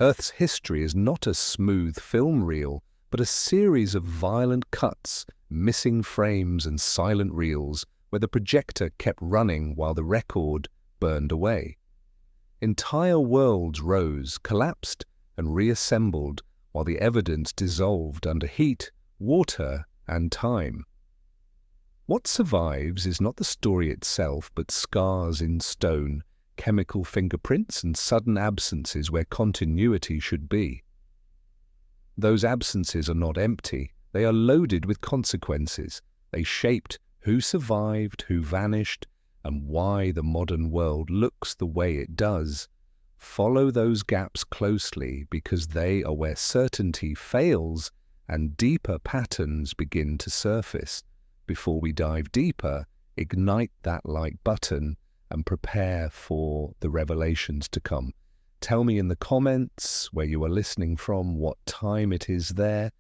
Earth's history is not a smooth film reel, but a series of violent cuts, missing frames and silent reels where the projector kept running while the record burned away. Entire worlds rose, collapsed, and reassembled while the evidence dissolved under heat, water, and time. What survives is not the story itself, but scars in stone, chemical fingerprints, and sudden absences where continuity should be. Those absences are not empty. They are loaded with consequences. They shaped who survived, who vanished, and why the modern world looks the way it does. Follow those gaps closely because they are where certainty fails and deeper patterns begin to surface. Before we dive deeper, ignite that like button and prepare for the revelations to come. Tell me in the comments where you are listening from, what time it is there.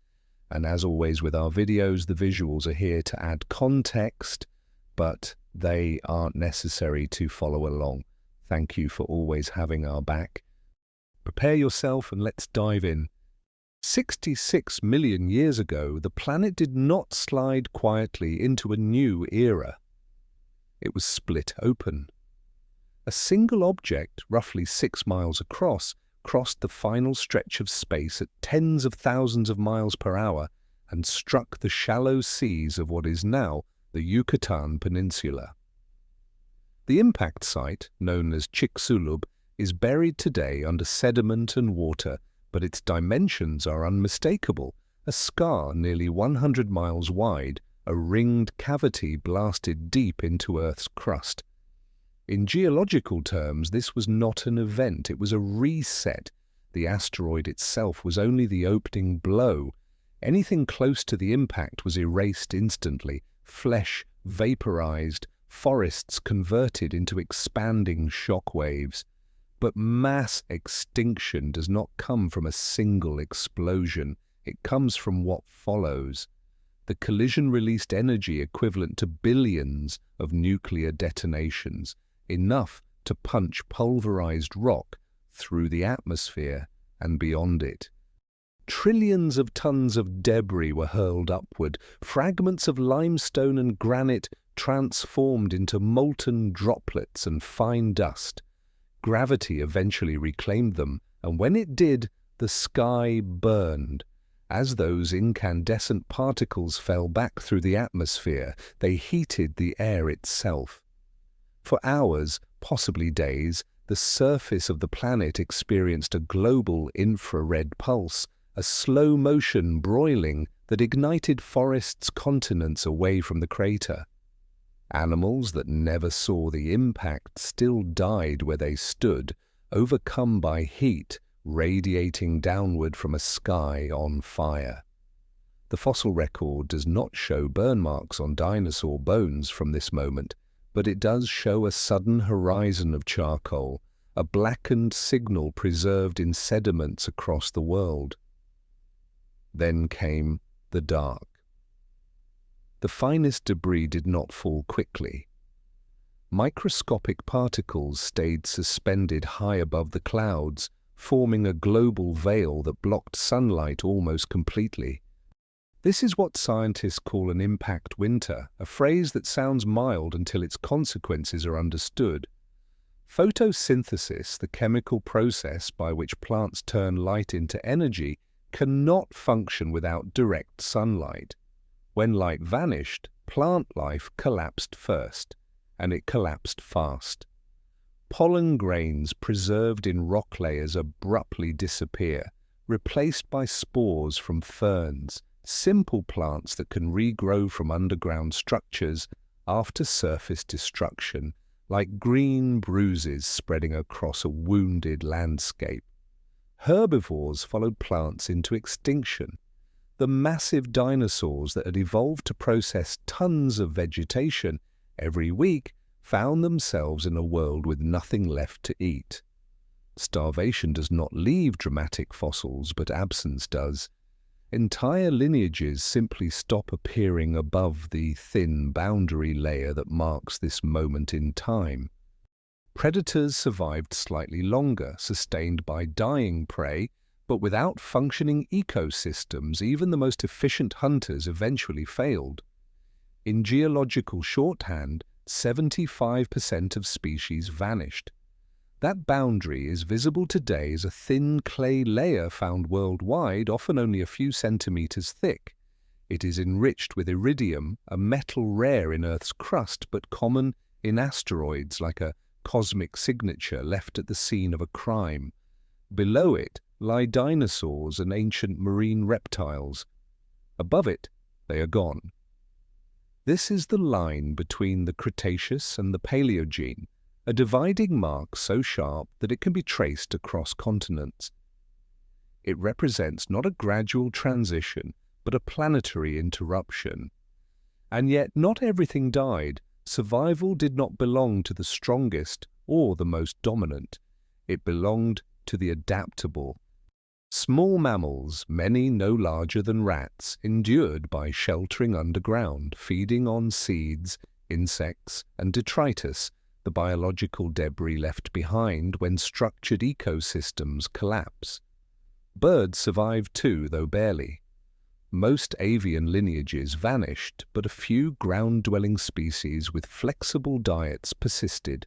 And as always with our videos, the visuals are here to add context, but they aren't necessary to follow along. Thank you for always having our back. Prepare yourself and let's dive in. 66 million years ago, the planet did not slide quietly into a new era. It was split open. A single object, roughly 6 miles across, crossed the final stretch of space at tens of thousands of miles per hour and struck the shallow seas of what is now the Yucatan Peninsula. The impact site, known as Chicxulub, is buried today under sediment and water, but its dimensions are unmistakable. A scar nearly 100 miles wide, a ringed cavity blasted deep into Earth's crust. In geological terms, this was not an event, it was a reset. The asteroid itself was only the opening blow. Anything close to the impact was erased instantly, flesh vaporized, forests converted into expanding shock waves. But mass extinction does not come from a single explosion. It comes from what follows. The collision released energy equivalent to billions of nuclear detonations, enough to punch pulverized rock through the atmosphere and beyond it. Trillions of tons of debris were hurled upward, fragments of limestone and granite transformed into molten droplets and fine dust. Gravity eventually reclaimed them, and when it did, the sky burned. As those incandescent particles fell back through the atmosphere, they heated the air itself. For hours, possibly days, the surface of the planet experienced a global infrared pulse, a slow-motion broiling that ignited forests continents away from the crater. Animals that never saw the impact still died where they stood, overcome by heat radiating downward from a sky on fire. The fossil record does not show burn marks on dinosaur bones from this moment, but it does show a sudden horizon of charcoal, a blackened signal preserved in sediments across the world. Then came the dark. The finest debris did not fall quickly. Microscopic particles stayed suspended high above the clouds, forming a global veil that blocked sunlight almost completely. This is what scientists call an impact winter, a phrase that sounds mild until its consequences are understood. Photosynthesis, the chemical process by which plants turn light into energy, cannot function without direct sunlight. When light vanished, plant life collapsed first, and it collapsed fast. Pollen grains preserved in rock layers abruptly disappear, replaced by spores from ferns, simple plants that can regrow from underground structures after surface destruction, like green bruises spreading across a wounded landscape. Herbivores followed plants into extinction. The massive dinosaurs that had evolved to process tons of vegetation every week found themselves in a world with nothing left to eat. Starvation does not leave dramatic fossils, but absence does. Entire lineages simply stop appearing above the thin boundary layer that marks this moment in time. Predators survived slightly longer, sustained by dying prey, but without functioning ecosystems, even the most efficient hunters eventually failed. In geological shorthand, 75% of species vanished. That boundary is visible today as a thin clay layer found worldwide, often only a few centimeters thick. It is enriched with iridium, a metal rare in Earth's crust but common in asteroids, like a cosmic signature left at the scene of a crime. Below it lie dinosaurs and ancient marine reptiles. Above it, they are gone. This is the line between the Cretaceous and the Paleogene, a dividing mark so sharp that it can be traced across continents. It represents not a gradual transition, but a planetary interruption. And yet not everything died. Survival did not belong to the strongest or the most dominant. It belonged to the adaptable. Small mammals, many no larger than rats, endured by sheltering underground, feeding on seeds, insects, and detritus, the biological debris left behind when structured ecosystems collapse. Birds survived too, though barely. Most avian lineages vanished, but a few ground-dwelling species with flexible diets persisted.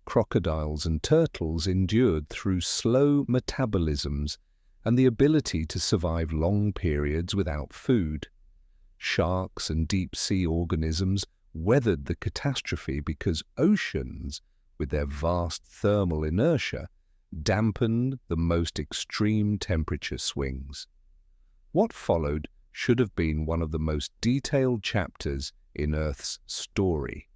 Crocodiles and turtles endured through slow metabolisms and the ability to survive long periods without food. Sharks and deep-sea organisms weathered the catastrophe because oceans, with their vast thermal inertia, dampened the most extreme temperature swings. What followed should have been one of the most detailed chapters in Earth's story.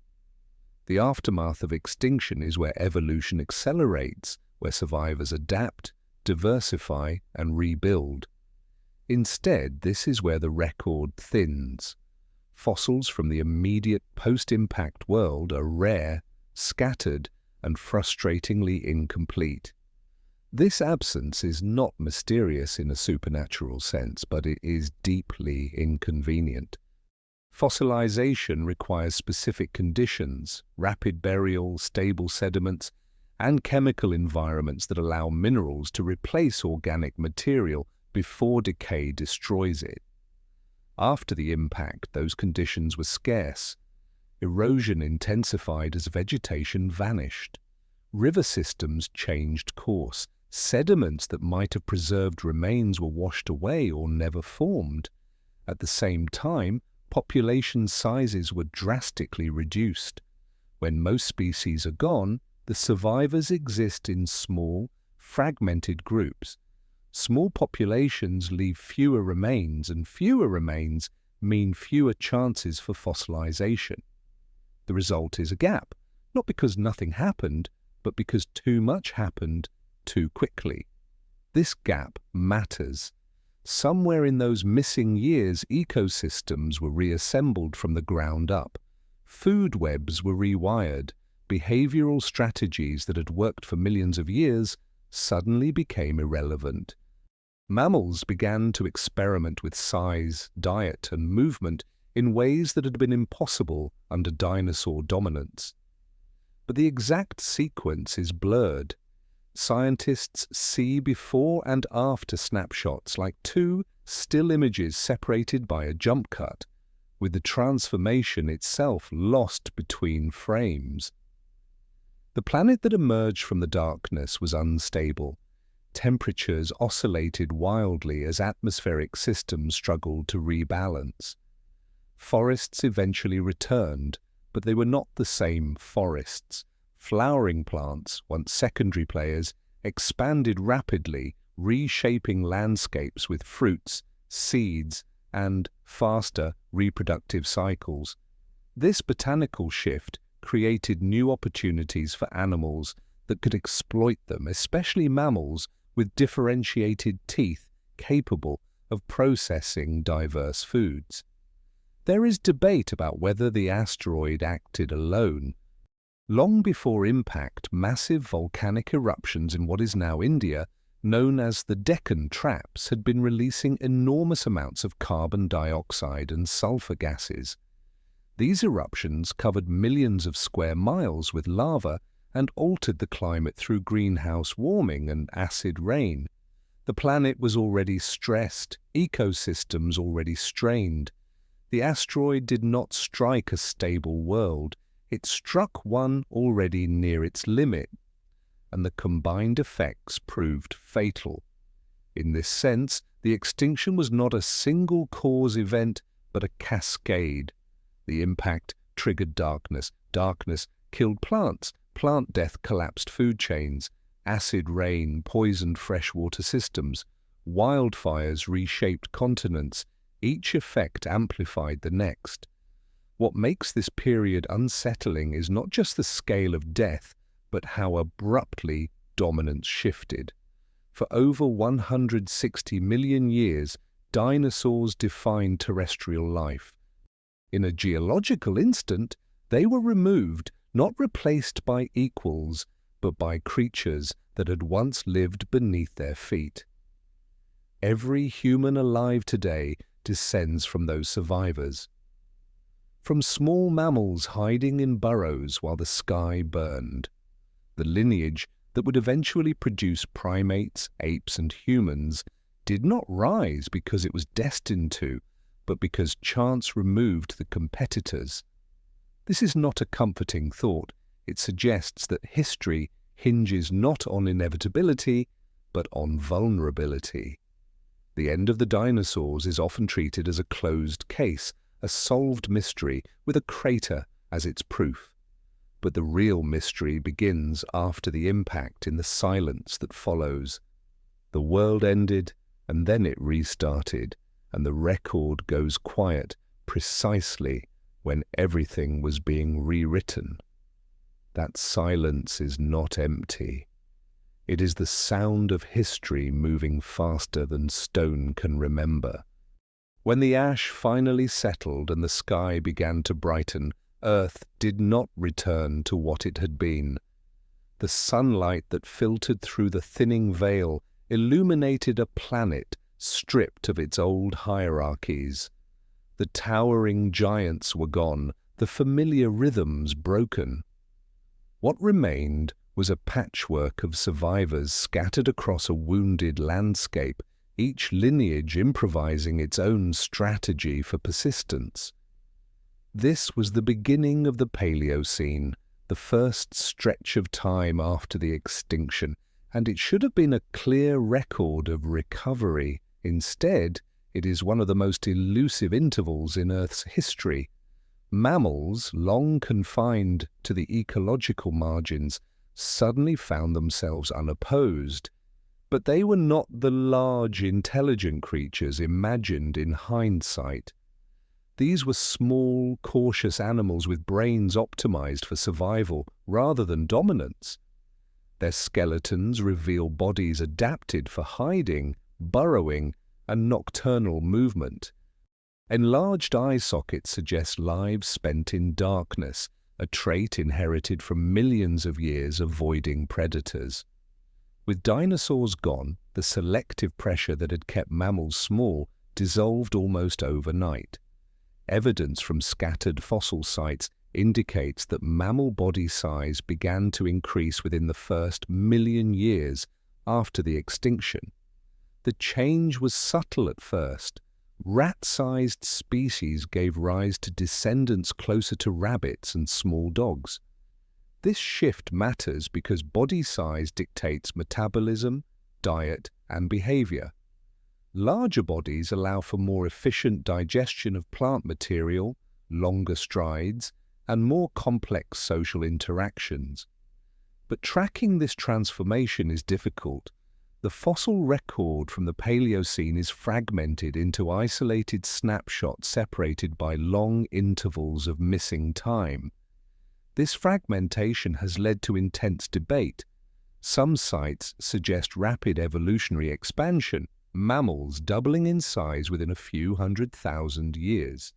The aftermath of extinction is where evolution accelerates, where survivors adapt, diversify, and rebuild. Instead, this is where the record thins. Fossils from the immediate post-impact world are rare, scattered, and frustratingly incomplete. This absence is not mysterious in a supernatural sense, but it is deeply inconvenient. Fossilization requires specific conditions, rapid burial, stable sediments, and chemical environments that allow minerals to replace organic material before decay destroys it. After the impact, those conditions were scarce. Erosion intensified as vegetation vanished. River systems changed course. Sediments that might have preserved remains were washed away or never formed. At the same time, population sizes were drastically reduced. When most species are gone, the survivors exist in small, fragmented groups. Small populations leave fewer remains, and fewer remains mean fewer chances for fossilization. The result is a gap, not because nothing happened, but because too much happened too quickly. This gap matters. Somewhere in those missing years, ecosystems were reassembled from the ground up. Food webs were rewired. Behavioral strategies that had worked for millions of years suddenly became irrelevant. Mammals began to experiment with size, diet, and movement in ways that had been impossible under dinosaur dominance. But the exact sequence is blurred. Scientists see before and after snapshots like two still images separated by a jump cut, with the transformation itself lost between frames. The planet that emerged from the darkness was unstable. Temperatures oscillated wildly as atmospheric systems struggled to rebalance. Forests eventually returned, but they were not the same forests. Flowering plants, once secondary players, expanded rapidly, reshaping landscapes with fruits, seeds, and faster reproductive cycles. This botanical shift created new opportunities for animals that could exploit them, especially mammals with differentiated teeth capable of processing diverse foods. There is debate about whether the asteroid acted alone. Long before impact, massive volcanic eruptions in what is now India, known as the Deccan Traps, had been releasing enormous amounts of carbon dioxide and sulfur gases. These eruptions covered millions of square miles with lava and altered the climate through greenhouse warming and acid rain. The planet was already stressed, ecosystems already strained. The asteroid did not strike a stable world, it struck one already near its limit, and the combined effects proved fatal. In this sense, the extinction was not a single cause event, but a cascade. The impact triggered darkness, darkness killed plants, plant death collapsed food chains, acid rain poisoned freshwater systems, wildfires reshaped continents, each effect amplified the next. What makes this period unsettling is not just the scale of death, but how abruptly dominance shifted. For over 160 million years, dinosaurs defined terrestrial life. In a geological instant, they were removed, not replaced by equals, but by creatures that had once lived beneath their feet. Every human alive today descends from those survivors. From small mammals hiding in burrows while the sky burned, the lineage that would eventually produce primates, apes, and humans did not rise because it was destined to, but because chance removed the competitors. This is not a comforting thought. It suggests that history hinges not on inevitability, but on vulnerability. The end of the dinosaurs is often treated as a closed case, a solved mystery with a crater as its proof. But the real mystery begins after the impact in the silence that follows. The world ended, and then it restarted, and the record goes quiet precisely when everything was being rewritten. That silence is not empty. It is the sound of history moving faster than stone can remember. When the ash finally settled and the sky began to brighten, Earth did not return to what it had been. The sunlight that filtered through the thinning veil illuminated a planet stripped of its old hierarchies. The towering giants were gone, the familiar rhythms broken. What remained was a patchwork of survivors scattered across a wounded landscape, each lineage improvising its own strategy for persistence. This was the beginning of the Paleocene, the first stretch of time after the extinction, and it should have been a clear record of recovery. Instead, it is one of the most elusive intervals in Earth's history. Mammals, long confined to the ecological margins, suddenly found themselves unopposed. But they were not the large, intelligent creatures imagined in hindsight. These were small, cautious animals with brains optimized for survival rather than dominance. Their skeletons reveal bodies adapted for hiding, burrowing, and nocturnal movement. Enlarged eye sockets suggest lives spent in darkness, a trait inherited from millions of years avoiding predators. With dinosaurs gone, the selective pressure that had kept mammals small dissolved almost overnight. Evidence from scattered fossil sites indicates that mammal body size began to increase within the first million years after the extinction. The change was subtle at first. Rat-sized species gave rise to descendants closer to rabbits and small dogs. This shift matters because body size dictates metabolism, diet, and behavior. Larger bodies allow for more efficient digestion of plant material, longer strides, and more complex social interactions. But tracking this transformation is difficult. The fossil record from the Paleocene is fragmented into isolated snapshots separated by long intervals of missing time. This fragmentation has led to intense debate. Some sites suggest rapid evolutionary expansion, mammals doubling in size within a few 100,000 years.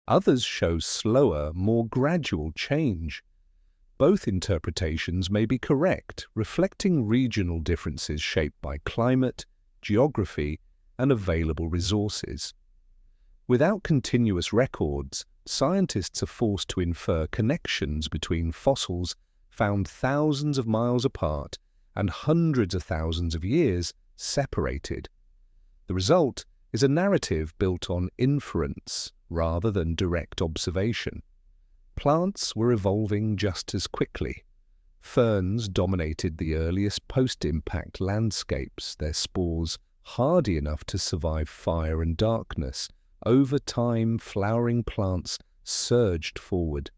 Others show slower, more gradual change. Both interpretations may be correct, reflecting regional differences shaped by climate, geography, and available resources. Without continuous records, scientists are forced to infer connections between fossils, found thousands of miles apart and hundreds of thousands of years separated. The result is a narrative built on inference rather than direct observation. Plants were evolving just as quickly. Ferns dominated the earliest post-impact landscapes, their spores hardy enough to survive fire and darkness. Over time, flowering plants surged forward.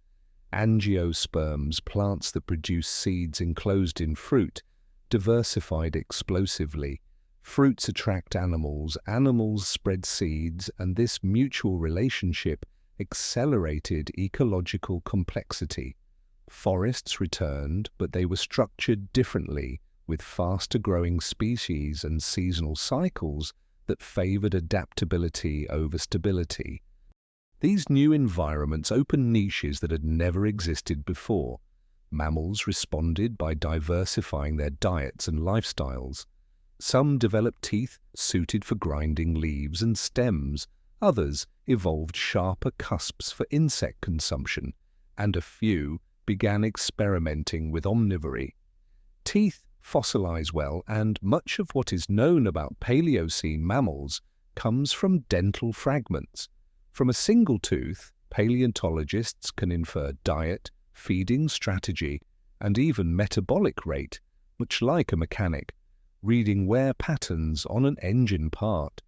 Angiosperms, plants that produce seeds enclosed in fruit, diversified explosively. Fruits attract animals, animals spread seeds, and this mutual relationship accelerated ecological complexity. Forests returned, but they were structured differently, with faster-growing species and seasonal cycles that favored adaptability over stability. These new environments opened niches that had never existed before. Mammals responded by diversifying their diets and lifestyles. Some developed teeth suited for grinding leaves and stems. Others evolved sharper cusps for insect consumption, and a few began experimenting with omnivory. Teeth fossilize well, and much of what is known about Paleocene mammals comes from dental fragments. From a single tooth, paleontologists can infer diet, feeding strategy, and even metabolic rate, much like a mechanic, reading wear patterns on an engine part.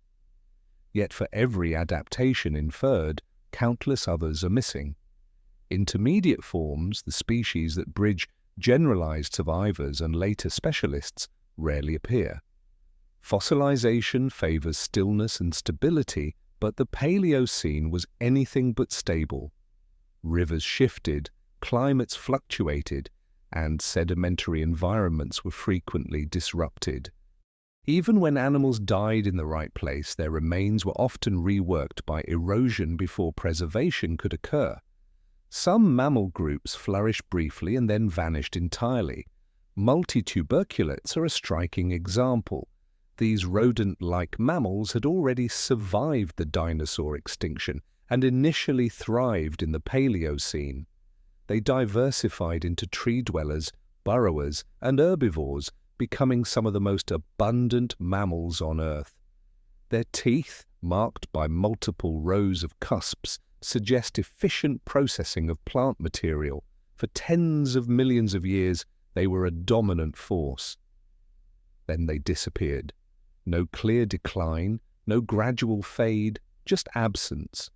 Yet for every adaptation inferred, countless others are missing. Intermediate forms, the species that bridge generalized survivors and later specialists, rarely appear. Fossilization favors stillness and stability, but the Paleocene was anything but stable. Rivers shifted, climates fluctuated, and sedimentary environments were frequently disrupted. Even when animals died in the right place, their remains were often reworked by erosion before preservation could occur. Some mammal groups flourished briefly and then vanished entirely. Multituberculates are a striking example. These rodent-like mammals had already survived the dinosaur extinction and initially thrived in the Paleocene. They diversified into tree dwellers, burrowers, and herbivores, becoming some of the most abundant mammals on Earth. Their teeth, marked by multiple rows of cusps, suggest efficient processing of plant material. For tens of millions of years, they were a dominant force. Then they disappeared. No clear decline, no gradual fade, just absence.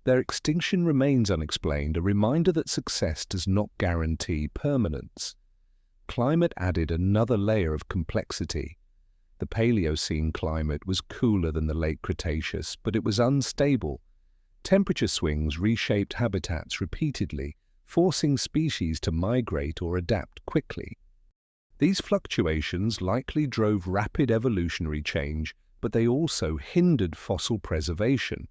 Their extinction remains unexplained, a reminder that success does not guarantee permanence. Climate added another layer of complexity. The Paleocene climate was cooler than the late Cretaceous, but it was unstable. Temperature swings reshaped habitats repeatedly, forcing species to migrate or adapt quickly. These fluctuations likely drove rapid evolutionary change, but they also hindered fossil preservation.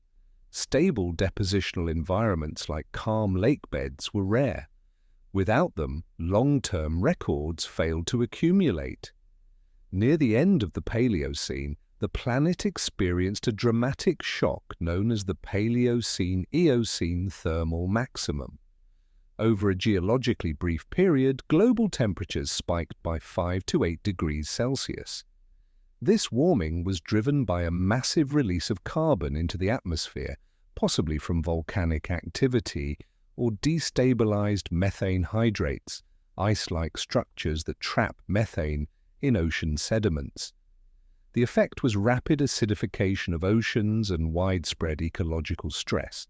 Stable depositional environments like calm lake beds were rare. Without them, long-term records failed to accumulate. Near the end of the Paleocene, the planet experienced a dramatic shock known as the Paleocene-Eocene thermal maximum. Over a geologically brief period, global temperatures spiked by 5 to 8 degrees Celsius. This warming was driven by a massive release of carbon into the atmosphere, possibly from volcanic activity or destabilized methane hydrates, ice-like structures that trap methane in ocean sediments. The effect was rapid acidification of oceans and widespread ecological stress.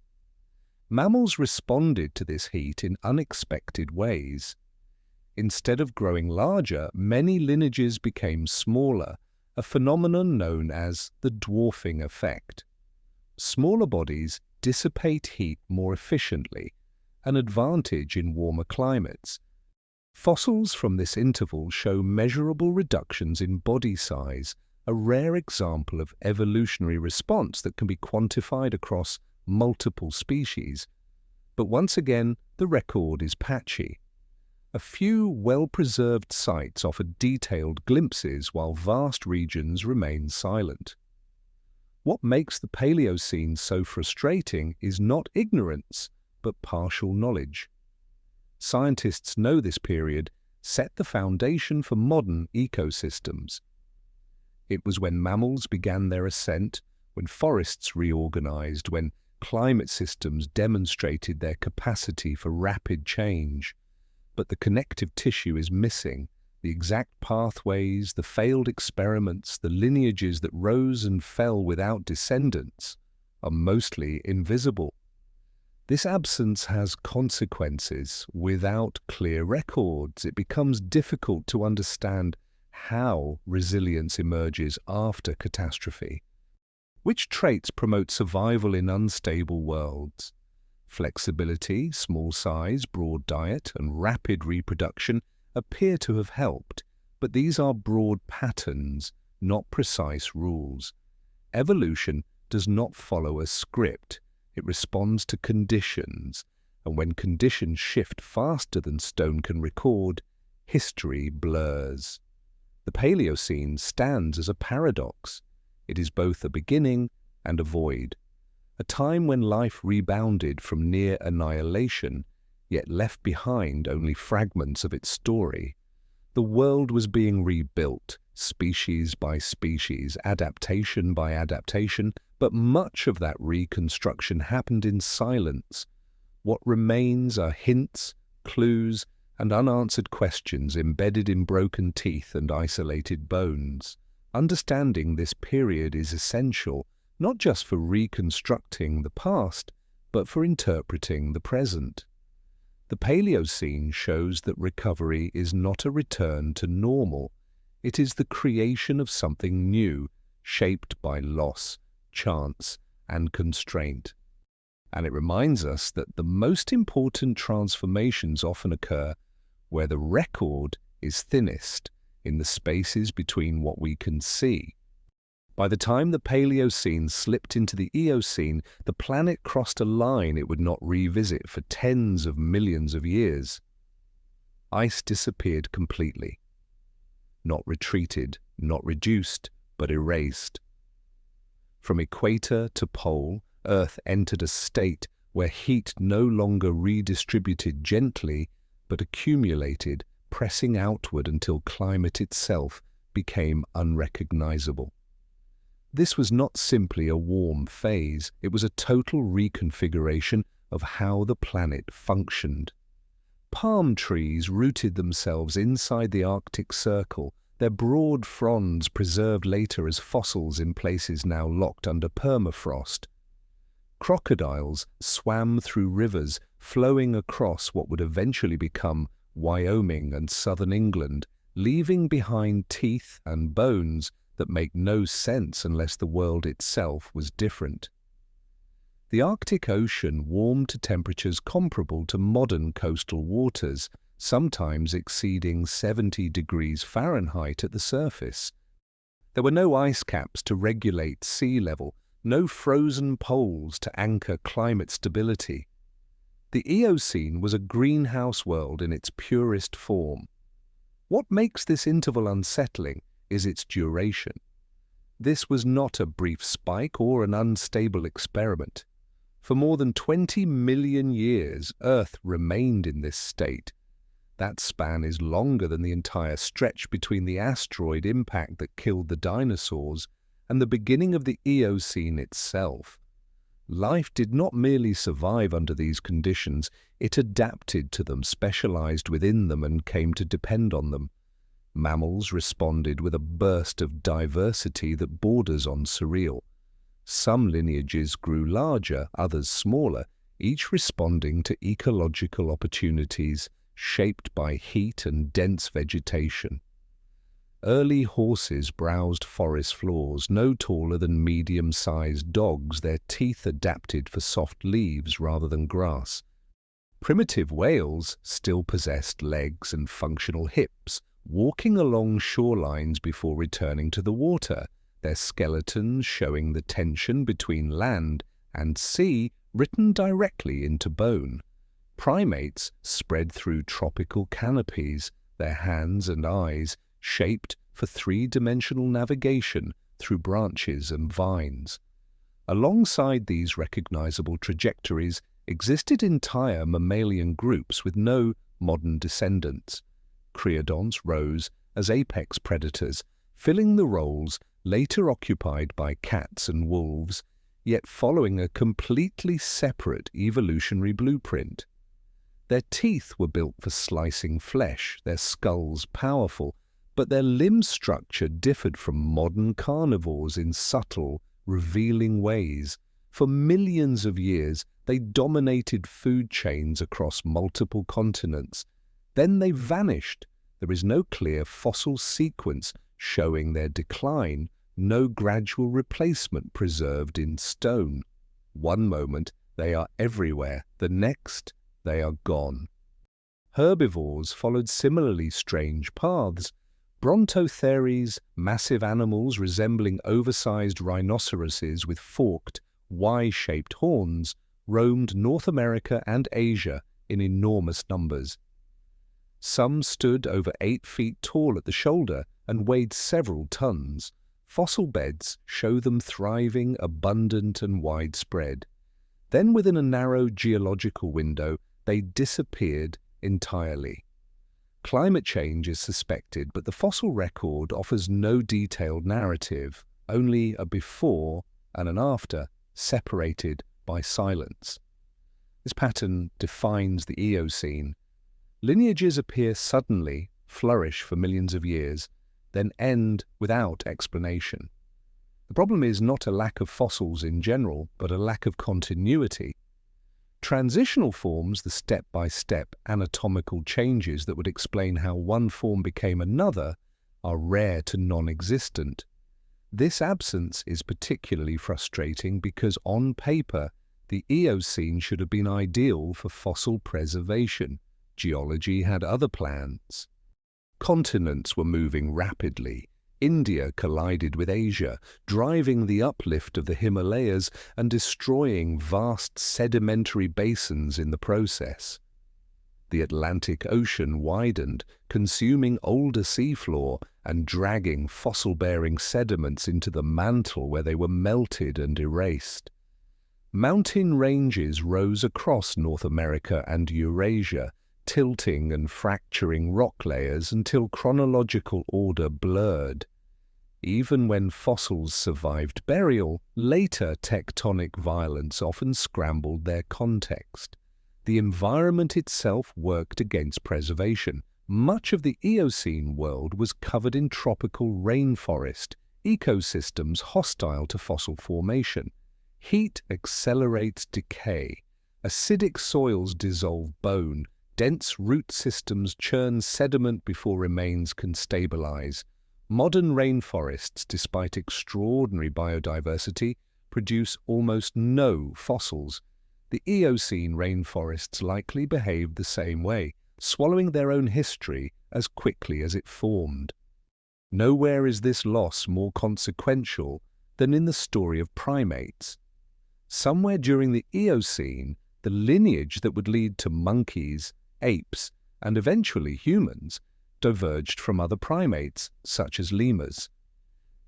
Mammals responded to this heat in unexpected ways. Instead of growing larger, many lineages became smaller, a phenomenon known as the dwarfing effect. Smaller bodies dissipate heat more efficiently, an advantage in warmer climates. Fossils from this interval show measurable reductions in body size, a rare example of evolutionary response that can be quantified across multiple species. But once again, the record is patchy. A few well-preserved sites offer detailed glimpses while vast regions remain silent. What makes the Paleocene so frustrating is not ignorance, but partial knowledge. Scientists know this period set the foundation for modern ecosystems. It was when mammals began their ascent, when forests reorganized, when climate systems demonstrated their capacity for rapid change. But the connective tissue is missing. The exact pathways, the failed experiments, the lineages that rose and fell without descendants are mostly invisible. This absence has consequences. Without clear records, it becomes difficult to understand how resilience emerges after catastrophe. Which traits promote survival in unstable worlds? Flexibility, small size, broad diet, and rapid reproduction appear to have helped, but these are broad patterns, not precise rules. Evolution does not follow a script. It responds to conditions, and when conditions shift faster than stone can record, history blurs. The Paleocene stands as a paradox. It is both a beginning and a void, a time when life rebounded from near annihilation, yet left behind only fragments of its story. The world was being rebuilt, species by species, adaptation by adaptation, but much of that reconstruction happened in silence. What remains are hints, clues, and unanswered questions embedded in broken teeth and isolated bones. Understanding this period is essential, not just for reconstructing the past, but for interpreting the present. The Paleocene shows that recovery is not a return to normal. It is the creation of something new, shaped by loss, chance, and constraint. And it reminds us that the most important transformations often occur where the record is thinnest, in the spaces between what we can see. By the time the Paleocene slipped into the Eocene, the planet crossed a line it would not revisit for tens of millions of years. Ice disappeared completely. Not retreated, not reduced, but erased. From equator to pole, Earth entered a state where heat no longer redistributed gently, but accumulated, pressing outward until climate itself became unrecognizable. This was not simply a warm phase, it was a total reconfiguration of how the planet functioned. Palm trees rooted themselves inside the Arctic Circle, their broad fronds preserved later as fossils in places now locked under permafrost. Crocodiles swam through rivers, flowing across what would eventually become Wyoming and southern England, leaving behind teeth and bones that make no sense unless the world itself was different. The Arctic Ocean warmed to temperatures comparable to modern coastal waters, sometimes exceeding 70 degrees Fahrenheit at the surface. There were no ice caps to regulate sea level, no frozen poles to anchor climate stability. The Eocene was a greenhouse world in its purest form. What makes this interval unsettling is its duration. This was not a brief spike or an unstable experiment. For more than 20 million years, Earth remained in this state. That span is longer than the entire stretch between the asteroid impact that killed the dinosaurs and the beginning of the Eocene itself. Life did not merely survive under these conditions, it adapted to them, specialized within them, and came to depend on them. Mammals responded with a burst of diversity that borders on surreal. Some lineages grew larger, others smaller, each responding to ecological opportunities shaped by heat and dense vegetation. Early horses browsed forest floors, no taller than medium-sized dogs, their teeth adapted for soft leaves rather than grass. Primitive whales still possessed legs and functional hips, walking along shorelines before returning to the water, their skeletons showing the tension between land and sea written directly into bone. Primates spread through tropical canopies, their hands and eyes shaped for three-dimensional navigation through branches and vines. Alongside these recognizable trajectories existed entire mammalian groups with no modern descendants. Creodonts rose as apex predators, filling the roles later occupied by cats and wolves, yet following a completely separate evolutionary blueprint. Their teeth were built for slicing flesh, their skulls powerful, but their limb structure differed from modern carnivores in subtle, revealing ways. For millions of years, they dominated food chains across multiple continents. Then they vanished. There is no clear fossil sequence showing their decline, no gradual replacement preserved in stone. One moment, they are everywhere. The next, they are gone. Herbivores followed similarly strange paths. Brontotheres, massive animals resembling oversized rhinoceroses with forked, Y-shaped horns, roamed North America and Asia in enormous numbers. Some stood over 8 feet tall at the shoulder and weighed several tons. Fossil beds show them thriving, abundant and widespread. Then within a narrow geological window, they disappeared entirely. Climate change is suspected, but the fossil record offers no detailed narrative, only a before and an after, separated by silence. This pattern defines the Eocene. Lineages appear suddenly, flourish for millions of years, then end without explanation. The problem is not a lack of fossils in general, but a lack of continuity. Transitional forms, the step-by-step anatomical changes that would explain how one form became another, are rare to non-existent. This absence is particularly frustrating because on paper, the Eocene should have been ideal for fossil preservation. Geology had other plans. Continents were moving rapidly. India collided with Asia, driving the uplift of the Himalayas and destroying vast sedimentary basins in the process. The Atlantic Ocean widened, consuming older seafloor and dragging fossil-bearing sediments into the mantle where they were melted and erased. Mountain ranges rose across North America and Eurasia, tilting and fracturing rock layers until chronological order blurred. Even when fossils survived burial, later tectonic violence often scrambled their context. The environment itself worked against preservation. Much of the Eocene world was covered in tropical rainforest, ecosystems hostile to fossil formation. Heat accelerates decay. Acidic soils dissolve bone. Dense root systems churn sediment before remains can stabilize. Modern rainforests, despite extraordinary biodiversity, produce almost no fossils. The Eocene rainforests likely behaved the same way, swallowing their own history as quickly as it formed. Nowhere is this loss more consequential than in the story of primates. Somewhere during the Eocene, the lineage that would lead to monkeys, apes, and eventually humans diverged from other primates, such as lemurs.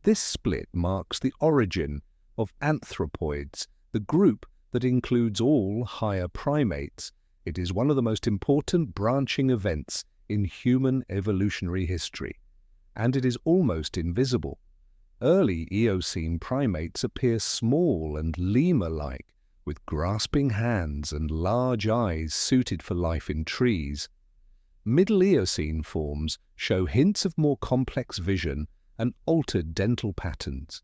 This split marks the origin of anthropoids, the group that includes all higher primates. It is one of the most important branching events in human evolutionary history, and it is almost invisible. Early Eocene primates appear small and lemur-like, with grasping hands and large eyes suited for life in trees. Middle Eocene forms show hints of more complex vision and altered dental patterns.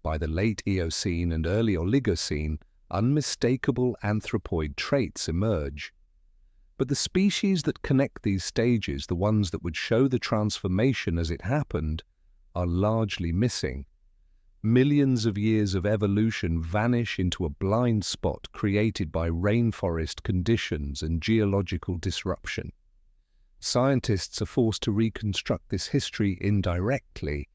By the late Eocene and early Oligocene, unmistakable anthropoid traits emerge. But the species that connect these stages, the ones that would show the transformation as it happened, are largely missing. Millions of years of evolution vanish into a blind spot created by rainforest conditions and geological disruption. Scientists are forced to reconstruct this history indirectly.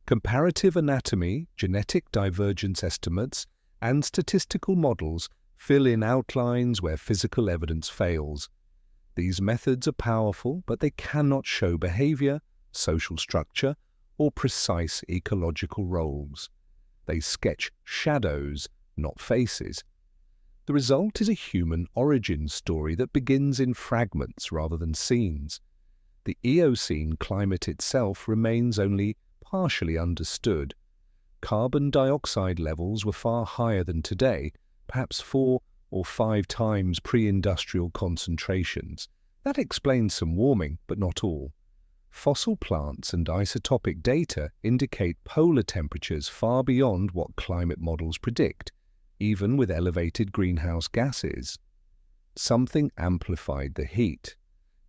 Comparative anatomy, genetic divergence estimates, and statistical models fill in outlines where physical evidence fails. These methods are powerful, but they cannot show behavior, social structure, or precise ecological roles. They sketch shadows, not faces. The result is a human origin story that begins in fragments rather than scenes. The Eocene climate itself remains only partially understood. Carbon dioxide levels were far higher than today, perhaps 4 or 5 times pre-industrial concentrations. That explains some warming, but not all. Fossil plants and isotopic data indicate polar temperatures far beyond what climate models predict, even with elevated greenhouse gases. Something amplified the heat.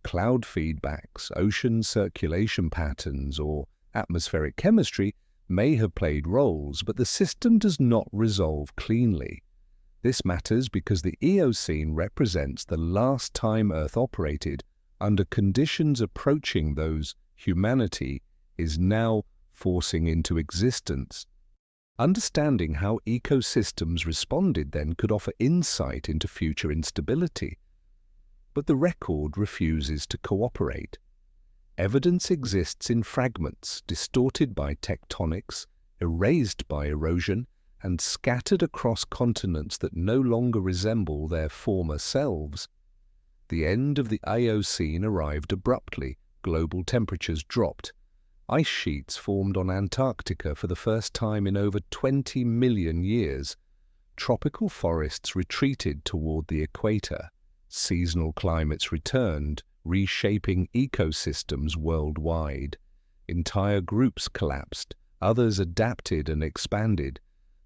Cloud feedbacks, ocean circulation patterns, or atmospheric chemistry may have played roles, but the system does not resolve cleanly. This matters because the Eocene represents the last time Earth operated under conditions approaching those humanity is now forcing into existence. Understanding how ecosystems responded then could offer insight into future instability. But the record refuses to cooperate. Evidence exists in fragments, distorted by tectonics, erased by erosion, and scattered across continents that no longer resemble their former selves. The end of the Eocene arrived abruptly. Global temperatures dropped. Ice sheets formed on Antarctica for the first time in over 20 million years. Tropical forests retreated toward the equator. Seasonal climates returned, reshaping ecosystems worldwide. Entire groups collapsed, others adapted and expanded.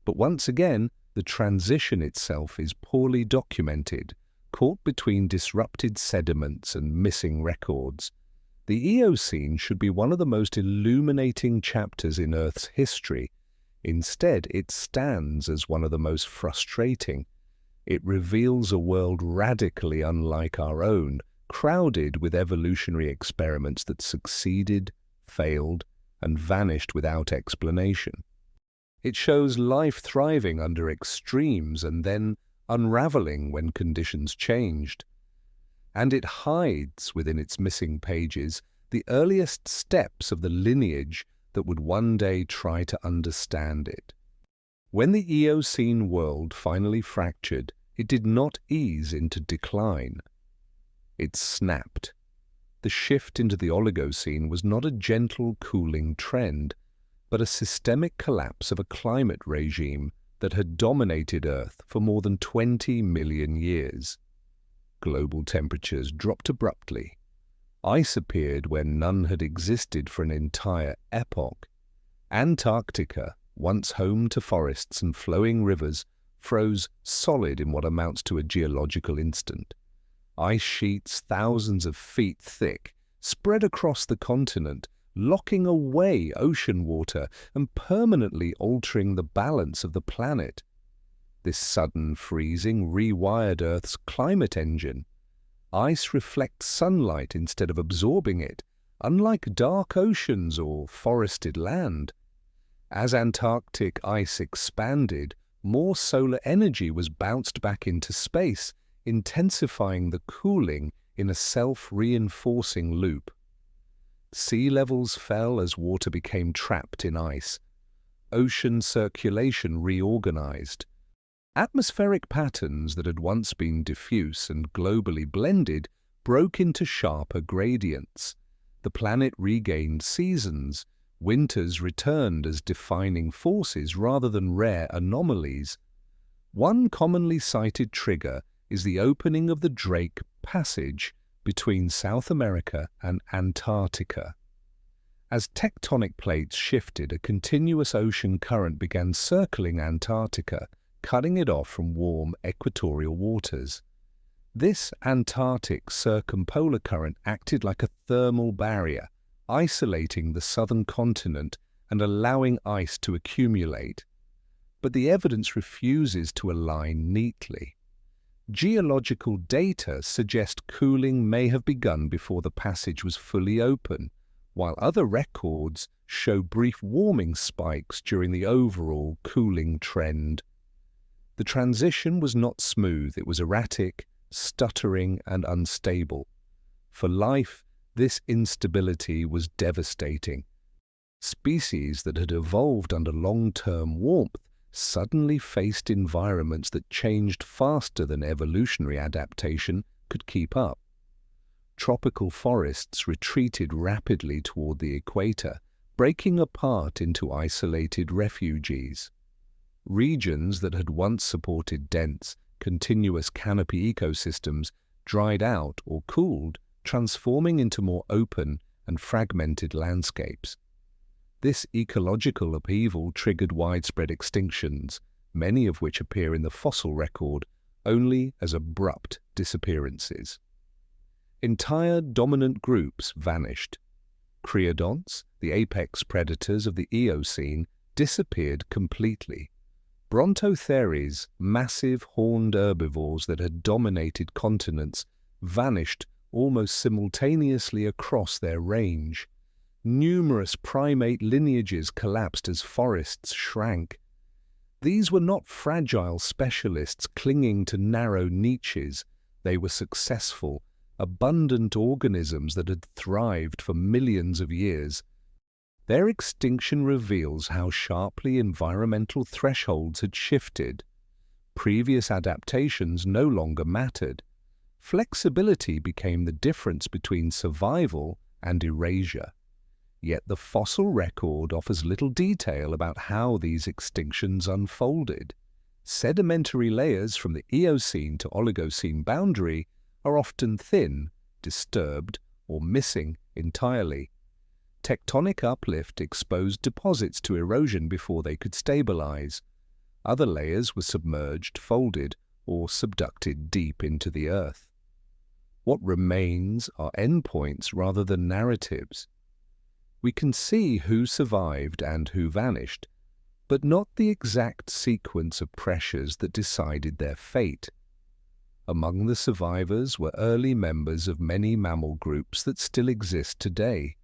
But once again, the transition itself is poorly documented, caught between disrupted sediments and missing records. The Eocene should be one of the most illuminating chapters in Earth's history. Instead, it stands as one of the most frustrating. It reveals a world radically unlike our own, crowded with evolutionary experiments that succeeded, failed, and vanished without explanation. It shows life thriving under extremes and then unraveling when conditions changed. And it hides within its missing pages the earliest steps of the lineage that would one day try to understand it. When the Eocene world finally fractured, it did not ease into decline. It snapped. The shift into the Oligocene was not a gentle cooling trend, but a systemic collapse of a climate regime that had dominated Earth for more than 20 million years. Global temperatures dropped abruptly. Ice appeared where none had existed for an entire epoch. Antarctica, once home to forests and flowing rivers, froze solid in what amounts to a geological instant. Ice sheets thousands of feet thick spread across the continent, locking away ocean water and permanently altering the balance of the planet. This sudden freezing rewired Earth's climate engine. Ice reflects sunlight instead of absorbing it, unlike dark oceans or forested land. As Antarctic ice expanded, more solar energy was bounced back into space, intensifying the cooling in a self-reinforcing loop. Sea levels fell as water became trapped in ice. Ocean circulation reorganized. Atmospheric patterns that had once been diffuse and globally blended broke into sharper gradients. The planet regained seasons. Winters returned as defining forces rather than rare anomalies. One commonly cited trigger is the opening of the Drake Passage between South America and Antarctica. As tectonic plates shifted, a continuous ocean current began circling Antarctica, cutting it off from warm equatorial waters. This Antarctic circumpolar current acted like a thermal barrier, isolating the southern continent and allowing ice to accumulate. But the evidence refuses to align neatly. Geological data suggest cooling may have begun before the passage was fully open, while other records show brief warming spikes during the overall cooling trend. The transition was not smooth, it was erratic, stuttering, and unstable. For life, this instability was devastating. Species that had evolved under long-term warmth suddenly faced environments that changed faster than evolutionary adaptation could keep up. Tropical forests retreated rapidly toward the equator, breaking apart into isolated refuges. Regions that had once supported dense, continuous canopy ecosystems dried out or cooled, transforming into more open and fragmented landscapes. This ecological upheaval triggered widespread extinctions, many of which appear in the fossil record only as abrupt disappearances. Entire dominant groups vanished. Creodonts, the apex predators of the Eocene, disappeared completely. Brontotheres, massive horned herbivores that had dominated continents, vanished almost simultaneously across their range. Numerous primate lineages collapsed as forests shrank. These were not fragile specialists clinging to narrow niches. They were successful, abundant organisms that had thrived for millions of years. Their extinction reveals how sharply environmental thresholds had shifted. Previous adaptations no longer mattered. Flexibility became the difference between survival and erasure. Yet the fossil record offers little detail about how these extinctions unfolded. Sedimentary layers from the Eocene to Oligocene boundary are often thin, disturbed, or missing entirely. Tectonic uplift exposed deposits to erosion before they could stabilize. Other layers were submerged, folded, or subducted deep into the earth. What remains are endpoints rather than narratives. We can see who survived and who vanished, but not the exact sequence of pressures that decided their fate. Among the survivors were early members of many mammal groups that still exist today.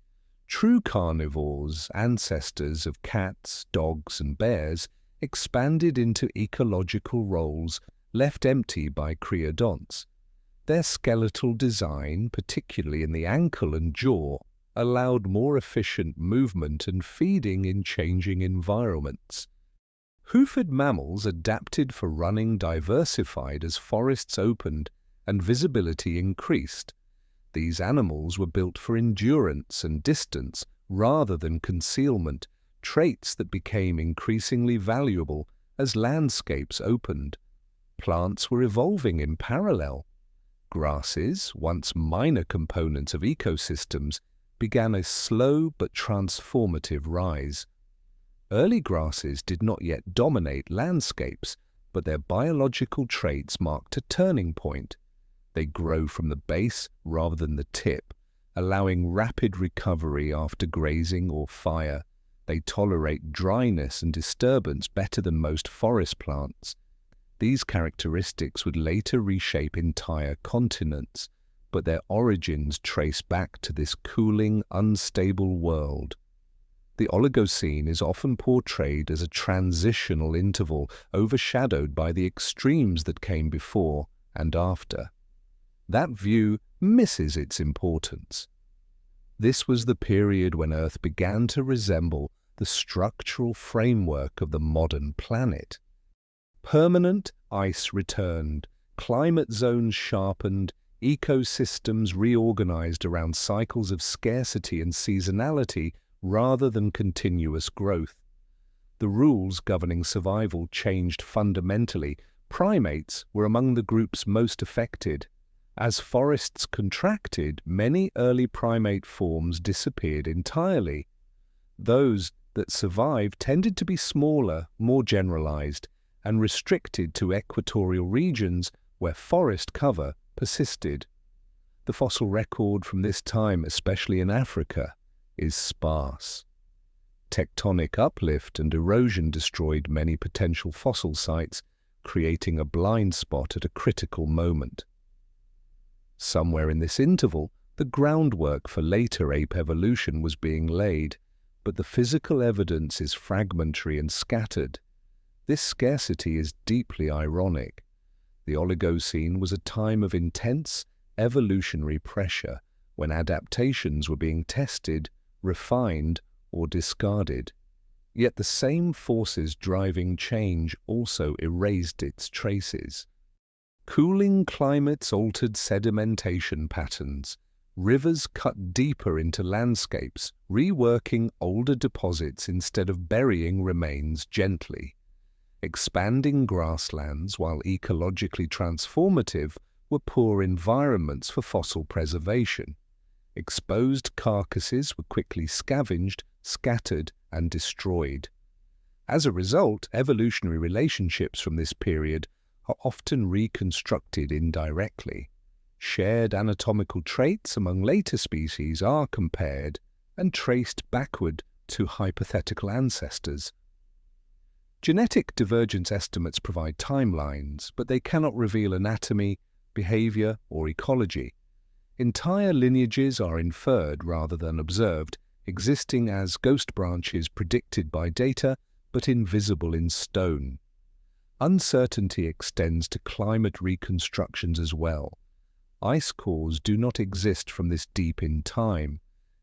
True carnivores, ancestors of cats, dogs, and bears, expanded into ecological roles left empty by creodonts. Their skeletal design, particularly in the ankle and jaw, allowed more efficient movement and feeding in changing environments. Hoofed mammals adapted for running diversified as forests opened and visibility increased. These animals were built for endurance and distance rather than concealment, traits that became increasingly valuable as landscapes opened. Plants were evolving in parallel. Grasses, once minor components of ecosystems, began a slow but transformative rise. Early grasses did not yet dominate landscapes, but their biological traits marked a turning point. They grow from the base rather than the tip, allowing rapid recovery after grazing or fire. They tolerate dryness and disturbance better than most forest plants. These characteristics would later reshape entire continents, but their origins trace back to this cooling, unstable world. The Oligocene is often portrayed as a transitional interval overshadowed by the extremes that came before and after. That view misses its importance. This was the period when Earth began to resemble the structural framework of the modern planet. Permanent ice returned, climate zones sharpened, ecosystems reorganized around cycles of scarcity and seasonality rather than continuous growth. The rules governing survival changed fundamentally. Primates were among the groups most affected. As forests contracted, many early primate forms disappeared entirely. Those that survived tended to be smaller, more generalized, and restricted to equatorial regions where forest cover persisted. The fossil record from this time, especially in Africa, is sparse. Tectonic uplift and erosion destroyed many potential fossil sites, creating a blind spot at a critical moment. Somewhere in this interval, the groundwork for later ape evolution was being laid, but the physical evidence is fragmentary and scattered. This scarcity is deeply ironic. The Oligocene was a time of intense evolutionary pressure when adaptations were being tested, refined, or discarded. Yet the same forces driving change also erased its traces. Cooling climates altered sedimentation patterns. Rivers cut deeper into landscapes, reworking older deposits instead of burying remains gently. Expanding grasslands, while ecologically transformative, were poor environments for fossil preservation. Exposed carcasses were quickly scavenged, scattered, and destroyed. As a result, evolutionary relationships from this period are often reconstructed indirectly. Shared anatomical traits among later species are compared and traced backward to hypothetical ancestors. Genetic divergence estimates provide timelines, but they cannot reveal anatomy, behavior, or ecology. Entire lineages are inferred rather than observed, existing as ghost branches predicted by data but invisible in stone. Uncertainty extends to climate reconstructions as well. Ice cores do not exist from this deep in time.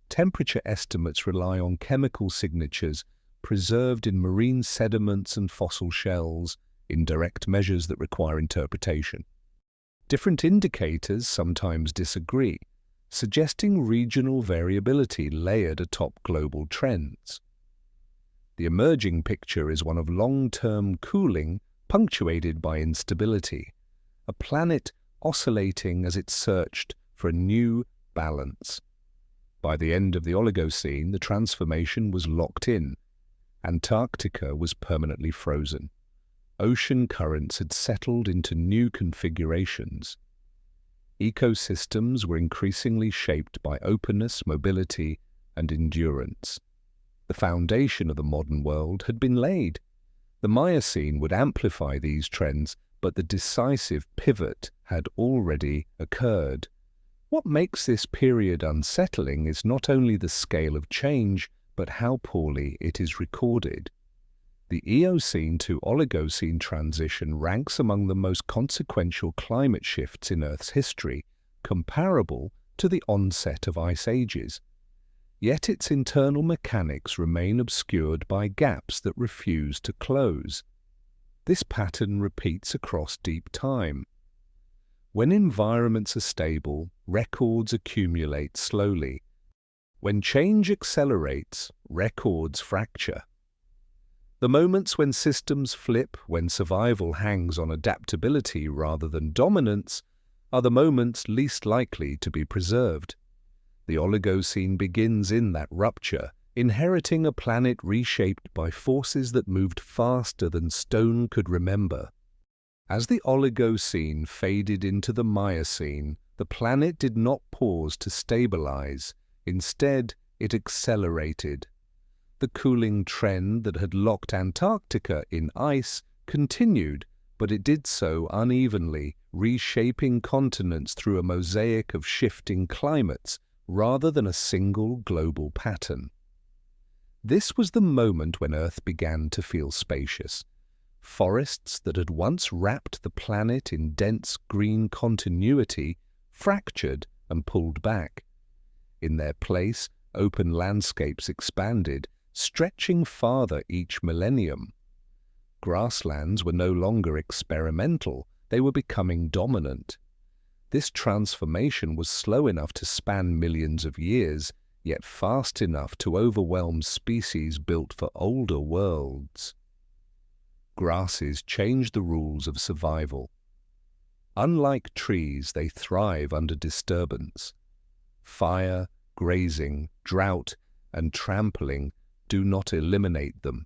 Temperature estimates rely on chemical signatures preserved in marine sediments and fossil shells, indirect measures that require interpretation. Different indicators sometimes disagree, suggesting regional variability layered atop global trends. The emerging picture is one of long-term cooling punctuated by instability, a planet oscillating as it searched for a new balance. By the end of the Oligocene, the transformation was locked in. Antarctica was permanently frozen. Ocean currents had settled into new configurations. Ecosystems were increasingly shaped by openness, mobility, and endurance. The foundation of the modern world had been laid. The Miocene would amplify these trends, but the decisive pivot had already occurred. What makes this period unsettling is not only the scale of change, but how poorly it is recorded. The Eocene to Oligocene transition ranks among the most consequential climate shifts in Earth's history, comparable to the onset of ice ages. Yet its internal mechanics remain obscured by gaps that refuse to close. This pattern repeats across deep time. When environments are stable, records accumulate slowly. When change accelerates, records fracture. The moments when systems flip, when survival hangs on adaptability rather than dominance, are the moments least likely to be preserved. The Oligocene begins in that rupture, inheriting a planet reshaped by forces that moved faster than stone could remember. As the Oligocene faded into the Miocene, the planet did not pause to stabilize. Instead, it accelerated. The cooling trend that had locked Antarctica in ice continued, but it did so unevenly, reshaping continents through a mosaic of shifting climates rather than a single global pattern. This was the moment when Earth began to feel spacious. Forests that had once wrapped the planet in dense green continuity fractured and pulled back. In their place, open landscapes expanded, stretching farther each millennium. Grasslands were no longer experimental, they were becoming dominant. This transformation was slow enough to span millions of years, yet fast enough to overwhelm species built for older worlds. Grasses changed the rules of survival. Unlike trees, they thrive under disturbance. Fire, grazing, drought, and trampling do not eliminate them.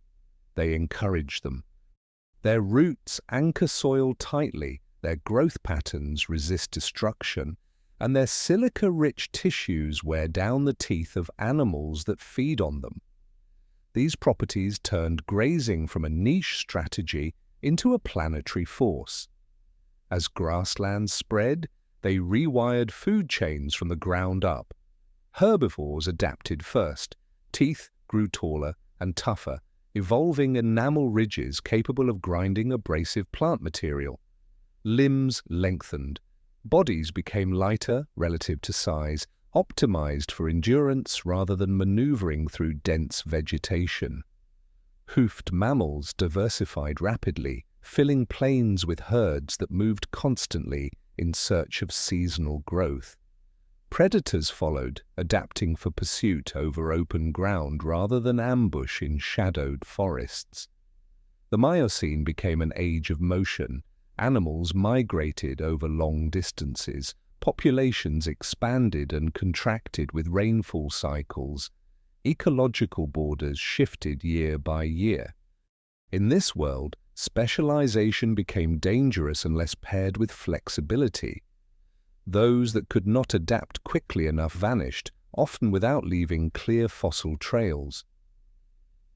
They encourage them. Their roots anchor soil tightly, their growth patterns resist destruction, and their silica-rich tissues wear down the teeth of animals that feed on them. These properties turned grazing from a niche strategy into a planetary force. As grasslands spread, they rewired food chains from the ground up. Herbivores adapted first. Teeth grew taller and tougher, evolving enamel ridges capable of grinding abrasive plant material. Limbs lengthened. Bodies became lighter relative to size, optimized for endurance rather than maneuvering through dense vegetation. Hoofed mammals diversified rapidly, filling plains with herds that moved constantly in search of seasonal growth. Predators followed, adapting for pursuit over open ground rather than ambush in shadowed forests. The Miocene became an age of motion. Animals migrated over long distances, populations expanded and contracted with rainfall cycles. Ecological borders shifted year by year. In this world, specialization became dangerous unless paired with flexibility. Those that could not adapt quickly enough vanished, often without leaving clear fossil trails.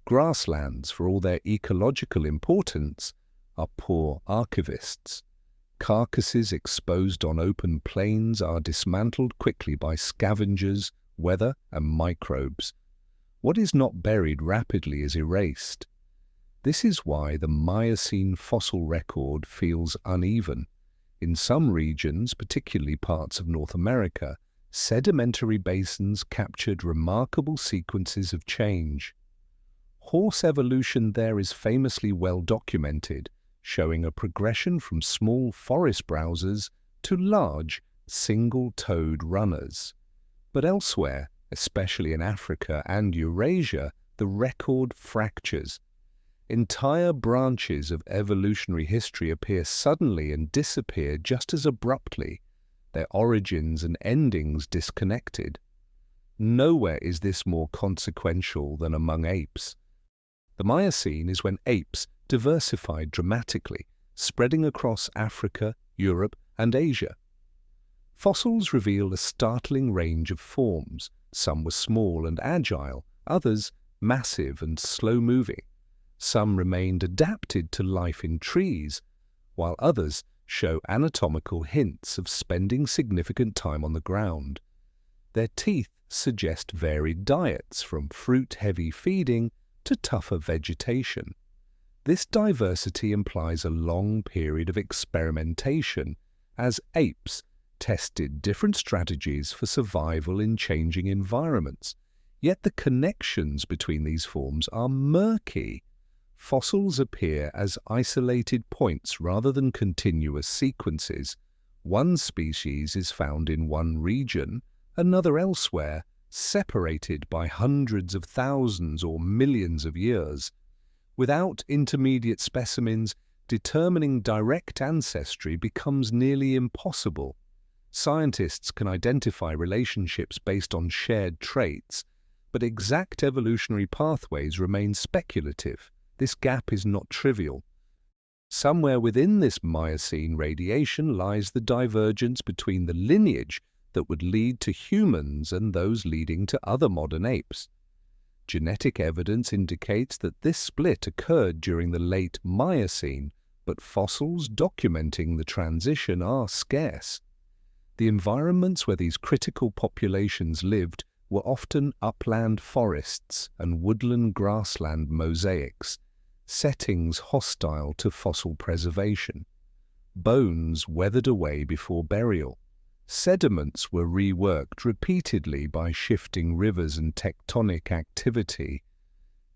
Grasslands, for all their ecological importance, are poor archivists. Carcasses exposed on open plains are dismantled quickly by scavengers, weather, and microbes. What is not buried rapidly is erased. This is why the Miocene fossil record feels uneven. In some regions, particularly parts of North America, sedimentary basins captured remarkable sequences of change. Horse evolution there is famously well documented, showing a progression from small forest browsers to large, single-toed runners. But elsewhere, especially in Africa and Eurasia, the record fractures. Entire branches of evolutionary history appear suddenly and disappear just as abruptly, their origins and endings disconnected. Nowhere is this more consequential than among apes. The Miocene is when apes diversified dramatically, spreading across Africa, Europe, and Asia. Fossils reveal a startling range of forms. Some were small and agile, others massive and slow-moving. Some remained adapted to life in trees, while others show anatomical hints of spending significant time on the ground. Their teeth suggest varied diets, from fruit-heavy feeding to tougher vegetation. This diversity implies a long period of experimentation, as apes tested different strategies for survival in changing environments. Yet the connections between these forms are murky. Fossils appear as isolated points rather than continuous sequences. One species is found in one region, another elsewhere, separated by hundreds of thousands or millions of years. Without intermediate specimens, determining direct ancestry becomes nearly impossible. Scientists can identify relationships based on shared traits, but exact evolutionary pathways remain speculative. This gap is not trivial. Somewhere within this Miocene radiation lies the divergence between the lineage that would lead to humans and those leading to other modern apes. Genetic evidence indicates that this split occurred during the late Miocene, but fossils documenting the transition are scarce. The environments where these critical populations lived were often upland forests and woodland grassland mosaics, settings hostile to fossil preservation. Bones weathered away before burial. Sediments were reworked repeatedly by shifting rivers and tectonic activity.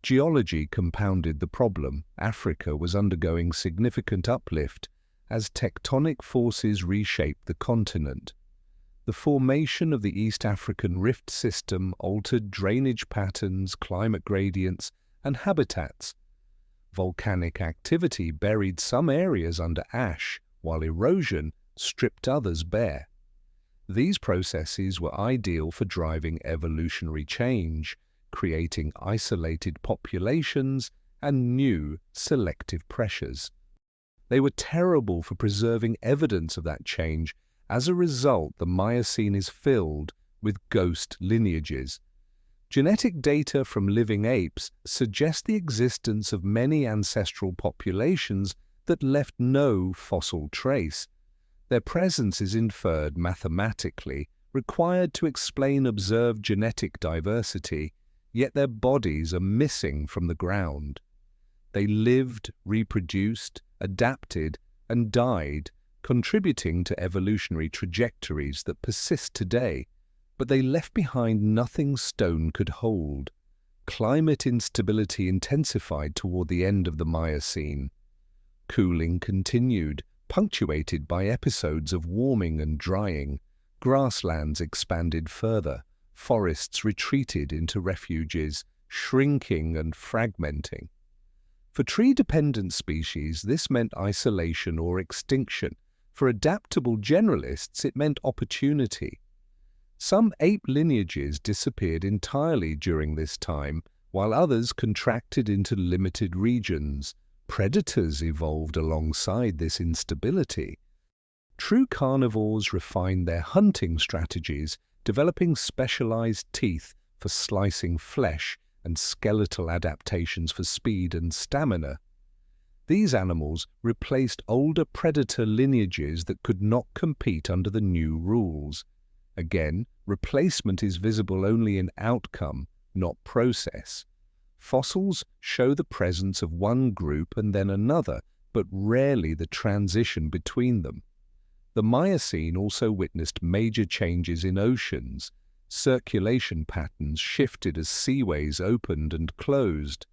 Geology compounded the problem. Africa was undergoing significant uplift as tectonic forces reshaped the continent. The formation of the East African Rift System altered drainage patterns, climate gradients, and habitats. Volcanic activity buried some areas under ash, while erosion stripped others bare. These processes were ideal for driving evolutionary change, creating isolated populations and new selective pressures. They were terrible for preserving evidence of that change. As a result, the Miocene is filled with ghost lineages. Genetic data from living apes suggest the existence of many ancestral populations that left no fossil trace. Their presence is inferred mathematically, required to explain observed genetic diversity, yet their bodies are missing from the ground. They lived, reproduced, adapted, and died, contributing to evolutionary trajectories that persist today, but they left behind nothing stone could hold. climate instability intensified toward the end of the Miocene. Cooling continued, punctuated by episodes of warming and drying. Grasslands expanded further, forests retreated into refuges, shrinking and fragmenting. For tree-dependent species, this meant isolation or extinction. For adaptable generalists, it meant opportunity. Some ape lineages disappeared entirely during this time, while others contracted into limited regions. Predators evolved alongside this instability. True carnivores refined their hunting strategies, developing specialized teeth for slicing flesh and skeletal adaptations for speed and stamina. These animals replaced older predator lineages that could not compete under the new rules. Again, replacement is visible only in outcome, not process. Fossils show the presence of one group and then another, but rarely the transition between them. The Miocene also witnessed major changes in oceans. Circulation patterns shifted as seaways opened and closed.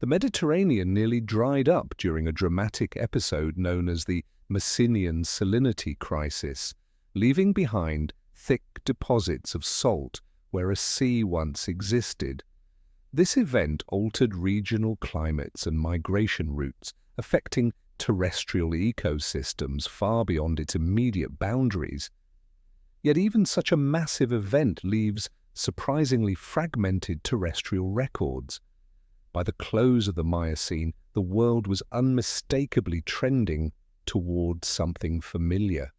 The Mediterranean nearly dried up during a dramatic episode known as the Messinian salinity crisis, leaving behind thick deposits of salt where a sea once existed. This event altered regional climates and migration routes, affecting terrestrial ecosystems far beyond its immediate boundaries. Yet even such a massive event leaves surprisingly fragmented terrestrial records. By the close of the Miocene, the world was unmistakably trending toward something familiar.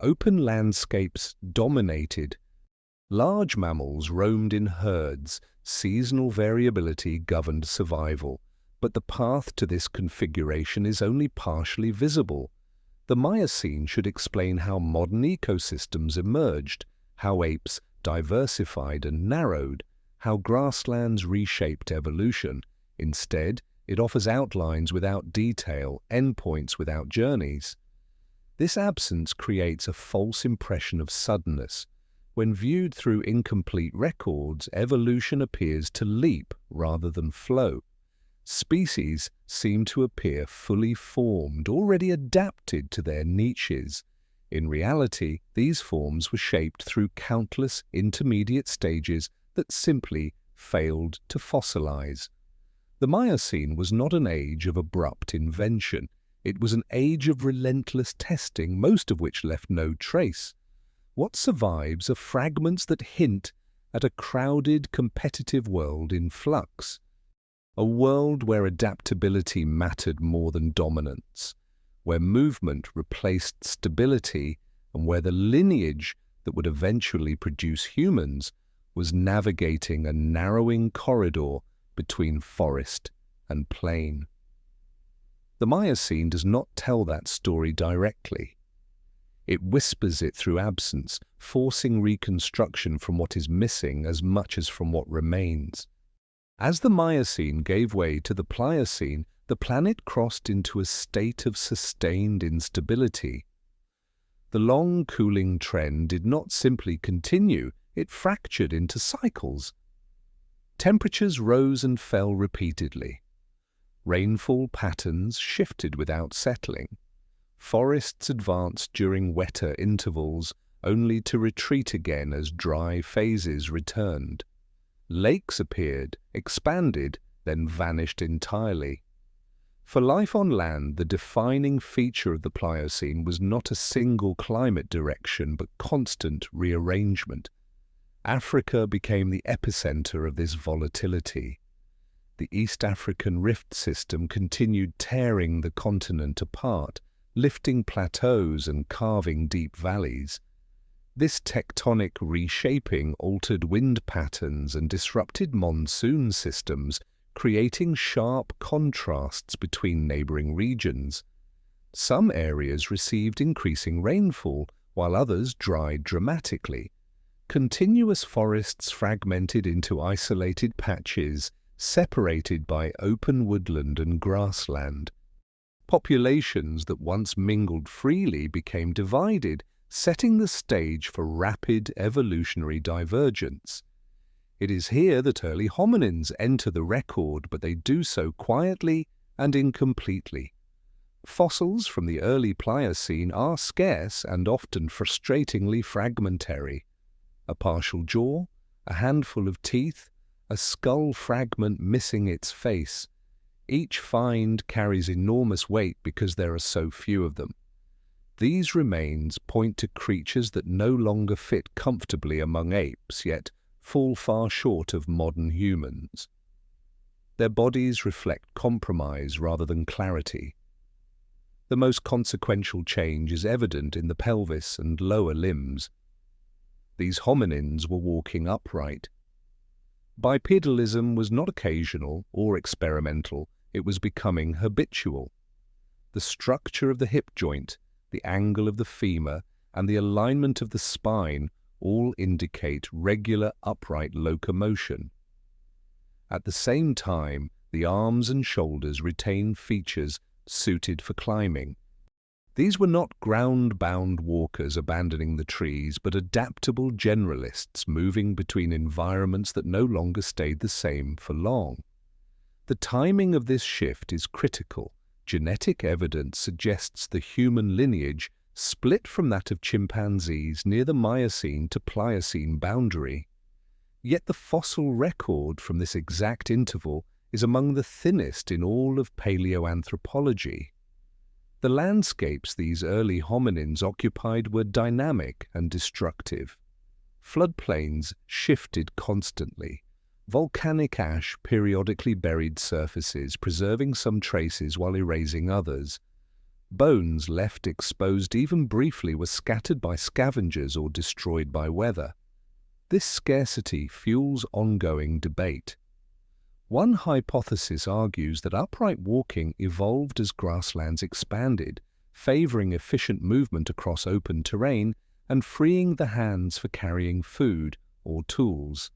Open landscapes dominated. Large mammals roamed in herds. Seasonal variability governed survival. But the path to this configuration is only partially visible. The Miocene should explain how modern ecosystems emerged, how apes diversified and narrowed, how grasslands reshaped evolution. Instead, it offers outlines without detail, endpoints without journeys. This absence creates a false impression of suddenness. When viewed through incomplete records, evolution appears to leap rather than flow. Species seem to appear fully formed, already adapted to their niches. In reality, these forms were shaped through countless intermediate stages that simply failed to fossilize. The Miocene was not an age of abrupt invention. It was an age of relentless testing, most of which left no trace. What survives are fragments that hint at a crowded, competitive world in flux. A world where adaptability mattered more than dominance, where movement replaced stability, and where the lineage that would eventually produce humans was navigating a narrowing corridor between forest and plain. The Miocene does not tell that story directly. It whispers it through absence, forcing reconstruction from what is missing as much as from what remains. As the Miocene gave way to the Pliocene, the planet crossed into a state of sustained instability. The long cooling trend did not simply continue, it fractured into cycles. Temperatures rose and fell repeatedly. Rainfall patterns shifted without settling. Forests advanced during wetter intervals, only to retreat again as dry phases returned. Lakes appeared, expanded, then vanished entirely. For life on land, the defining feature of the Pliocene was not a single climate direction, but constant rearrangement. Africa became the epicenter of this volatility. The East African rift system continued tearing the continent apart, lifting plateaus and carving deep valleys. This tectonic reshaping altered wind patterns and disrupted monsoon systems, creating sharp contrasts between neighboring regions. Some areas received increasing rainfall, while others dried dramatically. Continuous forests fragmented into isolated patches, separated by open woodland and grassland. Populations that once mingled freely became divided, setting the stage for rapid evolutionary divergence. It is here that early hominins enter the record, but they do so quietly and incompletely. Fossils from the early Pliocene are scarce and often frustratingly fragmentary. A partial jaw, a handful of teeth, a skull fragment missing its face. Each find carries enormous weight because there are so few of them. These remains point to creatures that no longer fit comfortably among apes, yet fall far short of modern humans. Their bodies reflect compromise rather than clarity. The most consequential change is evident in the pelvis and lower limbs. These hominins were walking upright. Bipedalism was not occasional or experimental, it was becoming habitual. The structure of the hip joint, the angle of the femur, and the alignment of the spine all indicate regular upright locomotion. At the same time, the arms and shoulders retain features suited for climbing. These were not ground-bound walkers abandoning the trees, but adaptable generalists moving between environments that no longer stayed the same for long. The timing of this shift is critical. Genetic evidence suggests the human lineage split from that of chimpanzees near the Miocene to Pliocene boundary. Yet the fossil record from this exact interval is among the thinnest in all of paleoanthropology. The landscapes these early hominins occupied were dynamic and destructive. Floodplains shifted constantly. Volcanic ash periodically buried surfaces, preserving some traces while erasing others. Bones left exposed even briefly were scattered by scavengers or destroyed by weather. This scarcity fuels ongoing debate. One hypothesis argues that upright walking evolved as grasslands expanded, favoring efficient movement across open terrain and freeing the hands for carrying food or tools.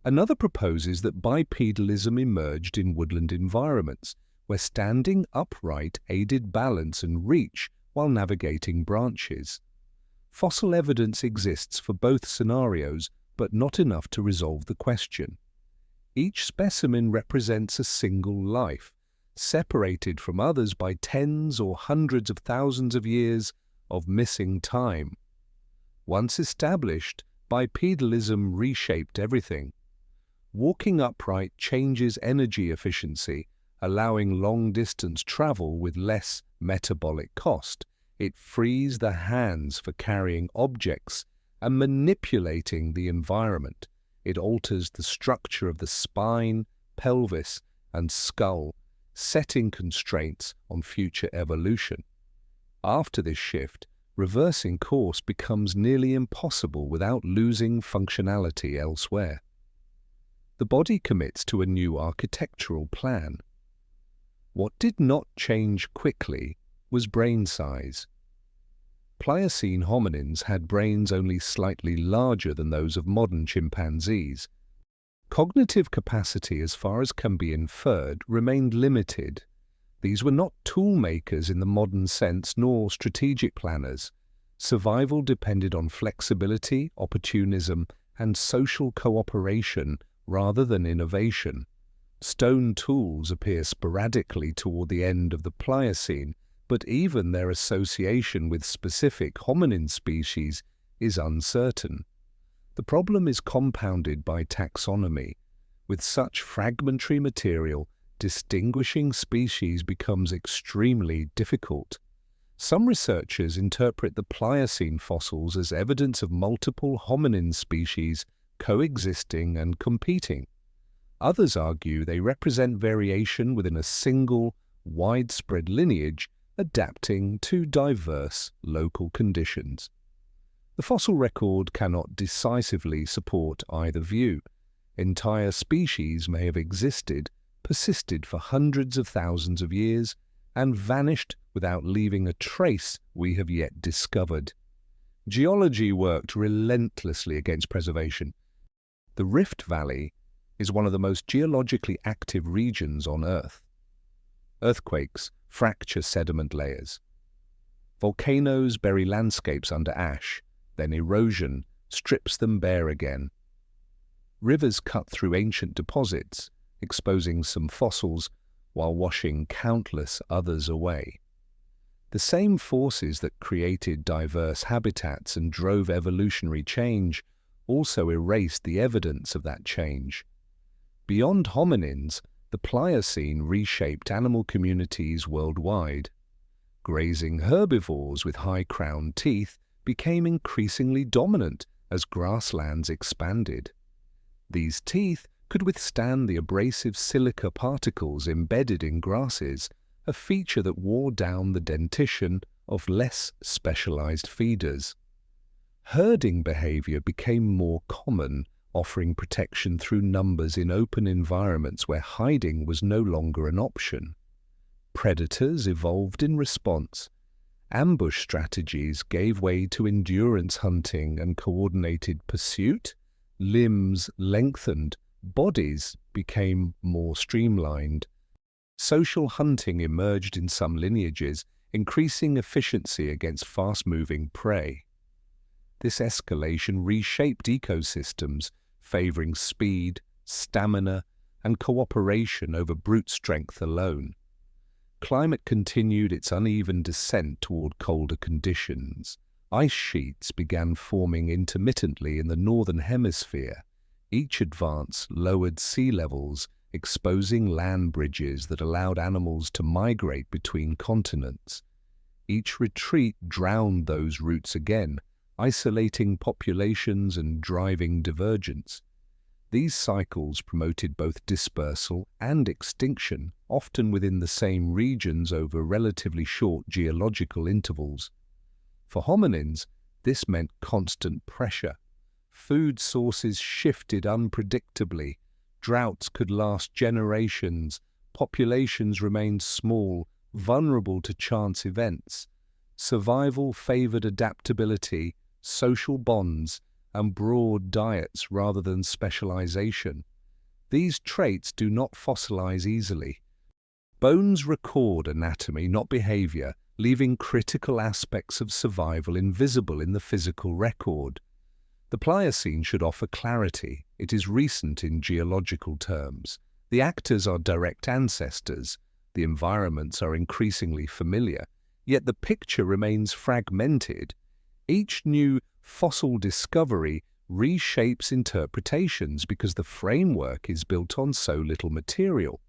Another proposes that bipedalism emerged in woodland environments, where standing upright aided balance and reach while navigating branches. Fossil evidence exists for both scenarios, but not enough to resolve the question. Each specimen represents a single life, separated from others by tens or hundreds of thousands of years of missing time. Once established, bipedalism reshaped everything. Walking upright changes energy efficiency, allowing long-distance travel with less metabolic cost. It frees the hands for carrying objects and manipulating the environment. It alters the structure of the spine, pelvis, and skull, setting constraints on future evolution. After this shift, reversing course becomes nearly impossible without losing functionality elsewhere. The body commits to a new architectural plan. What did not change quickly was brain size. Pliocene hominins had brains only slightly larger than those of modern chimpanzees. Cognitive capacity, as far as can be inferred, remained limited. These were not tool makers in the modern sense, nor strategic planners. Survival depended on flexibility, opportunism, and social cooperation rather than innovation. Stone tools appear sporadically toward the end of the Pliocene, but even their association with specific hominin species is uncertain. The problem is compounded by taxonomy. With such fragmentary material, distinguishing species becomes extremely difficult. Some researchers interpret the Pliocene fossils as evidence of multiple hominin species coexisting and competing. Others argue they represent variation within a single, widespread lineage adapting to diverse local conditions. The fossil record cannot decisively support either view. Entire species may have existed, persisted for hundreds of thousands of years, and vanished without leaving a trace we have yet discovered. Geology worked relentlessly against preservation. The Rift Valley is one of the most geologically active regions on Earth. Earthquakes fracture sediment layers. Volcanoes bury landscapes under ash, then erosion strips them bare again. Rivers cut through ancient deposits, exposing some fossils while washing countless others away. The same forces that created diverse habitats and drove evolutionary change also erased the evidence of that change. Beyond hominins, the Pliocene reshaped animal communities worldwide. Grazing herbivores with high-crowned teeth became increasingly dominant as grasslands expanded. These teeth could withstand the abrasive silica particles embedded in grasses, a feature that wore down the dentition of less specialized feeders. Herding behavior became more common, offering protection through numbers in open environments where hiding was no longer an option. Predators evolved in response. Ambush strategies gave way to endurance hunting and coordinated pursuit. Limbs lengthened, bodies became more streamlined. Social hunting emerged in some lineages, increasing efficiency against fast-moving prey. This escalation reshaped ecosystems, favoring speed, stamina, and cooperation over brute strength alone. Climate continued its uneven descent toward colder conditions. Ice sheets began forming intermittently in the northern hemisphere. Each advance lowered sea levels, exposing land bridges that allowed animals to migrate between continents. Each retreat drowned those routes again, isolating populations and driving divergence. These cycles promoted both dispersal and extinction, often within the same regions over relatively short geological intervals. For hominins, this meant constant pressure. Food sources shifted unpredictably. Droughts could last generations. Populations remained small, vulnerable to chance events. Survival favored adaptability, social bonds, and broad diets rather than specialization. These traits do not fossilize easily. Bones record anatomy, not behavior, leaving critical aspects of survival invisible in the physical record. The Pliocene should offer clarity. It is recent in geological terms. The actors are direct ancestors. The environments are increasingly familiar. Yet the picture remains fragmented. Each new fossil discovery reshapes interpretations because the framework is built on so little material.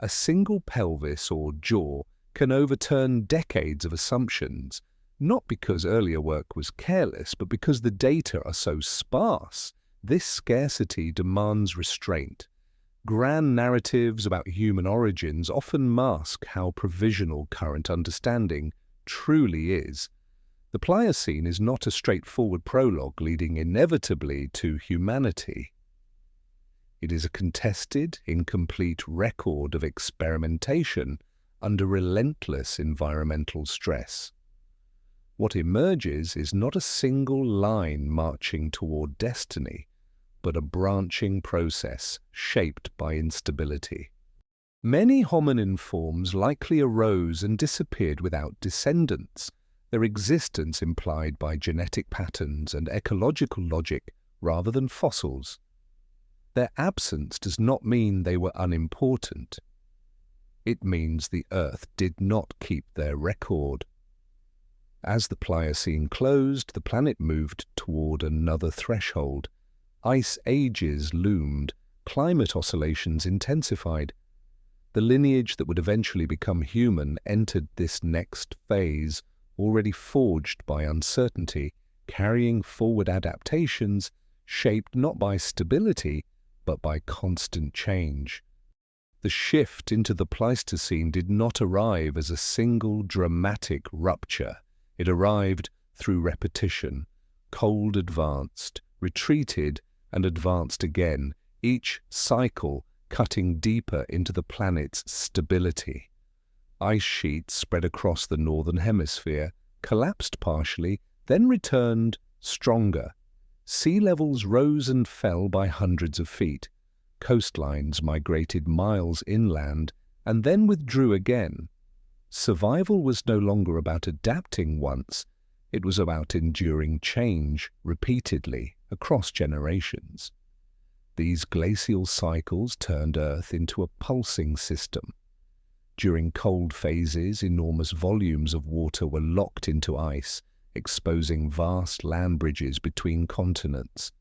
A single pelvis or jaw can overturn decades of assumptions, not because earlier work was careless, but because the data are so sparse. This scarcity demands restraint. Grand narratives about human origins often mask how provisional current understanding truly is. The Pliocene is not a straightforward prologue leading inevitably to humanity. It is a contested, incomplete record of experimentation under relentless environmental stress. What emerges is not a single line marching toward destiny, but a branching process shaped by instability. Many hominin forms likely arose and disappeared without descendants, their existence implied by genetic patterns and ecological logic rather than fossils. Their absence does not mean they were unimportant. It means the Earth did not keep their record. As the Pliocene closed, the planet moved toward another threshold. Ice ages loomed, climate oscillations intensified. The lineage that would eventually become human entered this next phase, already forged by uncertainty, carrying forward adaptations shaped not by stability, but by constant change. The shift into the Pleistocene did not arrive as a single dramatic rupture. It arrived through repetition. Cold advanced, retreated, and advanced again, each cycle cutting deeper into the planet's stability. Ice sheets spread across the northern hemisphere, collapsed partially, then returned stronger. Sea levels rose and fell by hundreds of feet. Coastlines migrated miles inland and then withdrew again. Survival was no longer about adapting once, it was about enduring change repeatedly across generations. These glacial cycles turned Earth into a pulsing system. During cold phases, enormous volumes of water were locked into ice, exposing vast land bridges between continents.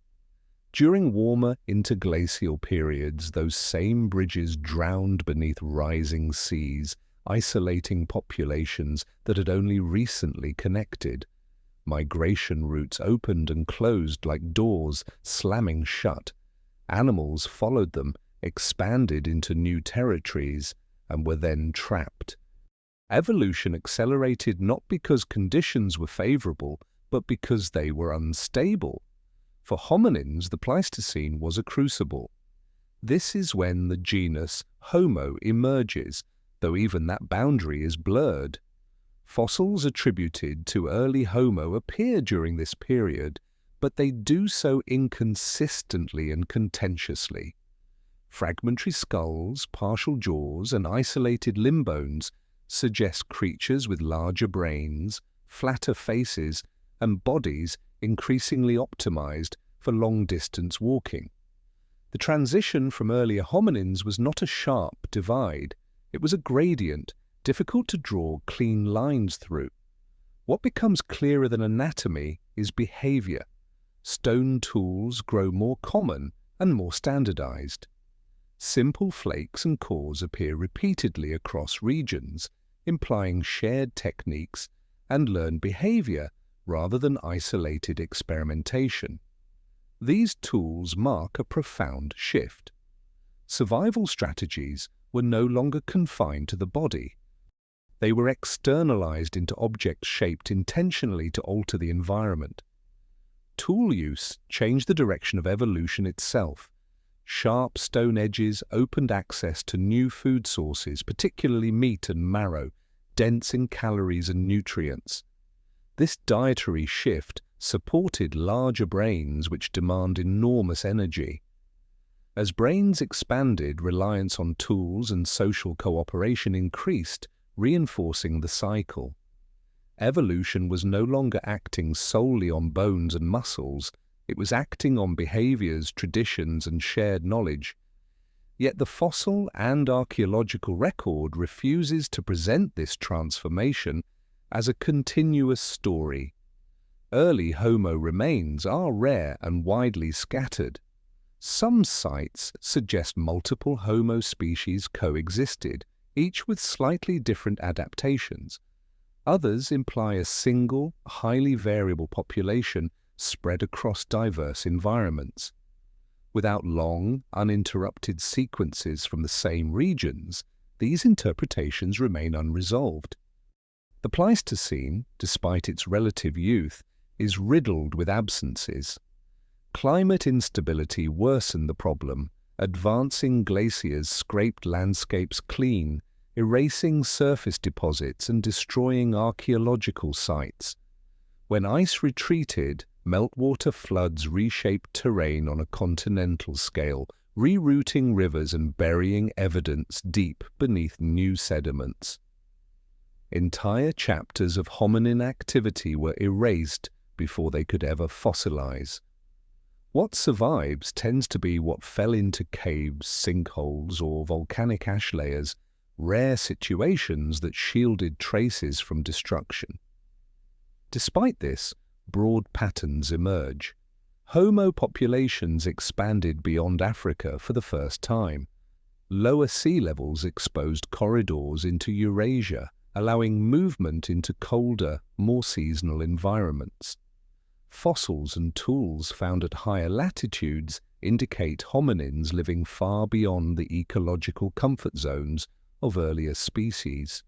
During warmer interglacial periods, those same bridges drowned beneath rising seas, isolating populations that had only recently connected. Migration routes opened and closed like doors, slamming shut. Animals followed them, expanded into new territories, and were then trapped. Evolution accelerated not because conditions were favorable, but because they were unstable. For hominins, the Pleistocene was a crucible. This is when the genus Homo emerges, though even that boundary is blurred. Fossils attributed to early Homo appear during this period, but they do so inconsistently and contentiously. Fragmentary skulls, partial jaws, and isolated limb bones suggest creatures with larger brains, flatter faces, and bodies increasingly optimized for long-distance walking. The transition from earlier hominins was not a sharp divide. It was a gradient, difficult to draw clean lines through. What becomes clearer than anatomy is behavior. Stone tools grow more common and more standardized. Simple flakes and cores appear repeatedly across regions, implying shared techniques and learned behavior rather than isolated experimentation. These tools mark a profound shift. Survival strategies were no longer confined to the body. They were externalized into objects shaped intentionally to alter the environment. Tool use changed the direction of evolution itself. Sharp stone edges opened access to new food sources, particularly meat and marrow, dense in calories and nutrients. This dietary shift supported larger brains which demand enormous energy. As brains expanded, reliance on tools and social cooperation increased, reinforcing the cycle. Evolution was no longer acting solely on bones and muscles. It was acting on behaviors, traditions, and shared knowledge. Yet the fossil and archaeological record refuses to present this transformation as a continuous story. Early Homo remains are rare and widely scattered. Some sites suggest multiple Homo species coexisted, each with slightly different adaptations. Others imply a single, highly variable population spread across diverse environments. Without long, uninterrupted sequences from the same regions, these interpretations remain unresolved. The Pleistocene, despite its relative youth, is riddled with absences. Climate instability worsened the problem. Advancing glaciers scraped landscapes clean, erasing surface deposits and destroying archaeological sites. When ice retreated, meltwater floods reshaped terrain on a continental scale, rerouting rivers and burying evidence deep beneath new sediments. Entire chapters of hominin activity were erased before they could ever fossilize. What survives tends to be what fell into caves, sinkholes, or volcanic ash layers, rare situations that shielded traces from destruction. Despite this, broad patterns emerge. Homo populations expanded beyond Africa for the first time. Lower sea levels exposed corridors into Eurasia, allowing movement into colder, more seasonal environments. Fossils and tools found at higher latitudes indicate hominins living far beyond the ecological comfort zones of earlier species.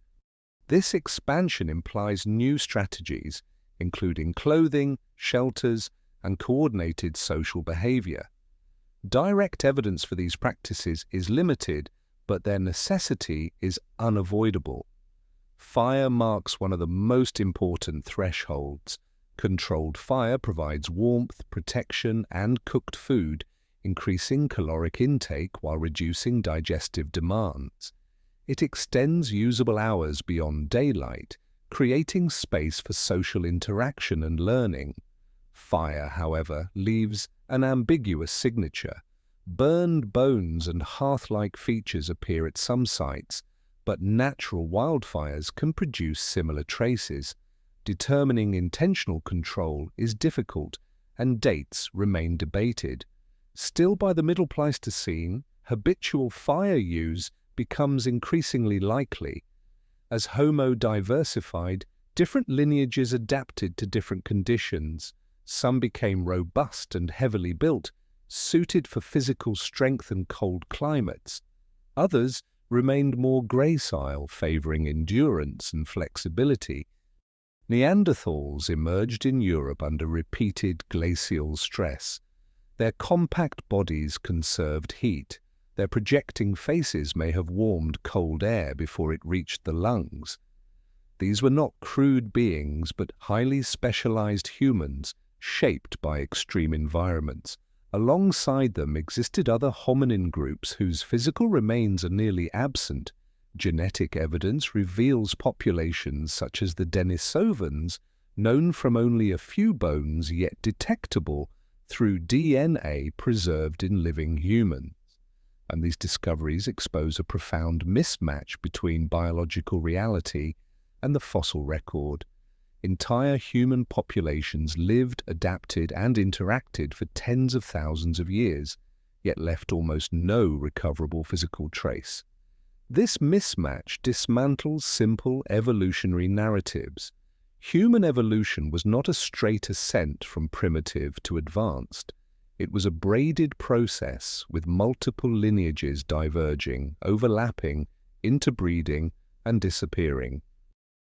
This expansion implies new strategies, including clothing, shelters, and coordinated social behavior. Direct evidence for these practices is limited, but their necessity is unavoidable. Fire marks one of the most important thresholds. Controlled fire provides warmth, protection, and cooked food, increasing caloric intake while reducing digestive demands. It extends usable hours beyond daylight, creating space for social interaction and learning. Fire, however, leaves an ambiguous signature. Burned bones and hearth-like features appear at some sites, but natural wildfires can produce similar traces. Determining intentional control is difficult, and dates remain debated. Still, by the Middle Pleistocene, habitual fire use becomes increasingly likely. As Homo diversified, different lineages adapted to different conditions. Some became robust and heavily built, suited for physical strength and cold climates. Others remained more gracile, favoring endurance and flexibility. Neanderthals emerged in Europe under repeated glacial stress. Their compact bodies conserved heat. Their projecting faces may have warmed cold air before it reached the lungs. These were not crude beings, but highly specialized humans, shaped by extreme environments. Alongside them existed other hominin groups whose physical remains are nearly absent. Genetic evidence reveals populations such as the Denisovans, known from only a few bones yet detectable through DNA preserved in living humans. And these discoveries expose a profound mismatch between biological reality and the fossil record. Entire human populations lived, adapted, and interacted for tens of thousands of years, yet left almost no recoverable physical trace. This mismatch dismantles simple evolutionary narratives. Human evolution was not a straight ascent from primitive to advanced. It was a braided process with multiple lineages diverging, overlapping, interbreeding, and disappearing.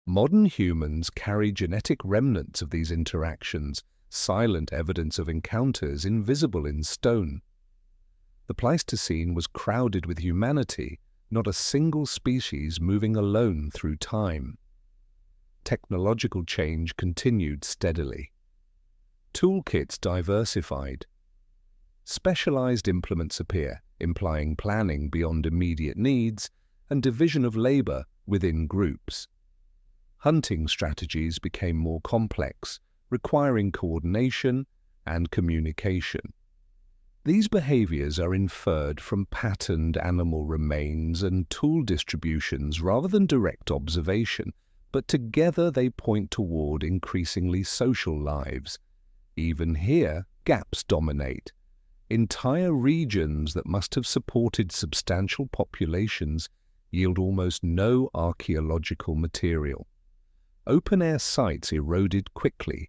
Modern humans carry genetic remnants of these interactions, silent evidence of encounters invisible in stone. The Pleistocene was crowded with humanity, not a single species moving alone through time. Technological change continued steadily. Toolkits diversified. Specialized implements appear, implying planning beyond immediate needs and division of labor within groups. Hunting strategies became more complex, requiring coordination and communication. These behaviors are inferred from patterned animal remains and tool distributions rather than direct observation, but together they point toward increasingly social lives. Even here, gaps dominate. Entire regions that must have supported substantial populations yield almost no archaeological material. Open-air sites eroded quickly.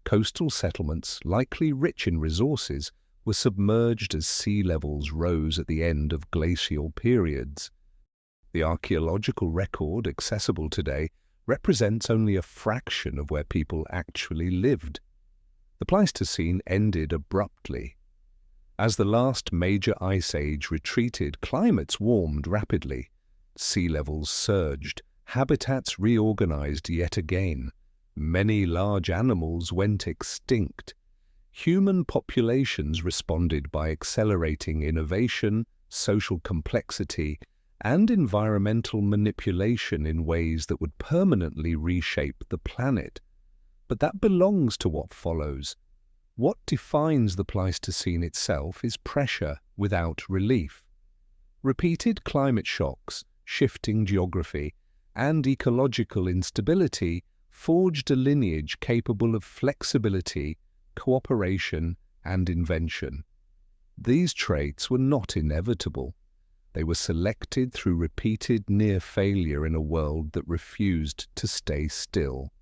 Coastal settlements, likely rich in resources, were submerged as sea levels rose at the end of glacial periods. The archaeological record accessible today represents only a fraction of where people actually lived. The Pleistocene ended abruptly. As the last major ice age retreated, climates warmed rapidly. Sea levels surged. Habitats reorganized yet again. Many large animals went extinct. Human populations responded by accelerating innovation, social complexity, and environmental manipulation in ways that would permanently reshape the planet. But that belongs to what follows. What defines the Pleistocene itself is pressure without relief. Repeated climate shocks, shifting geography, and ecological instability forged a lineage capable of flexibility, cooperation, and invention. These traits were not inevitable. They were selected through repeated near failure in a world that refused to stay still.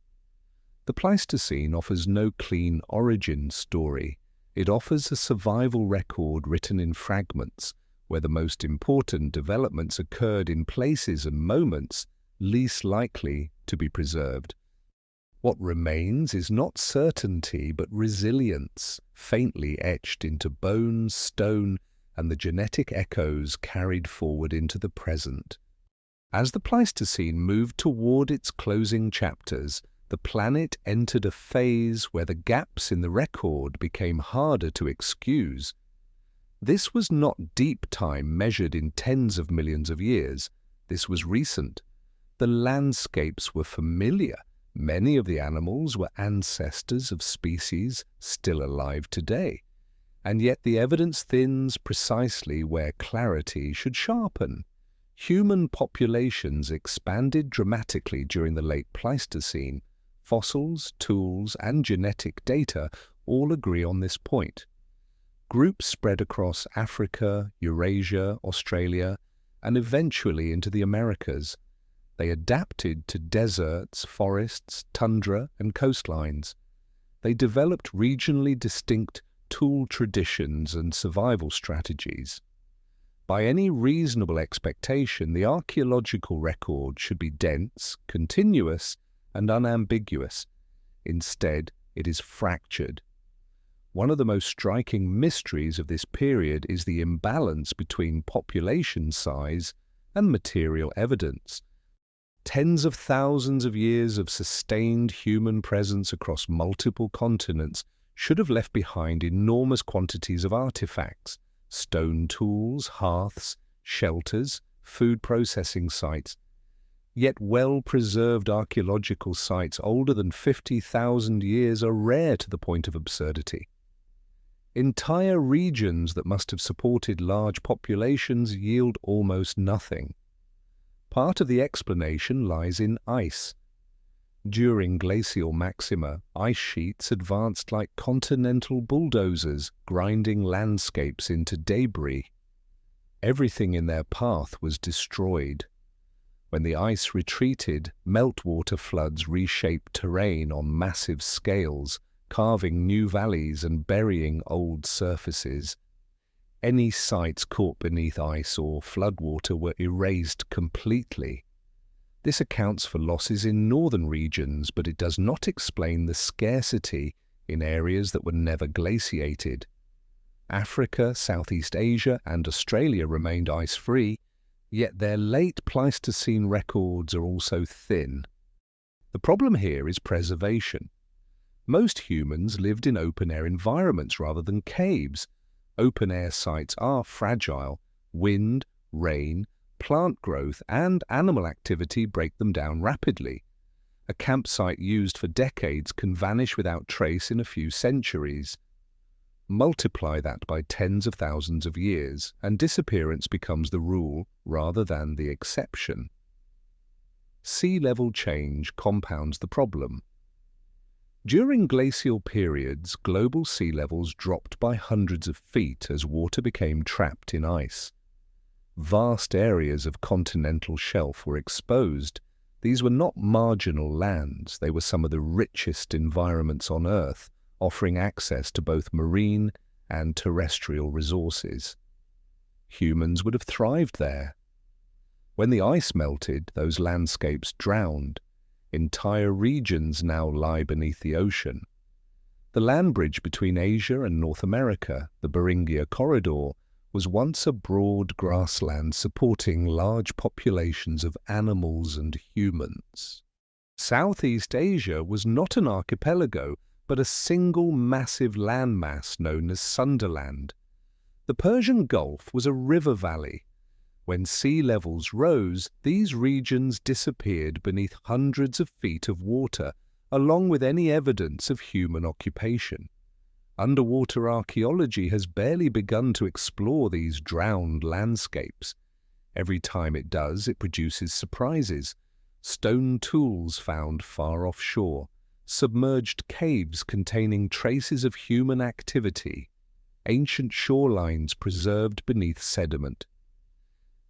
The Pleistocene offers no clean origin story. It offers a survival record written in fragments, where the most important developments occurred in places and moments least likely to be preserved. What remains is not certainty but resilience, faintly etched into bone, stone, and the genetic echoes carried forward into the present. As the Pleistocene moved toward its closing chapters, the planet entered a phase where the gaps in the record became harder to excuse. This was not deep time measured in tens of millions of years. This was recent. The landscapes were familiar. Many of the animals were ancestors of species still alive today. And yet the evidence thins precisely where clarity should sharpen. Human populations expanded dramatically during the late Pleistocene. Fossils, tools, and genetic data all agree on this point. Groups spread across Africa, Eurasia, Australia, and eventually into the Americas. They adapted to deserts, forests, tundra, and coastlines. They developed regionally distinct tool traditions and survival strategies. By any reasonable expectation, the archaeological record should be dense, continuous, and unambiguous. Instead, it is fractured. One of the most striking mysteries of this period is the imbalance between population size and material evidence. Tens of thousands of years of sustained human presence across multiple continents should have left behind enormous quantities of artifacts, stone tools, hearths, shelters, food processing sites. Yet well-preserved archaeological sites older than 50,000 years are rare to the point of absurdity. Entire regions that must have supported large populations yield almost nothing. Part of the explanation lies in ice. During glacial maxima, ice sheets advanced like continental bulldozers, grinding landscapes into debris. Everything in their path was destroyed. When the ice retreated, meltwater floods reshaped terrain on massive scales, carving new valleys and burying old surfaces. Any sites caught beneath ice or floodwater were erased completely. This accounts for losses in northern regions, but it does not explain the scarcity in areas that were never glaciated. Africa, Southeast Asia, and Australia remained ice-free, yet their late Pleistocene records are also thin. The problem here is preservation. Most humans lived in open-air environments rather than caves. Open-air sites are fragile. Wind, rain, plant growth, and animal activity break them down rapidly. A campsite used for decades can vanish without trace in a few centuries. Multiply that by tens of thousands of years, and disappearance becomes the rule rather than the exception. Sea level change compounds the problem. During glacial periods, global sea levels dropped by hundreds of feet as water became trapped in ice. Vast areas of continental shelf were exposed. These were not marginal lands, they were some of the richest environments on Earth, offering access to both marine and terrestrial resources. Humans would have thrived there. When the ice melted, those landscapes drowned. Entire regions now lie beneath the ocean. The land bridge between Asia and North America, the Beringia Corridor, was once a broad grassland supporting large populations of animals and humans. Southeast Asia was not an archipelago, but a single massive landmass known as Sunderland. The Persian Gulf was a river valley. When sea levels rose, these regions disappeared beneath hundreds of feet of water, along with any evidence of human occupation. Underwater archaeology has barely begun to explore these drowned landscapes. Every time it does, it produces surprises. Stone tools found far offshore, submerged caves containing traces of human activity, ancient shorelines preserved beneath sediment.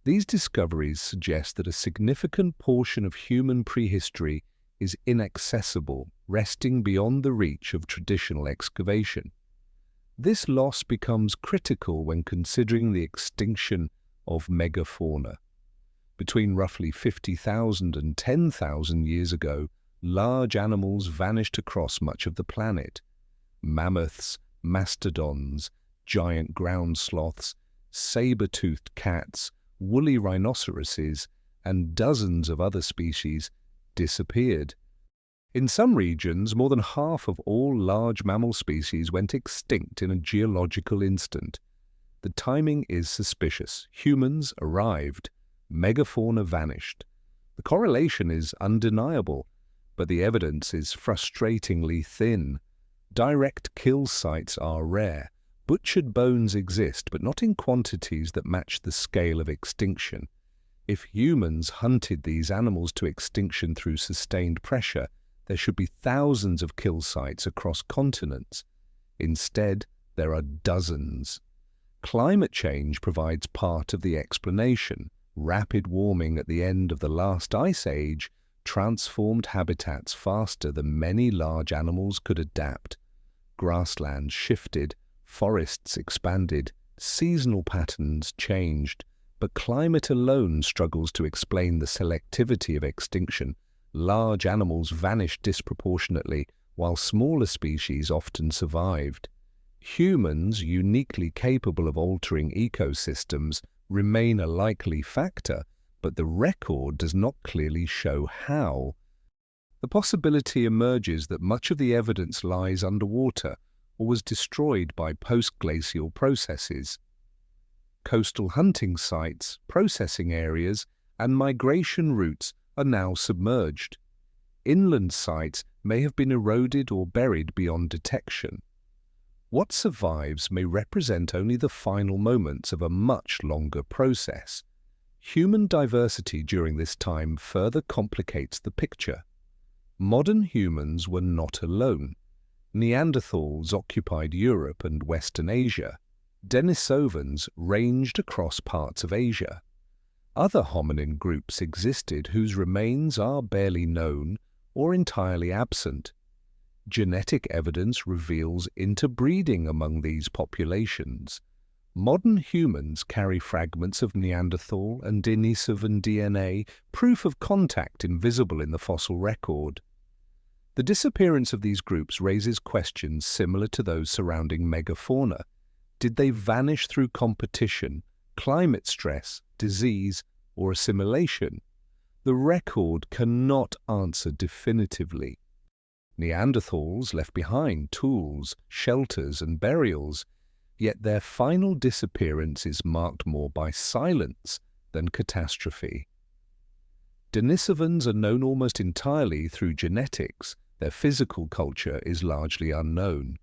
These discoveries suggest that a significant portion of human prehistory is inaccessible, resting beyond the reach of traditional excavation. This loss becomes critical when considering the extinction of megafauna. Between roughly 50,000 and 10,000 years ago, large animals vanished across much of the planet. Mammoths, mastodons, giant ground sloths, saber-toothed cats, woolly rhinoceroses, and dozens of other species disappeared. In some regions, more than half of all large mammal species went extinct in a geological instant. The timing is suspicious. Humans arrived. Megafauna vanished. The correlation is undeniable, but the evidence is frustratingly thin. Direct kill sites are rare. Butchered bones exist, but not in quantities that match the scale of extinction. If humans hunted these animals to extinction through sustained pressure, there should be thousands of kill sites across continents. Instead, there are dozens. Climate change provides part of the explanation. Rapid warming at the end of the last ice age transformed habitats faster than many large animals could adapt. Grasslands shifted, forests expanded, seasonal patterns changed, but climate alone struggles to explain the selectivity of extinction. Large animals vanished disproportionately, while smaller species often survived. Humans, uniquely capable of altering ecosystems, remain a likely factor, but the record does not clearly show how. The possibility emerges that much of the evidence lies underwater or was destroyed by post-glacial processes. Coastal hunting sites, processing areas, and migration routes are now submerged. Inland sites may have been eroded or buried beyond detection. What survives may represent only the final moments of a much longer process. Human diversity during this time further complicates the picture. Modern humans were not alone. Neanderthals occupied Europe and Western Asia. Denisovans ranged across parts of Asia. Other hominin groups existed whose remains are barely known or entirely absent. Genetic evidence reveals interbreeding among these populations. Modern humans carry fragments of Neanderthal and Denisovan DNA, proof of contact invisible in the fossil record. The disappearance of these groups raises questions similar to those surrounding megafauna. Did they vanish through competition, climate stress, disease, or assimilation? The record cannot answer definitively. Neanderthals left behind tools, shelters, and burials, yet their final disappearance is marked more by silence than catastrophe. Denisovans are known almost entirely through genetics. Their physical culture is largely unknown.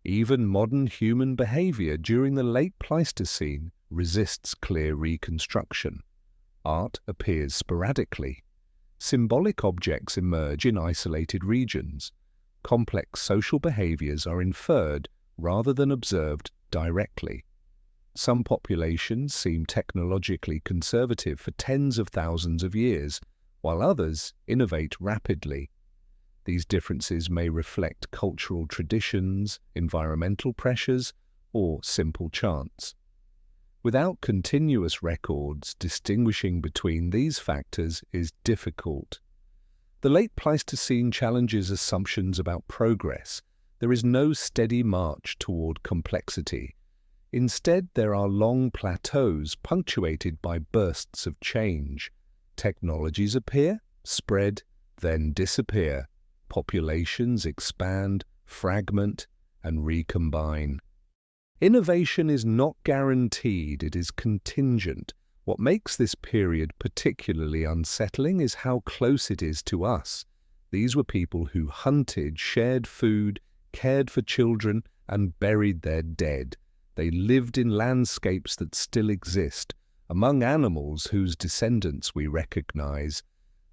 Even modern human behavior during the late Pleistocene resists clear reconstruction. Art appears sporadically. Symbolic objects emerge in isolated regions. Complex social behaviors are inferred rather than observed directly. Some populations seem technologically conservative for tens of thousands of years, while others innovate rapidly. These differences may reflect cultural traditions, environmental pressures, or simple chance. Without continuous records, distinguishing between these factors is difficult. The late Pleistocene challenges assumptions about progress. There is no steady march toward complexity. Instead, there are long plateaus punctuated by bursts of change. Technologies appear, spread, then disappear. Populations expand, fragment, and recombine. Innovation is not guaranteed, it is contingent. What makes this period particularly unsettling is how close it is to us. These were people who hunted, shared food, cared for children, and buried their dead. They lived in landscapes that still exist, among animals whose descendants we recognize,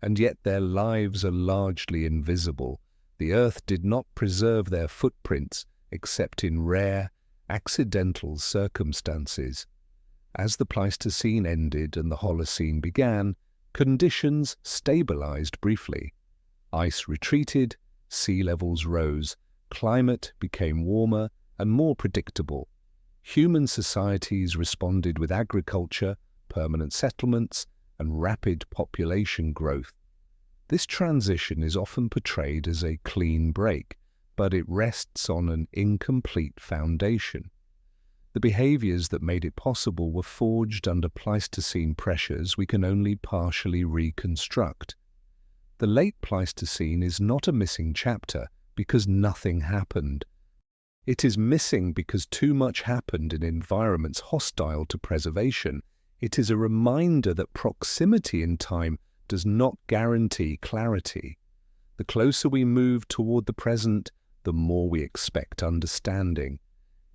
and yet their lives are largely invisible. The earth did not preserve their footprints except in rare, accidental circumstances. As the Pleistocene ended and the Holocene began, conditions stabilized briefly. Ice retreated, sea levels rose, climate became warmer and more predictable. Human societies responded with agriculture, permanent settlements, and rapid population growth. This transition is often portrayed as a clean break, but it rests on an incomplete foundation. The behaviors that made it possible were forged under Pleistocene pressures we can only partially reconstruct. The late Pleistocene is not a missing chapter because nothing happened. It is missing because too much happened in environments hostile to preservation. It is a reminder that proximity in time does not guarantee clarity. The closer we move toward the present, the more we expect understanding.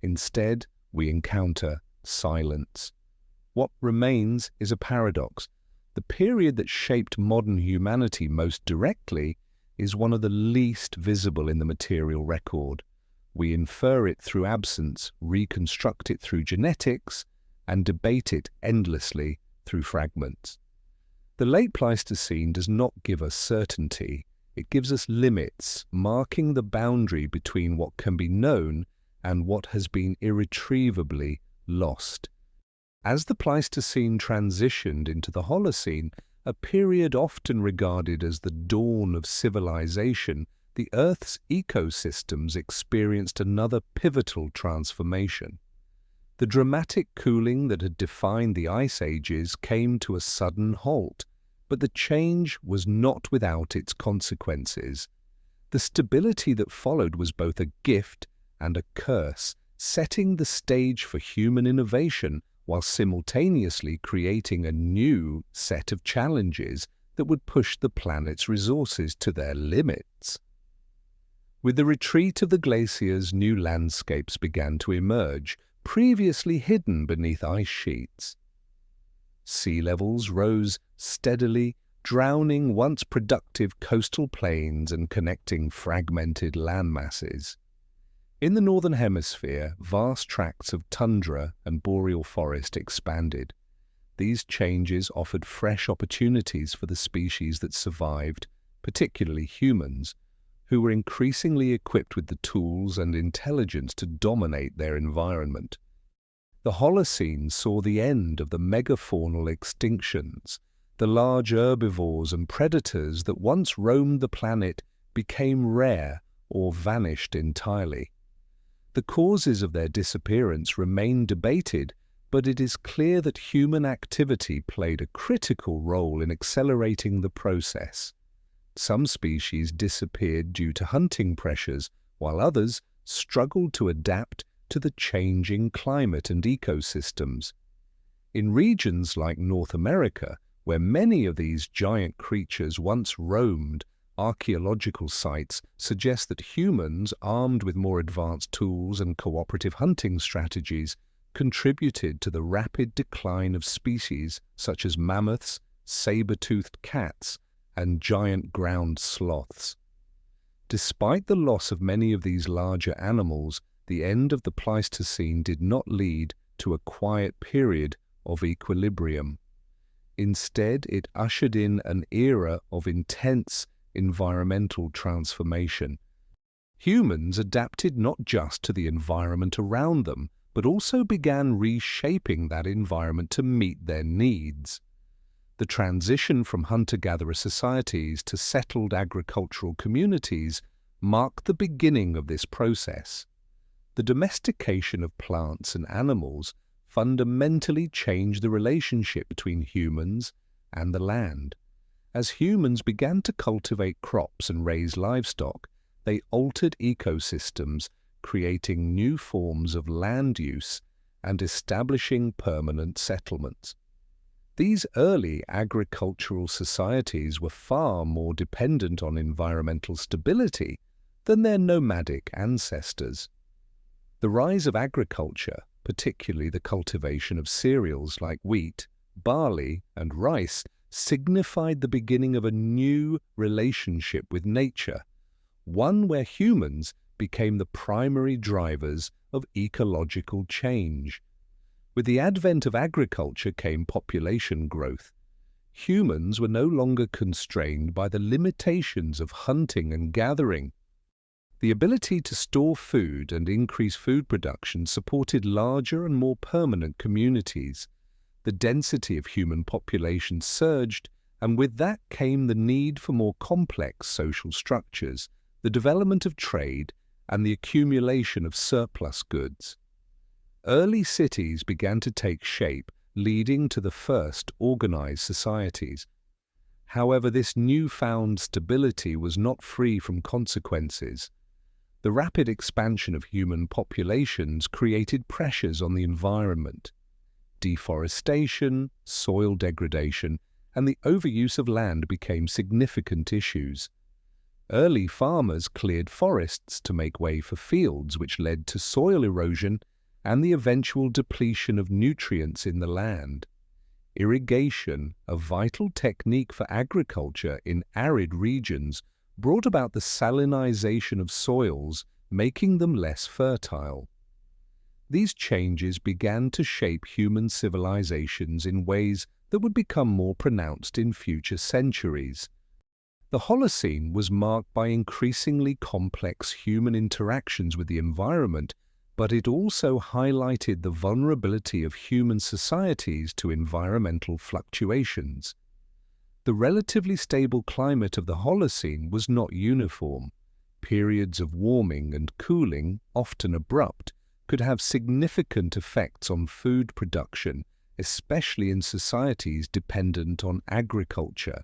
Instead, we encounter silence. What remains is a paradox. The period that shaped modern humanity most directly is one of the least visible in the material record. We infer it through absence, reconstruct it through genetics, and debate it endlessly through fragments. The late Pleistocene does not give us certainty. It gives us limits, marking the boundary between what can be known and what has been irretrievably lost. As the Pleistocene transitioned into the Holocene, a period often regarded as the dawn of civilization, the Earth's ecosystems experienced another pivotal transformation. The dramatic cooling that had defined the ice ages came to a sudden halt, but the change was not without its consequences. The stability that followed was both a gift and a curse, setting the stage for human innovation while simultaneously creating a new set of challenges that would push the planet's resources to their limits. With the retreat of the glaciers, new landscapes began to emerge, previously hidden beneath ice sheets. Sea levels rose steadily, drowning once productive coastal plains and connecting fragmented landmasses. In the northern hemisphere, vast tracts of tundra and boreal forest expanded. These changes offered fresh opportunities for the species that survived, particularly humans, who were increasingly equipped with the tools and intelligence to dominate their environment. The Holocene saw the end of the megafaunal extinctions. The large herbivores and predators that once roamed the planet became rare or vanished entirely. The causes of their disappearance remain debated, but it is clear that human activity played a critical role in accelerating the process. Some species disappeared due to hunting pressures, while others struggled to adapt to the changing climate and ecosystems. In regions like North America, where many of these giant creatures once roamed, archaeological sites suggest that humans, armed with more advanced tools and cooperative hunting strategies, contributed to the rapid decline of species such as mammoths, saber-toothed cats, and giant ground sloths. Despite the loss of many of these larger animals, the end of the Pleistocene did not lead to a quiet period of equilibrium. Instead, it ushered in an era of intense environmental transformation. Humans adapted not just to the environment around them, but also began reshaping that environment to meet their needs. The transition from hunter-gatherer societies to settled agricultural communities marked the beginning of this process. The domestication of plants and animals fundamentally changed the relationship between humans and the land. As humans began to cultivate crops and raise livestock, they altered ecosystems, creating new forms of land use and establishing permanent settlements. These early agricultural societies were far more dependent on environmental stability than their nomadic ancestors. The rise of agriculture, particularly the cultivation of cereals like wheat, barley, and rice, signified the beginning of a new relationship with nature, one where humans became the primary drivers of ecological change. With the advent of agriculture came population growth. Humans were no longer constrained by the limitations of hunting and gathering. The ability to store food and increase food production supported larger and more permanent communities. The density of human population surged, and with that came the need for more complex social structures, the development of trade, and the accumulation of surplus goods. Early cities began to take shape, leading to the first organized societies. However, this newfound stability was not free from consequences. The rapid expansion of human populations created pressures on the environment. Deforestation, soil degradation, and the overuse of land became significant issues. Early farmers cleared forests to make way for fields, which led to soil erosion and the eventual depletion of nutrients in the land. Irrigation, a vital technique for agriculture in arid regions, brought about the salinization of soils, making them less fertile. These changes began to shape human civilizations in ways that would become more pronounced in future centuries. The Holocene was marked by increasingly complex human interactions with the environment, but it also highlighted the vulnerability of human societies to environmental fluctuations. The relatively stable climate of the Holocene was not uniform. Periods of warming and cooling, often abrupt, could have significant effects on food production, especially in societies dependent on agriculture.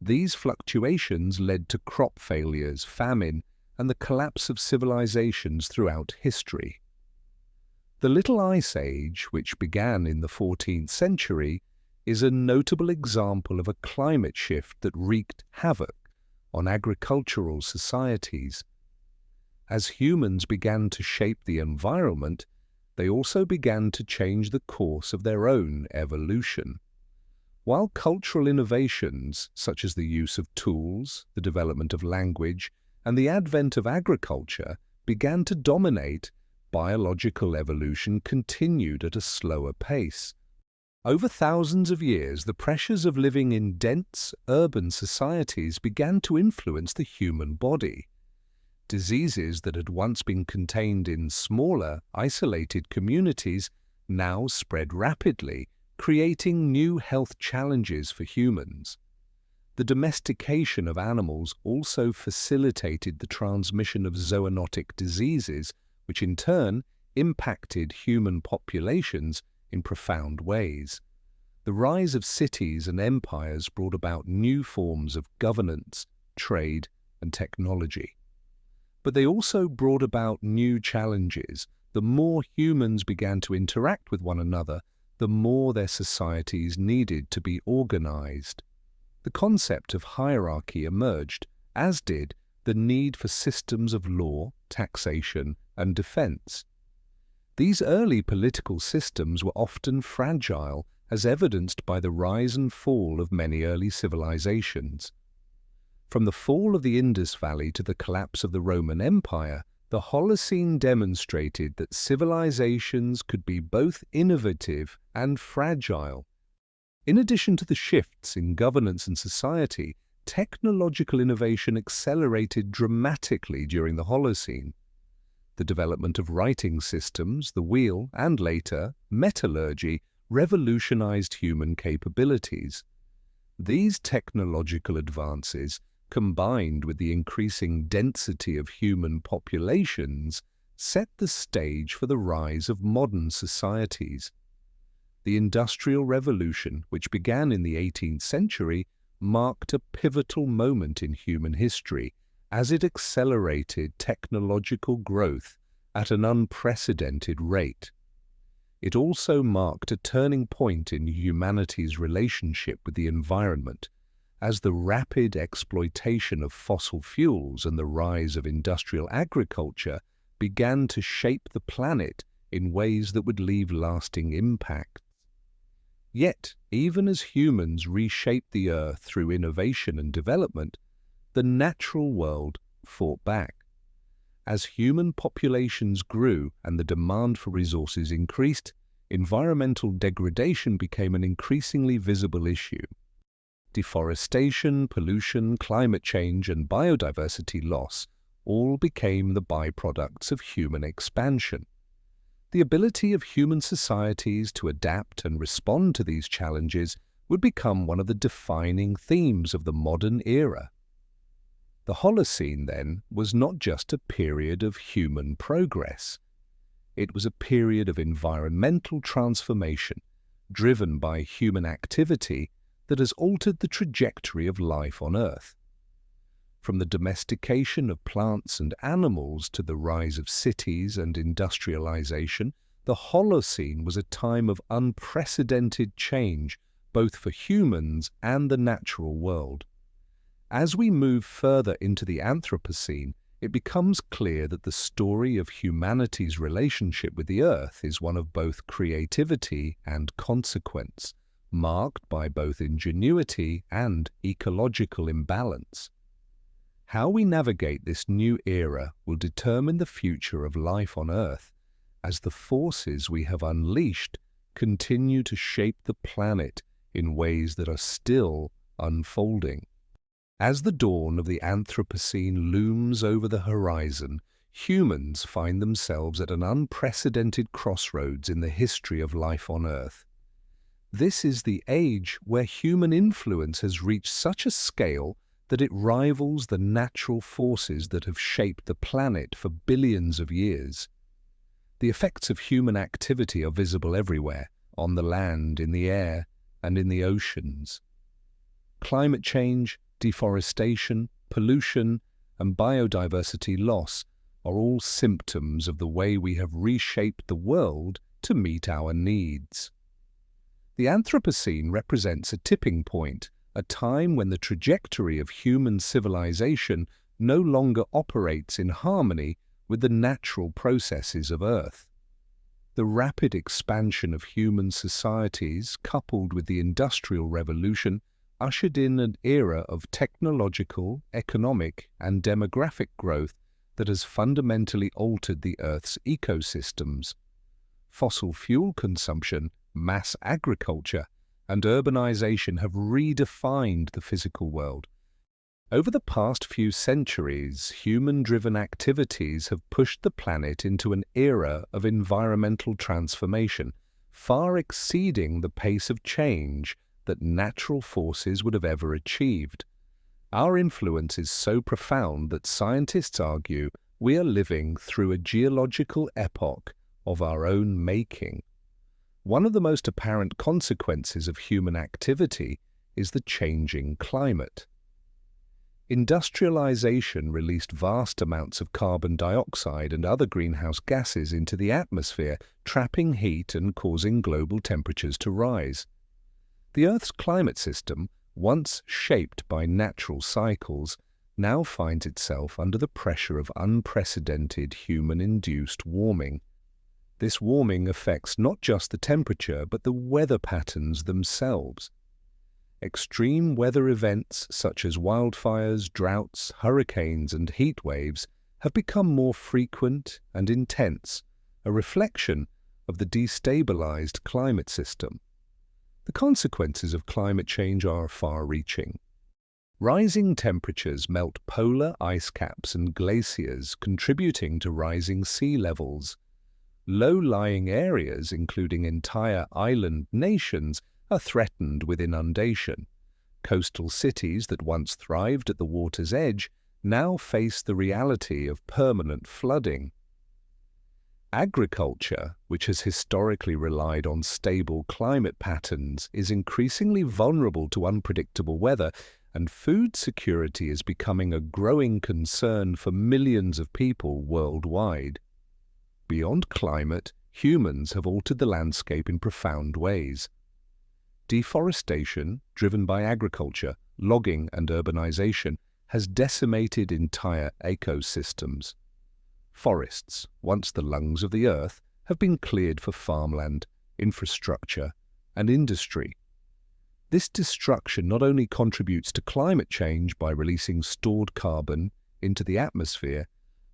These fluctuations led to crop failures, famine, and the collapse of civilizations throughout history. The Little Ice Age, which began in the 14th century, is a notable example of a climate shift that wreaked havoc on agricultural societies. As humans began to shape the environment, they also began to change the course of their own evolution. While cultural innovations, such as the use of tools, the development of language, and the advent of agriculture began to dominate, biological evolution continued at a slower pace. Over thousands of years, the pressures of living in dense, urban societies began to influence the human body. Diseases that had once been contained in smaller, isolated communities now spread rapidly, creating new health challenges for humans. The domestication of animals also facilitated the transmission of zoonotic diseases, which in turn impacted human populations in profound ways. The rise of cities and empires brought about new forms of governance, trade, and technology. But they also brought about new challenges. The more humans began to interact with one another, the more their societies needed to be organized. The concept of hierarchy emerged, as did the need for systems of law, taxation, and defense. These early political systems were often fragile, as evidenced by the rise and fall of many early civilizations. From the fall of the Indus Valley to the collapse of the Roman Empire, the Holocene demonstrated that civilizations could be both innovative and fragile. In addition to the shifts in governance and society, technological innovation accelerated dramatically during the Holocene. The development of writing systems, the wheel, and later, metallurgy, revolutionized human capabilities. These technological advances, combined with the increasing density of human populations, set the stage for the rise of modern societies. The Industrial Revolution, which began in the 18th century, marked a pivotal moment in human history as it accelerated technological growth at an unprecedented rate. It also marked a turning point in humanity's relationship with the environment, as the rapid exploitation of fossil fuels and the rise of industrial agriculture began to shape the planet in ways that would leave lasting impacts. Yet, even as humans reshaped the Earth through innovation and development, the natural world fought back. As human populations grew and the demand for resources increased, environmental degradation became an increasingly visible issue. Deforestation, pollution, climate change, and biodiversity loss all became the byproducts of human expansion. The ability of human societies to adapt and respond to these challenges would become one of the defining themes of the modern era. The Holocene, then, was not just a period of human progress. It was a period of environmental transformation, driven by human activity that has altered the trajectory of life on Earth. From the domestication of plants and animals to the rise of cities and industrialization, the Holocene was a time of unprecedented change both for humans and the natural world. As we move further into the Anthropocene, it becomes clear that the story of humanity's relationship with the Earth is one of both creativity and consequence, marked by both ingenuity and ecological imbalance. How we navigate this new era will determine the future of life on Earth, as the forces we have unleashed continue to shape the planet in ways that are still unfolding. As the dawn of the Anthropocene looms over the horizon, humans find themselves at an unprecedented crossroads in the history of life on Earth. This is the age where human influence has reached such a scale that it rivals the natural forces that have shaped the planet for billions of years. The effects of human activity are visible everywhere, on the land, in the air, and in the oceans. Climate change, deforestation, pollution, and biodiversity loss are all symptoms of the way we have reshaped the world to meet our needs. The Anthropocene represents a tipping point, a time when the trajectory of human civilization no longer operates in harmony with the natural processes of Earth. The rapid expansion of human societies, coupled with the Industrial Revolution, ushered in an era of technological, economic, and demographic growth that has fundamentally altered the Earth's ecosystems. Fossil fuel consumption, mass agriculture, and urbanization have redefined the physical world. Over the past few centuries, human-driven activities have pushed the planet into an era of environmental transformation, far exceeding the pace of change that natural forces would have ever achieved. Our influence is so profound that scientists argue we are living through a geological epoch of our own making. One of the most apparent consequences of human activity is the changing climate. Industrialization released vast amounts of carbon dioxide and other greenhouse gases into the atmosphere, trapping heat and causing global temperatures to rise. The Earth's climate system, once shaped by natural cycles, now finds itself under the pressure of unprecedented human-induced warming. This warming affects not just the temperature but the weather patterns themselves. Extreme weather events such as wildfires, droughts, hurricanes, and heat waves have become more frequent and intense, a reflection of the destabilized climate system. The consequences of climate change are far-reaching. Rising temperatures melt polar ice caps and glaciers, contributing to rising sea levels. Low-lying areas, including entire island nations, are threatened with inundation. Coastal cities that once thrived at the water's edge now face the reality of permanent flooding. Agriculture, which has historically relied on stable climate patterns, is increasingly vulnerable to unpredictable weather, and food security is becoming a growing concern for millions of people worldwide. Beyond climate, humans have altered the landscape in profound ways. Deforestation, driven by agriculture, logging, and urbanization, has decimated entire ecosystems. Forests, once the lungs of the earth, have been cleared for farmland, infrastructure, and industry. This destruction not only contributes to climate change by releasing stored carbon into the atmosphere,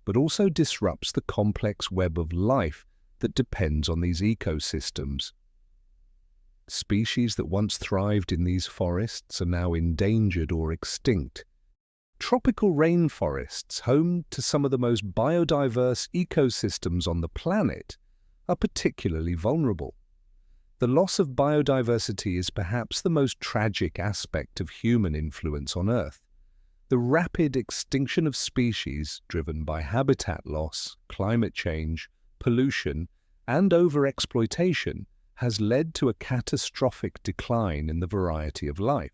but also disrupts the complex web of life that depends on these ecosystems. Species that once thrived in these forests are now endangered or extinct. Tropical rainforests, home to some of the most biodiverse ecosystems on the planet, are particularly vulnerable. The loss of biodiversity is perhaps the most tragic aspect of human influence on Earth. The rapid extinction of species, driven by habitat loss, climate change, pollution, and overexploitation, has led to a catastrophic decline in the variety of life.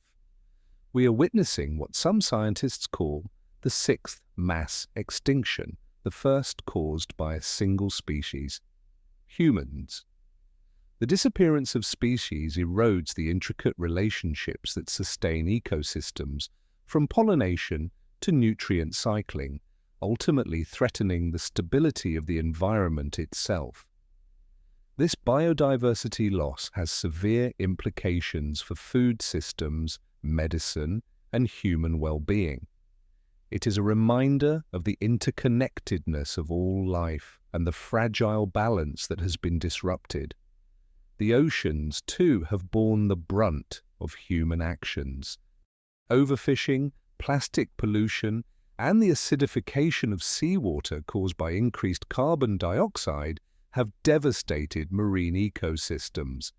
We are witnessing what some scientists call the sixth mass extinction, the first caused by a single species, humans. The disappearance of species erodes the intricate relationships that sustain ecosystems, from pollination to nutrient cycling, ultimately threatening the stability of the environment itself. This biodiversity loss has severe implications for food systems, medicine, and human well-being. It is a reminder of the interconnectedness of all life and the fragile balance that has been disrupted. The oceans, too, have borne the brunt of human actions. Overfishing, plastic pollution, and the acidification of seawater caused by increased carbon dioxide have devastated marine ecosystems.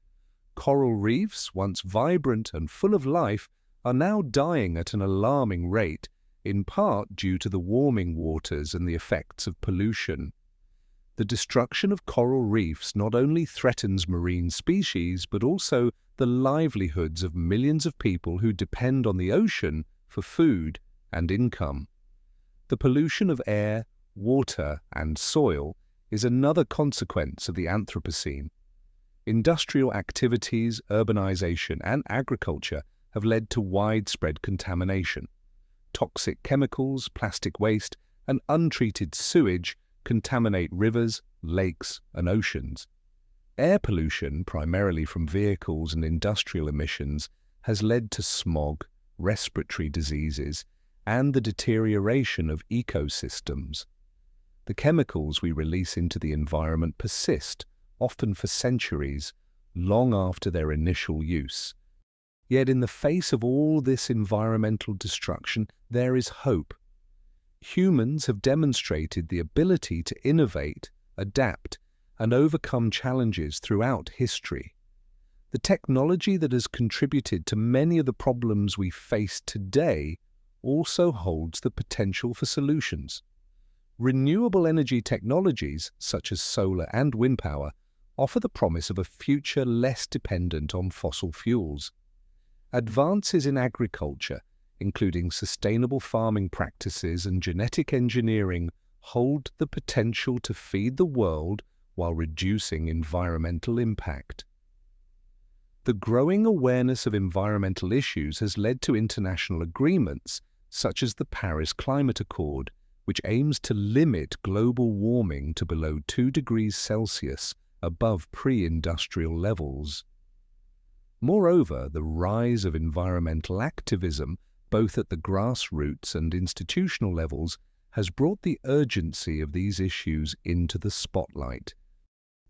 Coral reefs, once vibrant and full of life, are now dying at an alarming rate, in part due to the warming waters and the effects of pollution. The destruction of coral reefs not only threatens marine species, but also the livelihoods of millions of people who depend on the ocean for food and income. The pollution of air, water, and soil is another consequence of the Anthropocene. Industrial activities, urbanization, and agriculture have led to widespread contamination. Toxic chemicals, plastic waste, and untreated sewage contaminate rivers, lakes, and oceans. Air pollution, primarily from vehicles and industrial emissions, has led to smog, respiratory diseases, and the deterioration of ecosystems. The chemicals we release into the environment persist, often for centuries, long after their initial use. Yet in the face of all this environmental destruction, there is hope. Humans have demonstrated the ability to innovate, adapt, and overcome challenges throughout history. The technology that has contributed to many of the problems we face today also holds the potential for solutions. Renewable energy technologies, such as solar and wind power, offer the promise of a future less dependent on fossil fuels. Advances in agriculture, including sustainable farming practices and genetic engineering, hold the potential to feed the world while reducing environmental impact. The growing awareness of environmental issues has led to international agreements such as the Paris Climate Accord, which aims to limit global warming to below 2 degrees Celsius above pre-industrial levels. Moreover, the rise of environmental activism, both at the grassroots and institutional levels, has brought the urgency of these issues into the spotlight.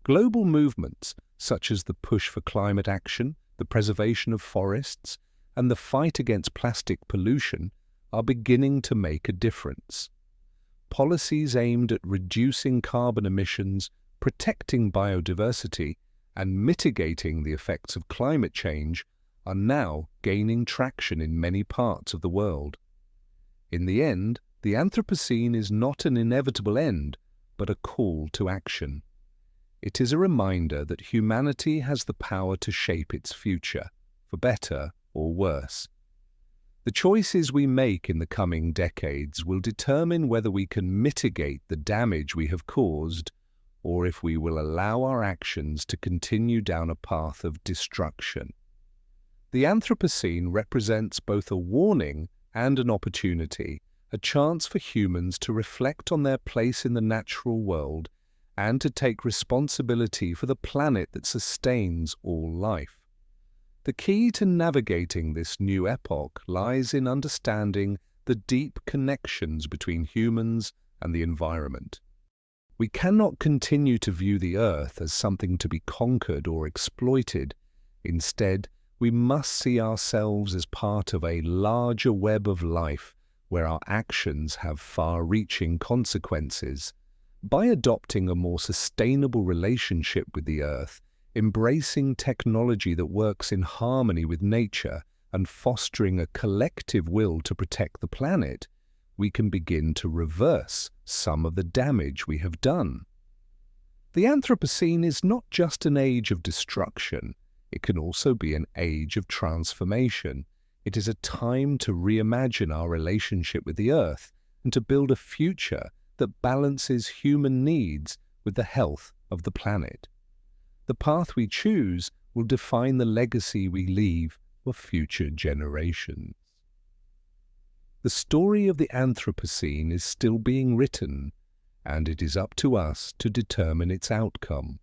Global movements, such as the push for climate action, the preservation of forests, and the fight against plastic pollution, are beginning to make a difference. Policies aimed at reducing carbon emissions, protecting biodiversity, and mitigating the effects of climate change are now gaining traction in many parts of the world. In the end, the Anthropocene is not an inevitable end, but a call to action. It is a reminder that humanity has the power to shape its future, for better or worse. The choices we make in the coming decades will determine whether we can mitigate the damage we have caused, or if we will allow our actions to continue down a path of destruction. The Anthropocene represents both a warning and an opportunity, a chance for humans to reflect on their place in the natural world and to take responsibility for the planet that sustains all life. The key to navigating this new epoch lies in understanding the deep connections between humans and the environment. We cannot continue to view the Earth as something to be conquered or exploited. Instead, we must see ourselves as part of a larger web of life where our actions have far-reaching consequences. By adopting a more sustainable relationship with the Earth, embracing technology that works in harmony with nature, and fostering a collective will to protect the planet, we can begin to reverse some of the damage we have done. The Anthropocene is not just an age of destruction, it can also be an age of transformation. It is a time to reimagine our relationship with the Earth and to build a future that balances human needs with the health of the planet. The path we choose will define the legacy we leave for future generations. The story of the Anthropocene is still being written, and it is up to us to determine its outcome.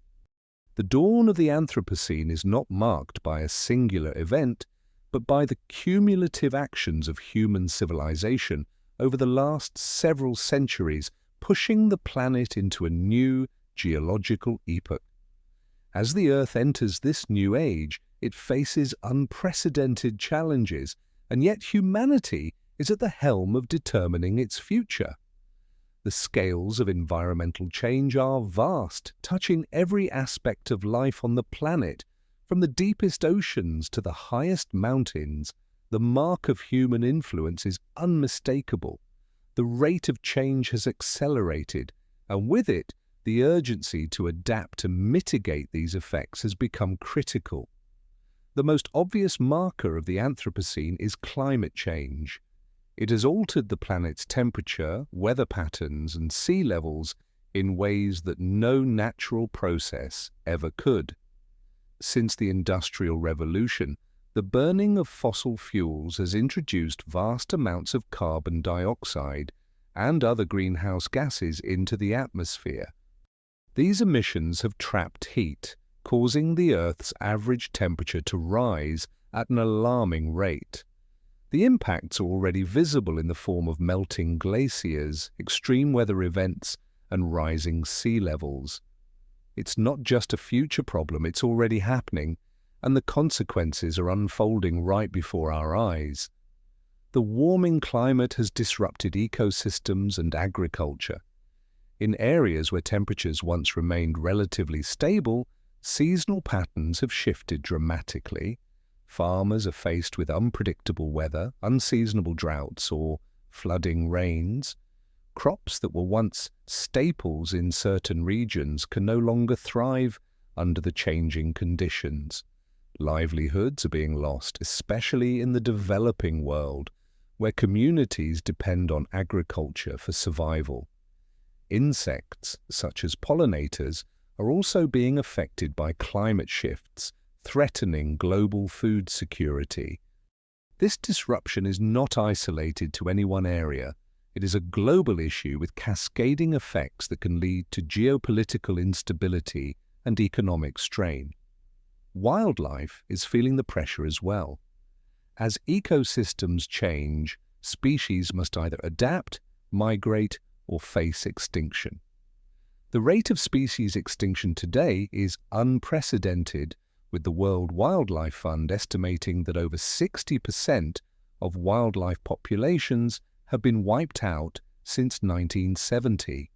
The dawn of the Anthropocene is not marked by a singular event, but by the cumulative actions of human civilization over the last several centuries, pushing the planet into a new geological epoch. As the Earth enters this new age, it faces unprecedented challenges, and yet humanity is at the helm of determining its future. The scales of environmental change are vast, touching every aspect of life on the planet. From the deepest oceans to the highest mountains, the mark of human influence is unmistakable. The rate of change has accelerated, and with it, the urgency to adapt to mitigate these effects has become critical. The most obvious marker of the Anthropocene is climate change. It has altered the planet's temperature, weather patterns, and sea levels in ways that no natural process ever could. Since the Industrial Revolution, the burning of fossil fuels has introduced vast amounts of carbon dioxide and other greenhouse gases into the atmosphere. These emissions have trapped heat, causing the Earth's average temperature to rise at an alarming rate. The impacts are already visible in the form of melting glaciers, extreme weather events, and rising sea levels. It's not just a future problem, it's already happening, and the consequences are unfolding right before our eyes. The warming climate has disrupted ecosystems and agriculture. In areas where temperatures once remained relatively stable, seasonal patterns have shifted dramatically. Farmers are faced with unpredictable weather, unseasonable droughts, or flooding rains. Crops that were once staples in certain regions can no longer thrive under the changing conditions. Livelihoods are being lost, especially in the developing world, where communities depend on agriculture for survival. Insects, such as pollinators, are also being affected by climate shifts, threatening global food security. This disruption is not isolated to any one area. It is a global issue with cascading effects that can lead to geopolitical instability and economic strain. Wildlife is feeling the pressure as well. As ecosystems change, species must either adapt, migrate, or face extinction. The rate of species extinction today is unprecedented, with the World Wildlife Fund estimating that over 60% of wildlife populations have been wiped out since 1970.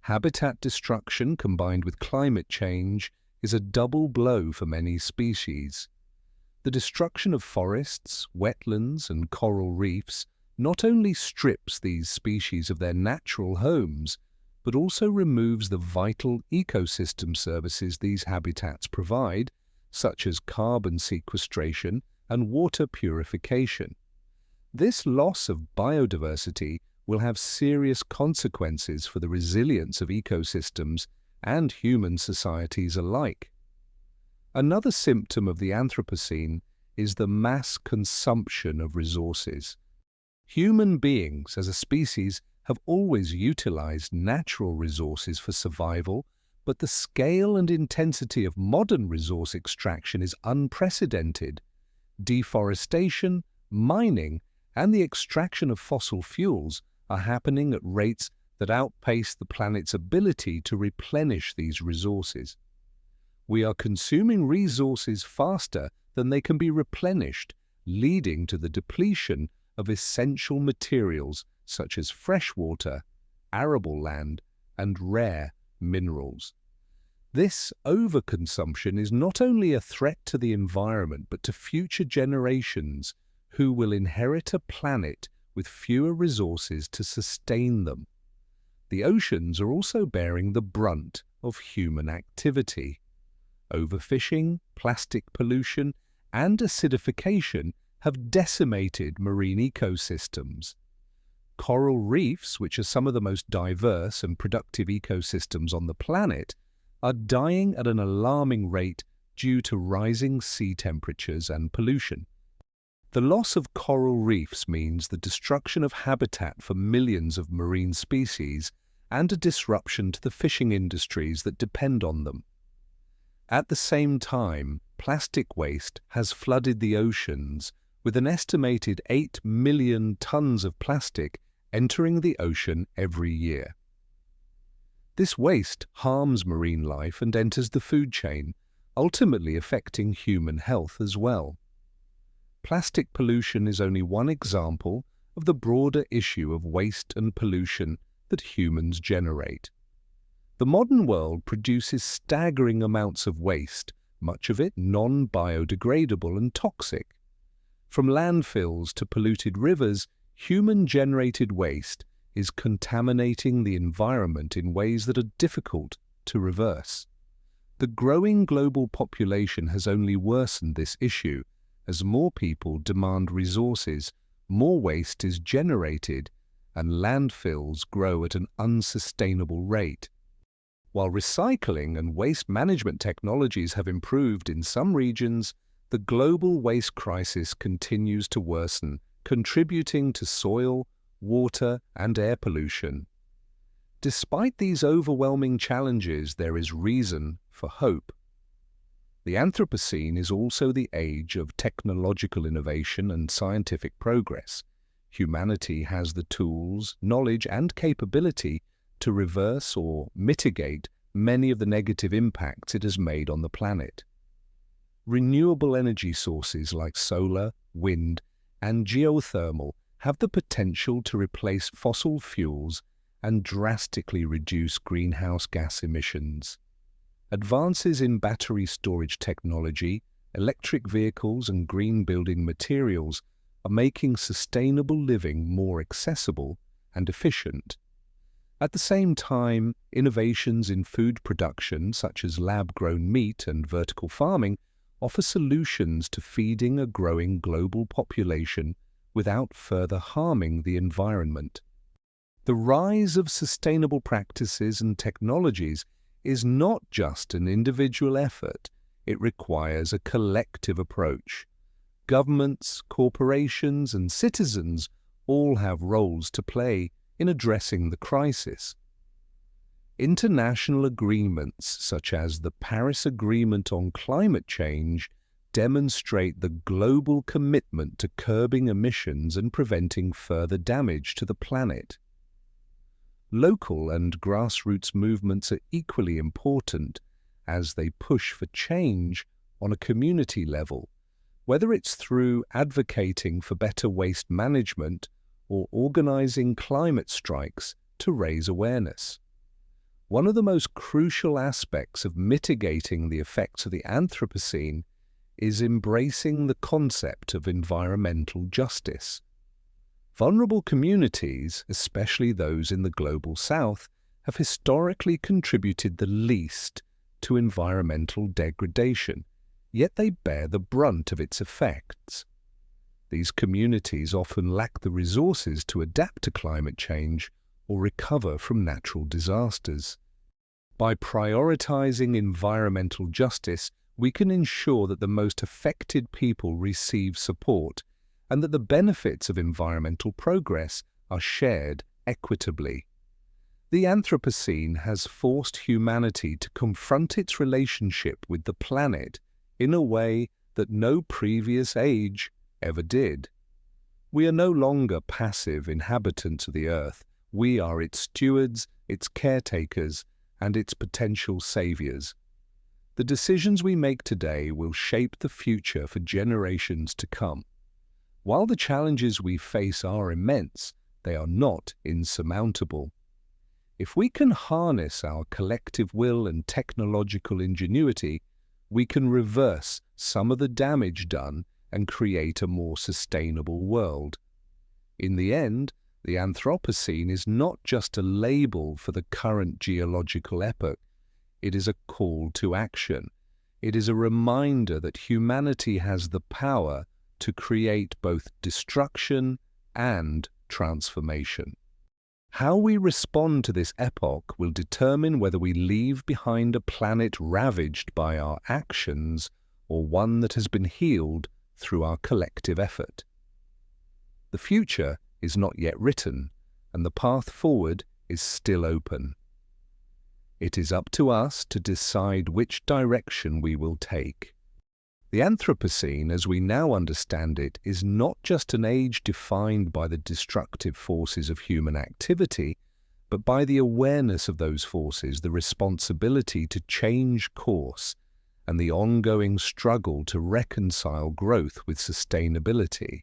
Habitat destruction combined with climate change is a double blow for many species. The destruction of forests, wetlands, and coral reefs not only strips these species of their natural homes, but also removes the vital ecosystem services these habitats provide, such as carbon sequestration and water purification. This loss of biodiversity will have serious consequences for the resilience of ecosystems and human societies alike. Another symptom of the Anthropocene is the mass consumption of resources. Human beings, as a species, have always utilized natural resources for survival, but the scale and intensity of modern resource extraction is unprecedented. Deforestation, mining, and the extraction of fossil fuels are happening at rates that outpace the planet's ability to replenish these resources. We are consuming resources faster than they can be replenished, leading to the depletion of essential materials such as fresh water, arable land, and rare minerals. This overconsumption is not only a threat to the environment but to future generations who will inherit a planet with fewer resources to sustain them. The oceans are also bearing the brunt of human activity. Overfishing, plastic pollution, and acidification have decimated marine ecosystems. Coral reefs, which are some of the most diverse and productive ecosystems on the planet, are dying at an alarming rate due to rising sea temperatures and pollution. The loss of coral reefs means the destruction of habitat for millions of marine species and a disruption to the fishing industries that depend on them. At the same time, plastic waste has flooded the oceans, with an estimated 8 million tons of plastic entering the ocean every year. This waste harms marine life and enters the food chain, ultimately affecting human health as well. Plastic pollution is only one example of the broader issue of waste and pollution that humans generate. The modern world produces staggering amounts of waste, much of it non-biodegradable and toxic. From landfills to polluted rivers, human-generated waste is contaminating the environment in ways that are difficult to reverse. The growing global population has only worsened this issue. As more people demand resources, more waste is generated, and landfills grow at an unsustainable rate. While recycling and waste management technologies have improved in some regions, the global waste crisis continues to worsen, contributing to soil, water, and air pollution. Despite these overwhelming challenges, there is reason for hope. The Anthropocene is also the age of technological innovation and scientific progress. Humanity has the tools, knowledge, and capability to reverse or mitigate many of the negative impacts it has made on the planet. Renewable energy sources like solar, wind, and geothermal have the potential to replace fossil fuels and drastically reduce greenhouse gas emissions. Advances in battery storage technology, electric vehicles, and green building materials are making sustainable living more accessible and efficient. At the same time, innovations in food production, such as lab-grown meat and vertical farming, offer solutions to feeding a growing global population without further harming the environment. The rise of sustainable practices and technologies is not just an individual effort, it requires a collective approach. Governments, corporations, and citizens all have roles to play in addressing the crisis. International agreements such as the Paris Agreement on Climate Change demonstrate the global commitment to curbing emissions and preventing further damage to the planet. Local and grassroots movements are equally important as they push for change on a community level, whether it's through advocating for better waste management or organizing climate strikes to raise awareness. One of the most crucial aspects of mitigating the effects of the Anthropocene is embracing the concept of environmental justice. Vulnerable communities, especially those in the global south, have historically contributed the least to environmental degradation, yet they bear the brunt of its effects. These communities often lack the resources to adapt to climate change or recover from natural disasters. By prioritizing environmental justice, we can ensure that the most affected people receive support and that the benefits of environmental progress are shared equitably. The Anthropocene has forced humanity to confront its relationship with the planet in a way that no previous age ever did. We are no longer passive inhabitants of the Earth. We are its stewards, its caretakers, and its potential saviors. The decisions we make today will shape the future for generations to come. While the challenges we face are immense, they are not insurmountable. If we can harness our collective will and technological ingenuity, we can reverse some of the damage done and create a more sustainable world. In the end, the Anthropocene is not just a label for the current geological epoch. It is a call to action. It is a reminder that humanity has the power to create both destruction and transformation. How we respond to this epoch will determine whether we leave behind a planet ravaged by our actions or one that has been healed through our collective effort. The future is not yet written, and the path forward is still open. It is up to us to decide which direction we will take. The Anthropocene, as we now understand it, is not just an age defined by the destructive forces of human activity, but by the awareness of those forces, the responsibility to change course, and the ongoing struggle to reconcile growth with sustainability.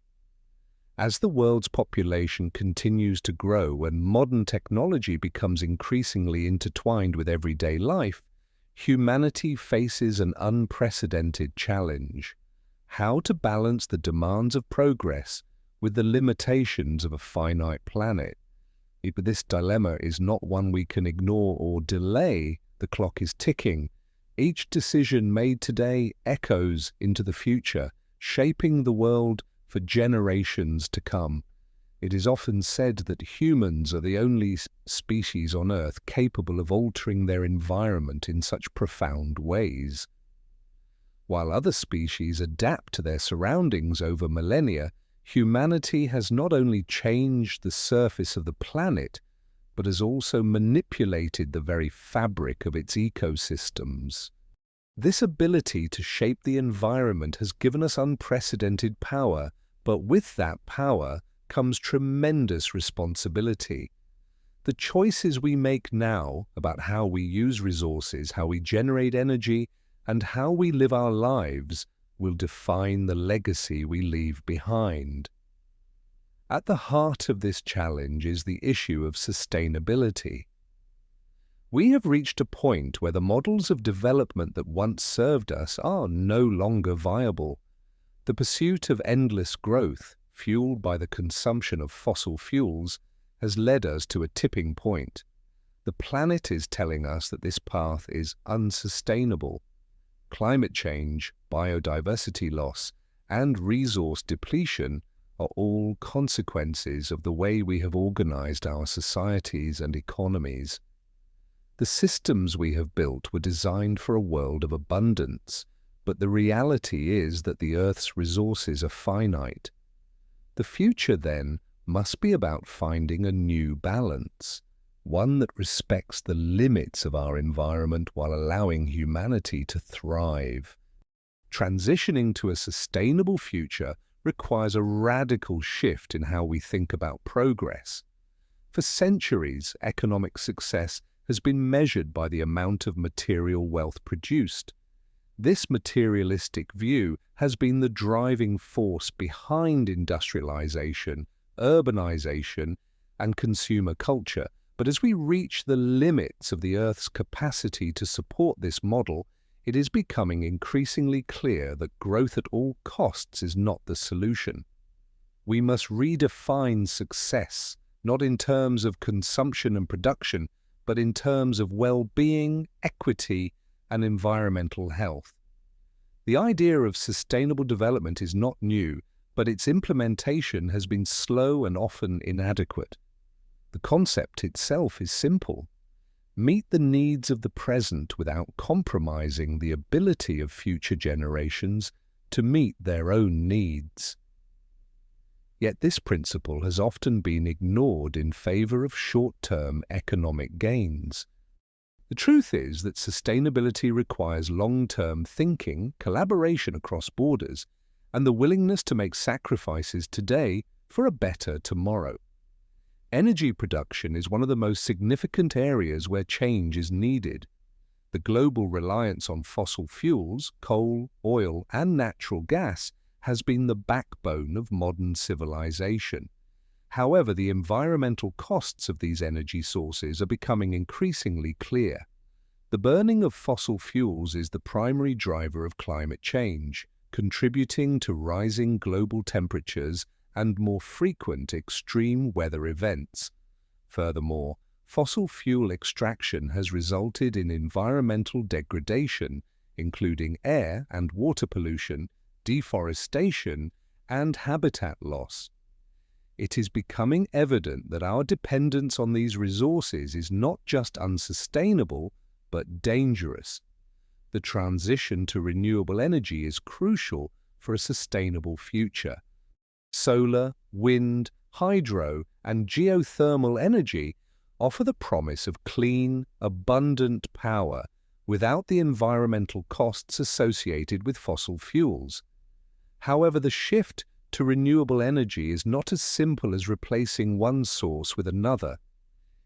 As the world's population continues to grow and modern technology becomes increasingly intertwined with everyday life, humanity faces an unprecedented challenge: how to balance the demands of progress with the limitations of a finite planet. But this dilemma is not one we can ignore or delay. The clock is ticking. Each decision made today echoes into the future, shaping the world for generations to come. It is often said that humans are the only species on Earth capable of altering their environment in such profound ways. While other species adapt to their surroundings over millennia, humanity has not only changed the surface of the planet, but has also manipulated the very fabric of its ecosystems. This ability to shape the environment has given us unprecedented power, but with that power comes tremendous responsibility. The choices we make now about how we use resources, how we generate energy, and how we live our lives will define the legacy we leave behind. At the heart of this challenge is the issue of sustainability. We have reached a point where the models of development that once served us are no longer viable. The pursuit of endless growth, fueled by the consumption of fossil fuels, has led us to a tipping point. The planet is telling us that this path is unsustainable. Climate change, biodiversity loss, and resource depletion are all consequences of the way we have organized our societies and economies. The systems we have built were designed for a world of abundance, but the reality is that the Earth's resources are finite. The future, then, must be about finding a new balance, one that respects the limits of our environment while allowing humanity to thrive. Transitioning to a sustainable future requires a radical shift in how we think about progress. For centuries, economic success has been measured by the amount of material wealth produced. This materialistic view has been the driving force behind industrialization, urbanization, and consumer culture. But as we reach the limits of the Earth's capacity to support this model, it is becoming increasingly clear that growth at all costs is not the solution. We must redefine success, not in terms of consumption and production, but in terms of well-being, equity, and environmental health. The idea of sustainable development is not new, but its implementation has been slow and often inadequate. The concept itself is simple: meet the needs of the present without compromising the ability of future generations to meet their own needs. Yet this principle has often been ignored in favor of short-term economic gains. The truth is that sustainability requires long-term thinking, collaboration across borders, and the willingness to make sacrifices today for a better tomorrow. Energy production is one of the most significant areas where change is needed. The global reliance on fossil fuels, coal, oil, and natural gas has been the backbone of modern civilization. However, the environmental costs of these energy sources are becoming increasingly clear. The burning of fossil fuels is the primary driver of climate change, contributing to rising global temperatures and more frequent extreme weather events. Furthermore, fossil fuel extraction has resulted in environmental degradation, including air and water pollution, deforestation, and habitat loss. It is becoming evident that our dependence on these resources is not just unsustainable, but dangerous. The transition to renewable energy is crucial, for a sustainable future. Solar, wind, hydro, and geothermal energy offer the promise of clean, abundant power without the environmental costs associated with fossil fuels. However, the shift to renewable energy is not as simple as replacing one source with another.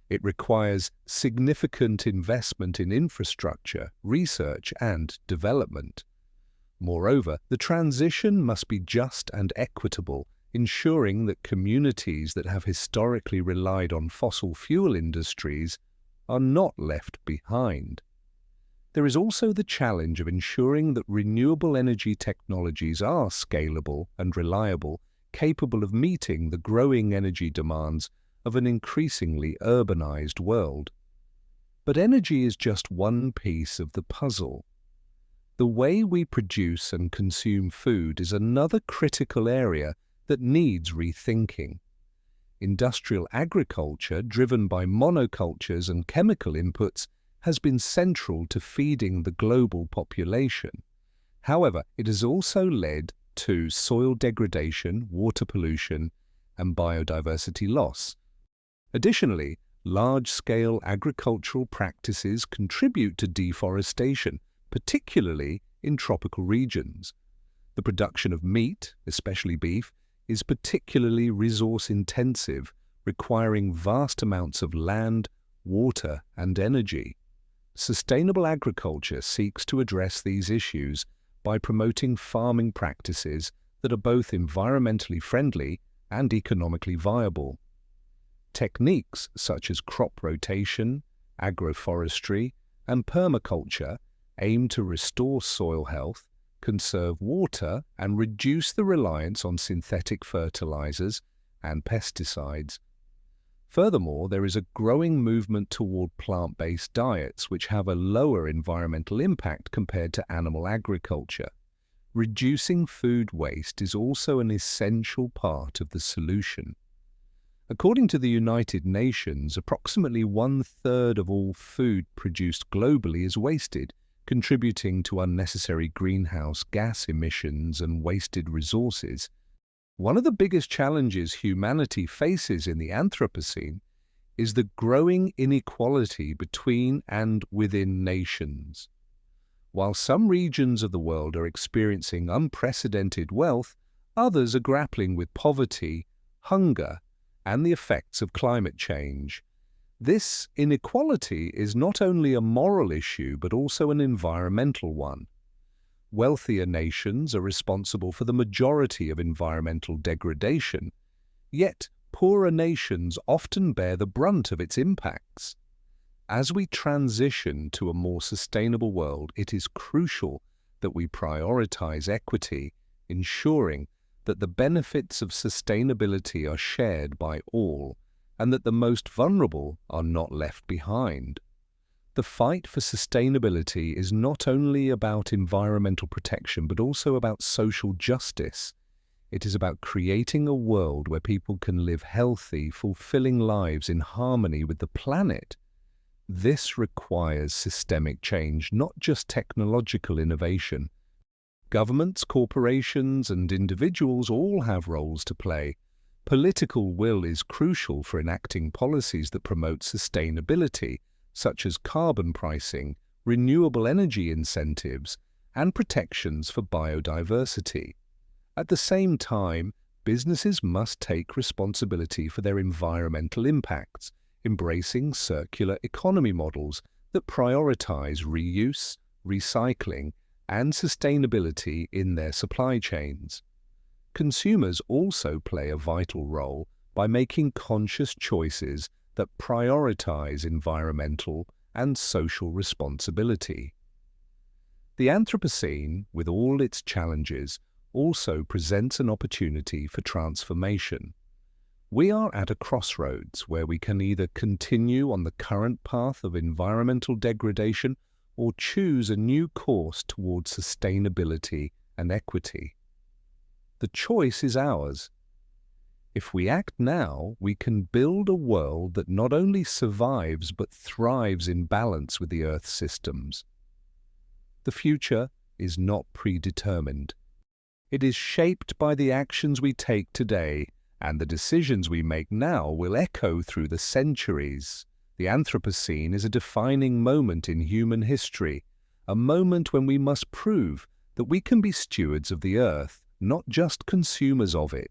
It requires significant investment in infrastructure, research, and development. Moreover, the transition must be just and equitable, ensuring that communities that have historically relied on fossil fuel industries are not left behind. There is also the challenge of ensuring that renewable energy technologies are scalable and reliable, capable of meeting the growing energy demands of an increasingly urbanized world. But energy is just one piece of the puzzle. The way we produce and consume food is another critical area that needs rethinking. Industrial agriculture, driven by monocultures and chemical inputs, has been central to feeding the global population. However, it has also led to soil degradation, water pollution, and biodiversity loss. Additionally, large-scale agricultural practices contribute to deforestation, particularly in tropical regions. The production of meat, especially beef, is particularly resource-intensive, requiring vast amounts of land, water, and energy. Sustainable agriculture seeks to address these issues by promoting farming practices that are both environmentally friendly and economically viable. Techniques such as crop rotation, agroforestry, and permaculture aim to restore soil health, conserve water, and reduce the reliance on synthetic fertilizers and pesticides. Furthermore, there is a growing movement toward plant-based diets which have a lower environmental impact compared to animal agriculture. Reducing food waste is also an essential part of the solution. According to the United Nations, approximately 1/3 of all food produced globally is wasted, contributing to unnecessary greenhouse gas emissions and wasted resources. One of the biggest challenges humanity faces in the Anthropocene is the growing inequality between and within nations. While some regions of the world are experiencing unprecedented wealth, others are grappling with poverty, hunger, and the effects of climate change. This inequality is not only a moral issue but also an environmental one. Wealthier nations are responsible for the majority of environmental degradation, yet poorer nations often bear the brunt of its impacts. As we transition to a more sustainable world, it is crucial that we prioritize equity, ensuring that the benefits of sustainability are shared by all and that the most vulnerable are not left behind. The fight for sustainability is not only about environmental protection but also about social justice. It is about creating a world where people can live healthy, fulfilling lives in harmony with the planet. This requires systemic change, not just technological innovation. Governments, corporations, and individuals all have roles to play. Political will is crucial for enacting policies that promote sustainability, such as carbon pricing, renewable energy incentives, and protections for biodiversity. At the same time, businesses must take responsibility for their environmental impacts, embracing circular economy models that prioritize reuse, recycling, and sustainability in their supply chains. Consumers also play a vital role by making conscious choices that prioritize environmental and social responsibility. The Anthropocene, with all its challenges, also presents an opportunity for transformation. We are at a crossroads where we can either continue on the current path of environmental degradation or choose a new course towards sustainability and equity. The choice is ours. If we act now, we can build a world that not only survives but thrives in balance with the Earth's systems. The future is not predetermined. It is shaped by the actions we take today, and the decisions we make now will echo through the centuries. The Anthropocene is a defining moment in human history, a moment when we must prove that we can be stewards of the Earth, not just consumers of it.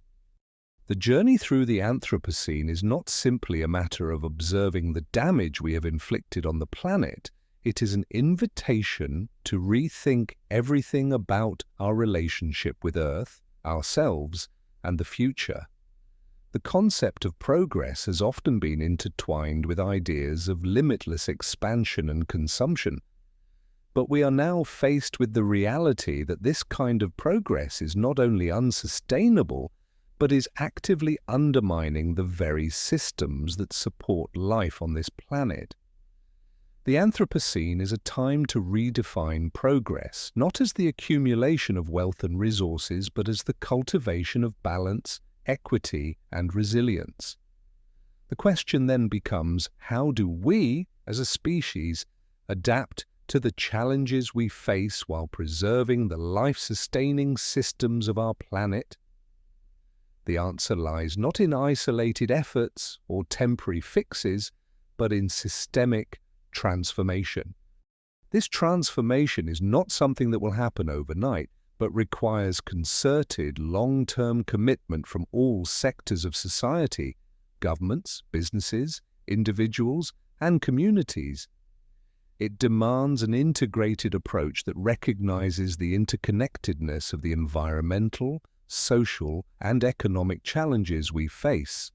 The journey through the Anthropocene is not simply a matter of observing the damage we have inflicted on the planet. It is an invitation to rethink everything about our relationship with Earth, ourselves, and the future. The concept of progress has often been intertwined with ideas of limitless expansion and consumption. But we are now faced with the reality that this kind of progress is not only unsustainable, but is actively undermining the very systems that support life on this planet. The Anthropocene is a time to redefine progress, not as the accumulation of wealth and resources, but as the cultivation of balance, equity, and resilience. The question then becomes, how do we, as a species, adapt to the challenges we face while preserving the life-sustaining systems of our planet? The answer lies not in isolated efforts or temporary fixes, but in systemic transformation. This transformation is not something that will happen overnight, but requires concerted, long-term commitment from all sectors of society, governments, businesses, individuals, and communities. It demands an integrated approach that recognizes the interconnectedness of the environmental, social, and economic challenges we face.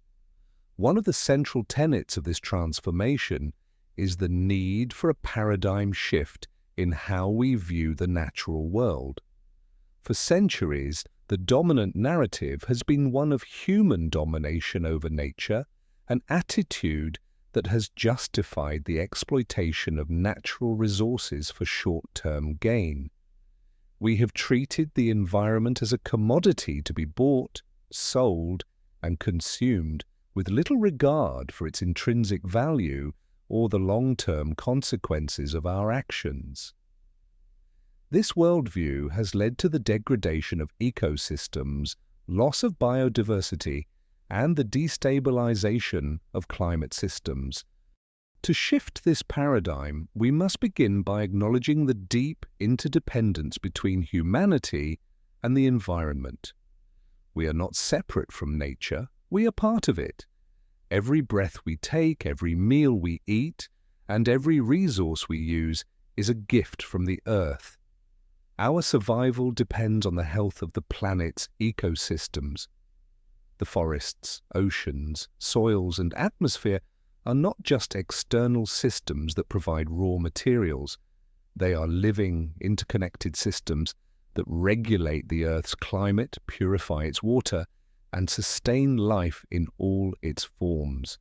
One of the central tenets of this transformation is the need for a paradigm shift in how we view the natural world. For centuries, the dominant narrative has been one of human domination over nature, an attitude that has justified the exploitation of natural resources for short-term gain. We have treated the environment as a commodity to be bought, sold, and consumed, with little regard for its intrinsic value or the long-term consequences of our actions. This worldview has led to the degradation of ecosystems, loss of biodiversity, and the destabilization of climate systems. To shift this paradigm, we must begin by acknowledging the deep interdependence between humanity and the environment. We are not separate from nature, we are part of it. Every breath we take, every meal we eat, and every resource we use is a gift from the Earth. Our survival depends on the health of the planet's ecosystems. The forests, oceans, soils, and atmosphere are not just external systems that provide raw materials. They are living, interconnected systems that regulate the Earth's climate, purify its water, and sustain life in all its forms.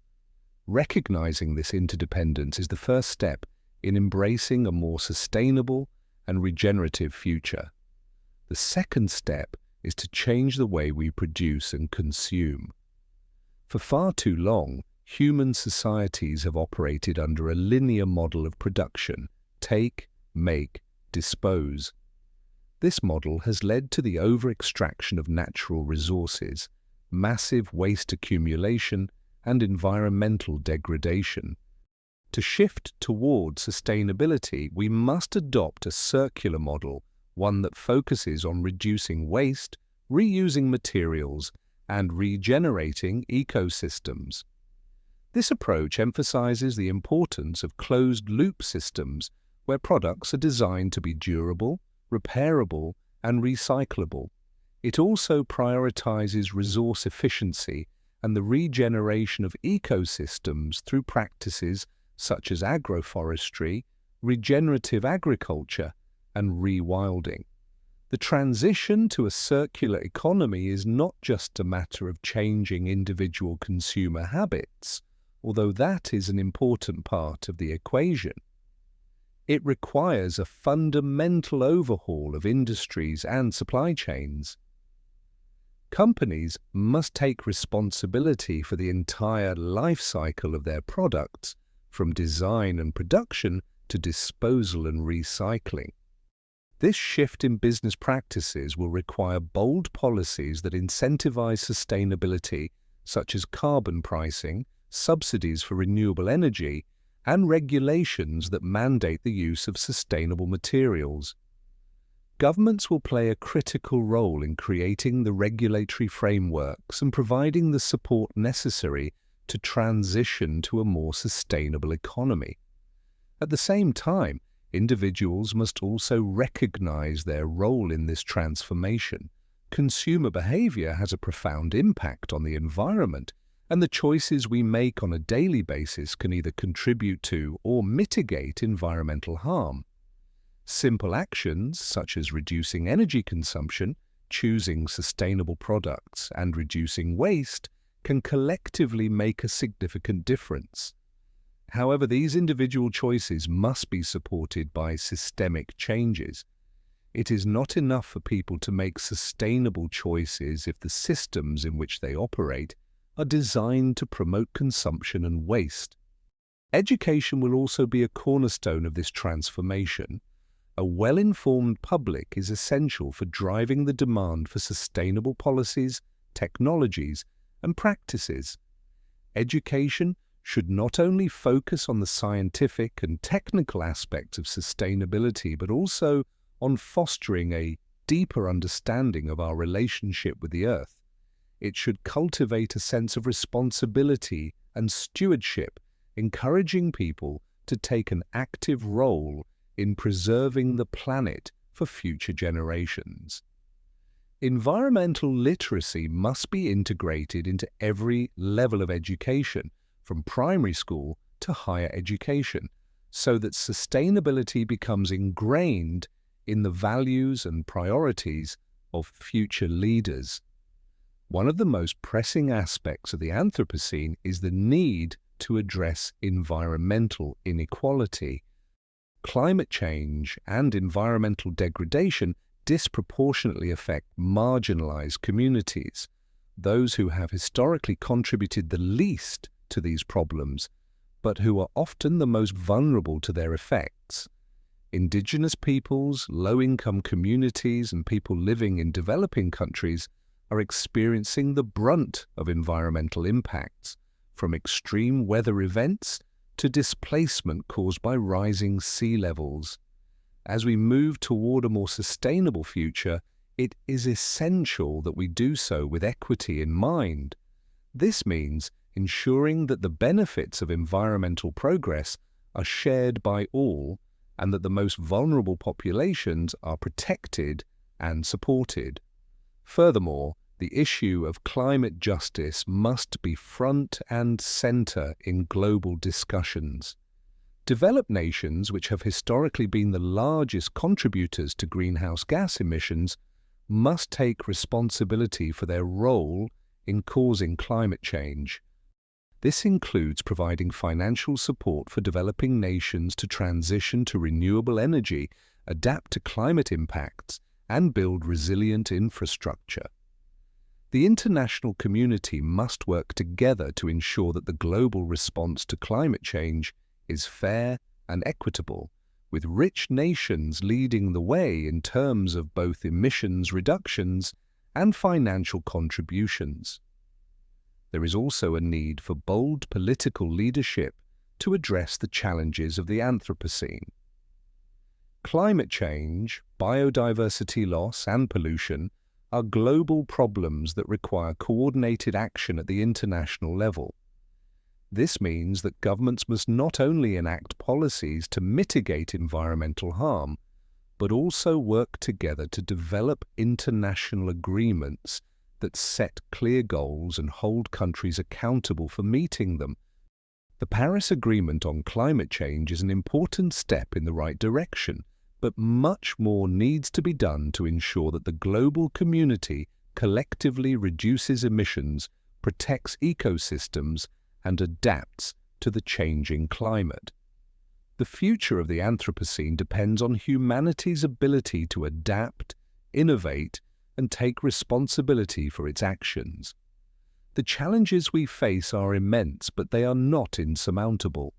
Recognizing this interdependence is the first step in embracing a more sustainable and regenerative future. The second step is to change the way we produce and consume. For far too long, human societies have operated under a linear model of production: take, make, dispose. This model has led to the over-extraction of natural resources, massive waste accumulation, and environmental degradation. To shift toward sustainability, we must adopt a circular model, one that focuses on reducing waste, reusing materials, and regenerating ecosystems. This approach emphasizes the importance of closed-loop systems where products are designed to be durable, repairable, and recyclable. It also prioritizes resource efficiency and the regeneration of ecosystems through practices such as agroforestry, regenerative agriculture, and rewilding. The transition to a circular economy is not just a matter of changing individual consumer habits, although that is an important part of the equation. It requires a fundamental overhaul of industries and supply chains. Companies must take responsibility for the entire life cycle of their products, from design and production to disposal and recycling. This shift in business practices will require bold policies that incentivize sustainability, such as carbon pricing, subsidies for renewable energy, and regulations that mandate the use of sustainable materials. Governments will play a critical role in creating the regulatory frameworks and providing the support necessary to transition to a more sustainable economy. At the same time, individuals must also recognize their role in this transformation. Consumer behavior has a profound impact on the environment, and the choices we make on a daily basis can either contribute to or mitigate environmental harm. Simple actions such as reducing energy consumption, choosing sustainable products, and reducing waste can collectively make a significant difference. However, these individual choices must be supported by systemic changes. It is not enough for people to make sustainable choices if the systems in which they operate are designed to promote consumption and waste. Education will also be a cornerstone of this transformation. A well-informed public is essential for driving the demand for sustainable policies, technologies, and practices. Education should not only focus on the scientific and technical aspects of sustainability, but also on fostering a deeper understanding of our relationship with the Earth. It should cultivate a sense of responsibility and stewardship, encouraging people to take an active role in preserving the planet for future generations. Environmental literacy must be integrated into every level of education, from primary school to higher education, so that sustainability becomes ingrained in the values and priorities of future leaders. One of the most pressing aspects of the Anthropocene is the need to address environmental inequality. Climate change and environmental degradation disproportionately affect marginalized communities, those who have historically contributed the least to these problems, but who are often the most vulnerable to their effects. Indigenous peoples, low-income communities, and people living in developing countries are experiencing the brunt of environmental impacts, from extreme weather events to displacement caused by rising sea levels. As we move toward a more sustainable future, it is essential that we do so with equity in mind. This means ensuring that the benefits of environmental progress are shared by all and that the most vulnerable populations are protected and supported. Furthermore, the issue of climate justice must be front and center in global discussions. Developed nations, which have historically been the largest contributors to greenhouse gas emissions, must take responsibility for their role in causing climate change. This includes providing financial support for developing nations to transition to renewable energy, adapt to climate impacts, and build resilient infrastructure. The international community must work together to ensure that the global response to climate change is fair and equitable, with rich nations leading the way in terms of both emissions reductions and financial contributions. There is also a need for bold political leadership to address the challenges of the Anthropocene. Climate change, biodiversity loss, and pollution are global problems that require coordinated action at the international level. This means that governments must not only enact policies to mitigate environmental harm, but also work together to develop international agreements that set clear goals and hold countries accountable for meeting them. The Paris Agreement on climate change is an important step in the right direction, but much more needs to be done to ensure that the global community collectively reduces emissions, protects ecosystems, and adapts to the changing climate. The future of the Anthropocene depends on humanity's ability to adapt, innovate, and take responsibility for its actions. The challenges we face are immense, but they are not insurmountable.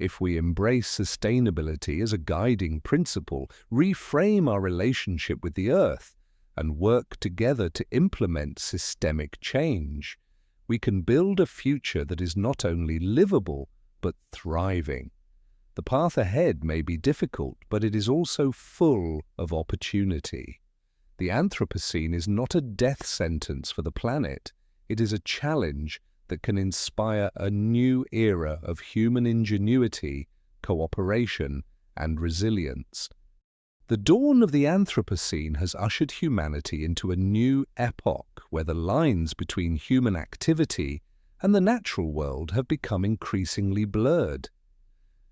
If we embrace sustainability as a guiding principle, reframe our relationship with the Earth, and work together to implement systemic change, we can build a future that is not only livable, but thriving. The path ahead may be difficult, but it is also full of opportunity. The Anthropocene is not a death sentence for the planet. It is a challenge that can inspire a new era of human ingenuity, cooperation, and resilience. The dawn of the Anthropocene has ushered humanity into a new epoch where the lines between human activity and the natural world have become increasingly blurred.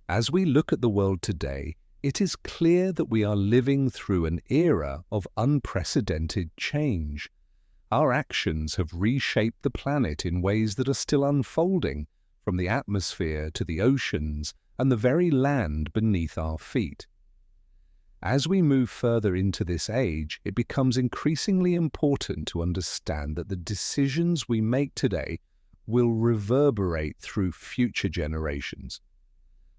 As we look at the world today, it is clear that we are living through an era of unprecedented change. Our actions have reshaped the planet in ways that are still unfolding, from the atmosphere to the oceans and the very land beneath our feet. As we move further into this age, it becomes increasingly important to understand that the decisions we make today will reverberate through future generations.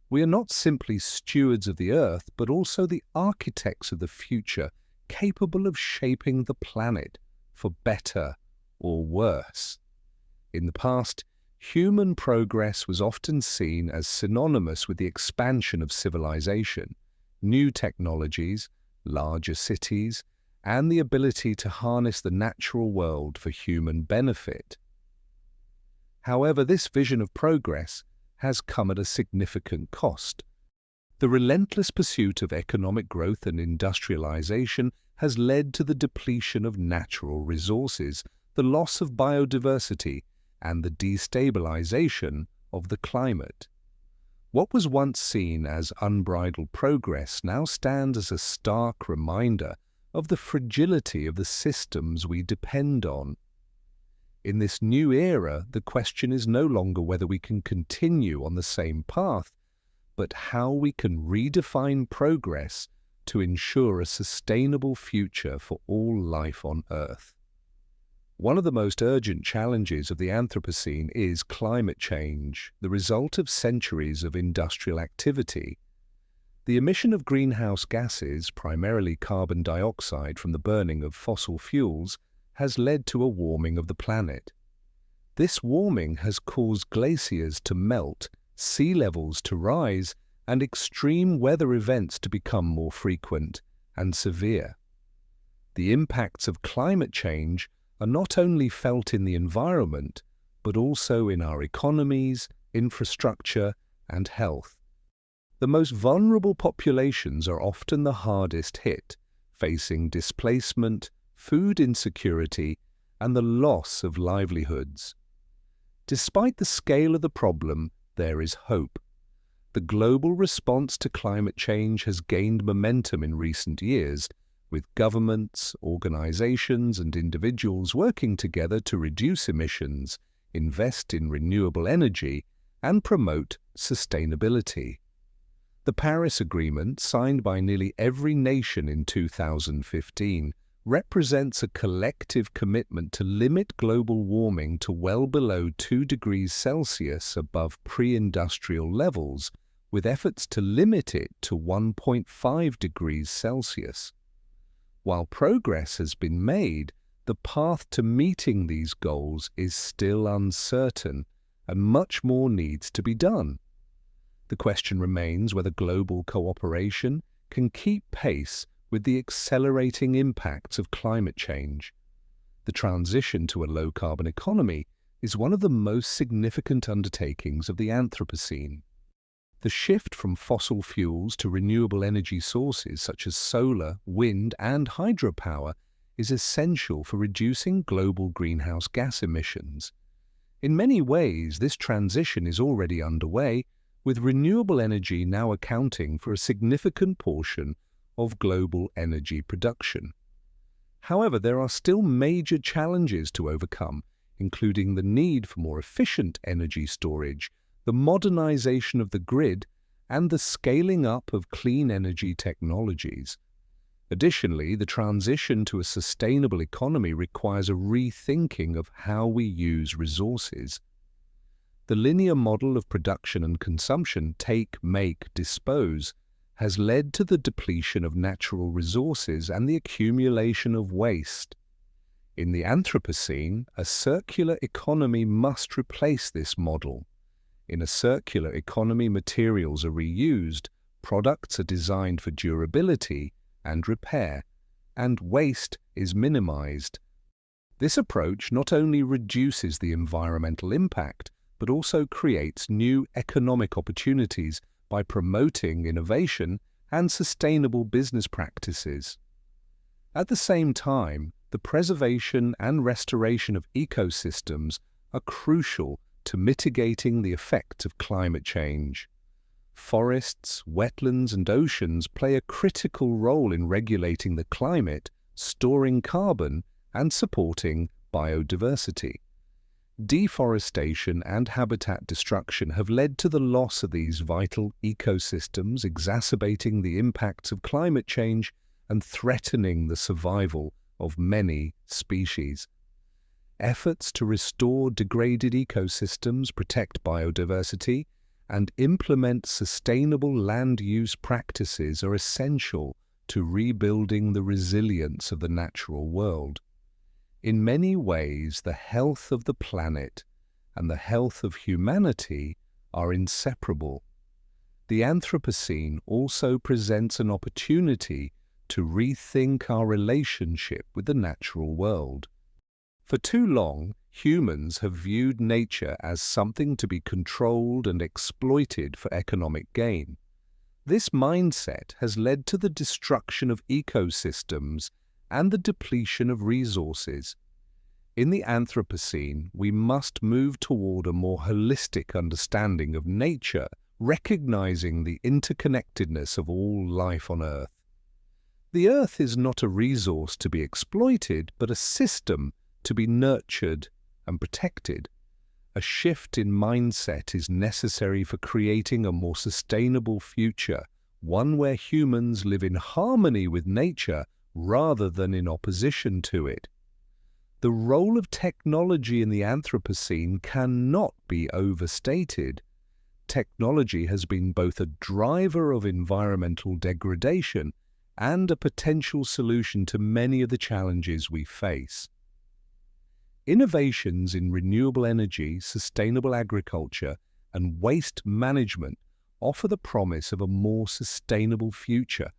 We are not simply stewards of the Earth, but also the architects of the future, capable of shaping the planet for better or worse. In the past, human progress was often seen as synonymous with the expansion of civilization, new technologies, larger cities, and the ability to harness the natural world for human benefit. However, this vision of progress has come at a significant cost. The relentless pursuit of economic growth and industrialization has led to the depletion of natural resources, the loss of biodiversity, and the destabilization of the climate. What was once seen as unbridled progress now stands as a stark reminder of the fragility of the systems we depend on. In this new era, the question is no longer whether we can continue on the same path, but how we can redefine progress to ensure a sustainable future for all life on Earth. One of the most urgent challenges of the Anthropocene is climate change, the result of centuries of industrial activity. The emission of greenhouse gases, primarily carbon dioxide from the burning of fossil fuels, has led to a warming of the planet. This warming has caused glaciers to melt, sea levels to rise, and extreme weather events to become more frequent and severe. The impacts of climate change are not only felt in the environment, but also in our economies, infrastructure, and health. The most vulnerable populations are often the hardest hit, facing displacement, food insecurity, and the loss of livelihoods. Despite the scale of the problem, there is hope. The global response to climate change has gained momentum in recent years, with governments, organizations, and individuals working together to reduce emissions, invest in renewable energy, and promote sustainability. The Paris Agreement, signed by nearly every nation in 2015, represents a collective commitment to limit global warming to well below 2 degrees Celsius above pre-industrial levels, with efforts to limit it to 1.5 degrees Celsius. While progress has been made, the path to meeting these goals is still uncertain, and much more needs to be done. The question remains whether global cooperation can keep pace with the accelerating impacts of climate change. The transition to a low-carbon economy is one of the most significant undertakings of the Anthropocene. The shift from fossil fuels to renewable energy sources such as solar, wind, and hydropower is essential for reducing global greenhouse gas emissions. In many ways, this transition is already underway, with renewable energy now accounting for a significant portion of global energy production. However, there are still major challenges to overcome, including the need for more efficient energy storage, the modernization of the grid, and the scaling up of clean energy technologies. Additionally, the transition to a sustainable economy requires a rethinking of how we use resources. The linear model of production and consumption, take, make, dispose, has led to the depletion of natural resources and the accumulation of waste. In the Anthropocene, a circular economy must replace this model. In a circular economy, materials are reused, products are designed for durability and repair, and waste is minimized. This approach not only reduces the environmental impact, but also creates new economic opportunities by promoting innovation and sustainable business practices. At the same time, the preservation and restoration of ecosystems are crucial to mitigating the effects of climate change. Forests, wetlands, and oceans play a critical role in regulating the climate, storing carbon, and supporting biodiversity. Deforestation and habitat destruction have led to the loss of these vital ecosystems, exacerbating the impacts of climate change and threatening the survival of many species. Efforts to restore degraded ecosystems, protect biodiversity, and implement sustainable land use practices are essential to rebuilding the resilience of the natural world. In many ways, the health of the planet and the health of humanity are inseparable. The Anthropocene also presents an opportunity to rethink our relationship with the natural world. For too long, humans have viewed nature as something to be controlled and exploited for economic gain. This mindset has led to the destruction of ecosystems and the depletion of resources. In the Anthropocene, we must move toward a more holistic understanding of nature, recognizing the interconnectedness of all life on Earth. The Earth is not a resource to be exploited, but a system to be nurtured and protected. A shift in mindset is necessary for creating a more sustainable future, one where humans live in harmony with nature rather than in opposition to it. The role of technology in the Anthropocene cannot be overstated. Technology has been both a driver of environmental degradation and a potential solution to many of the challenges we face. Innovations in renewable energy, sustainable agriculture, and waste management offer the promise of a more sustainable future.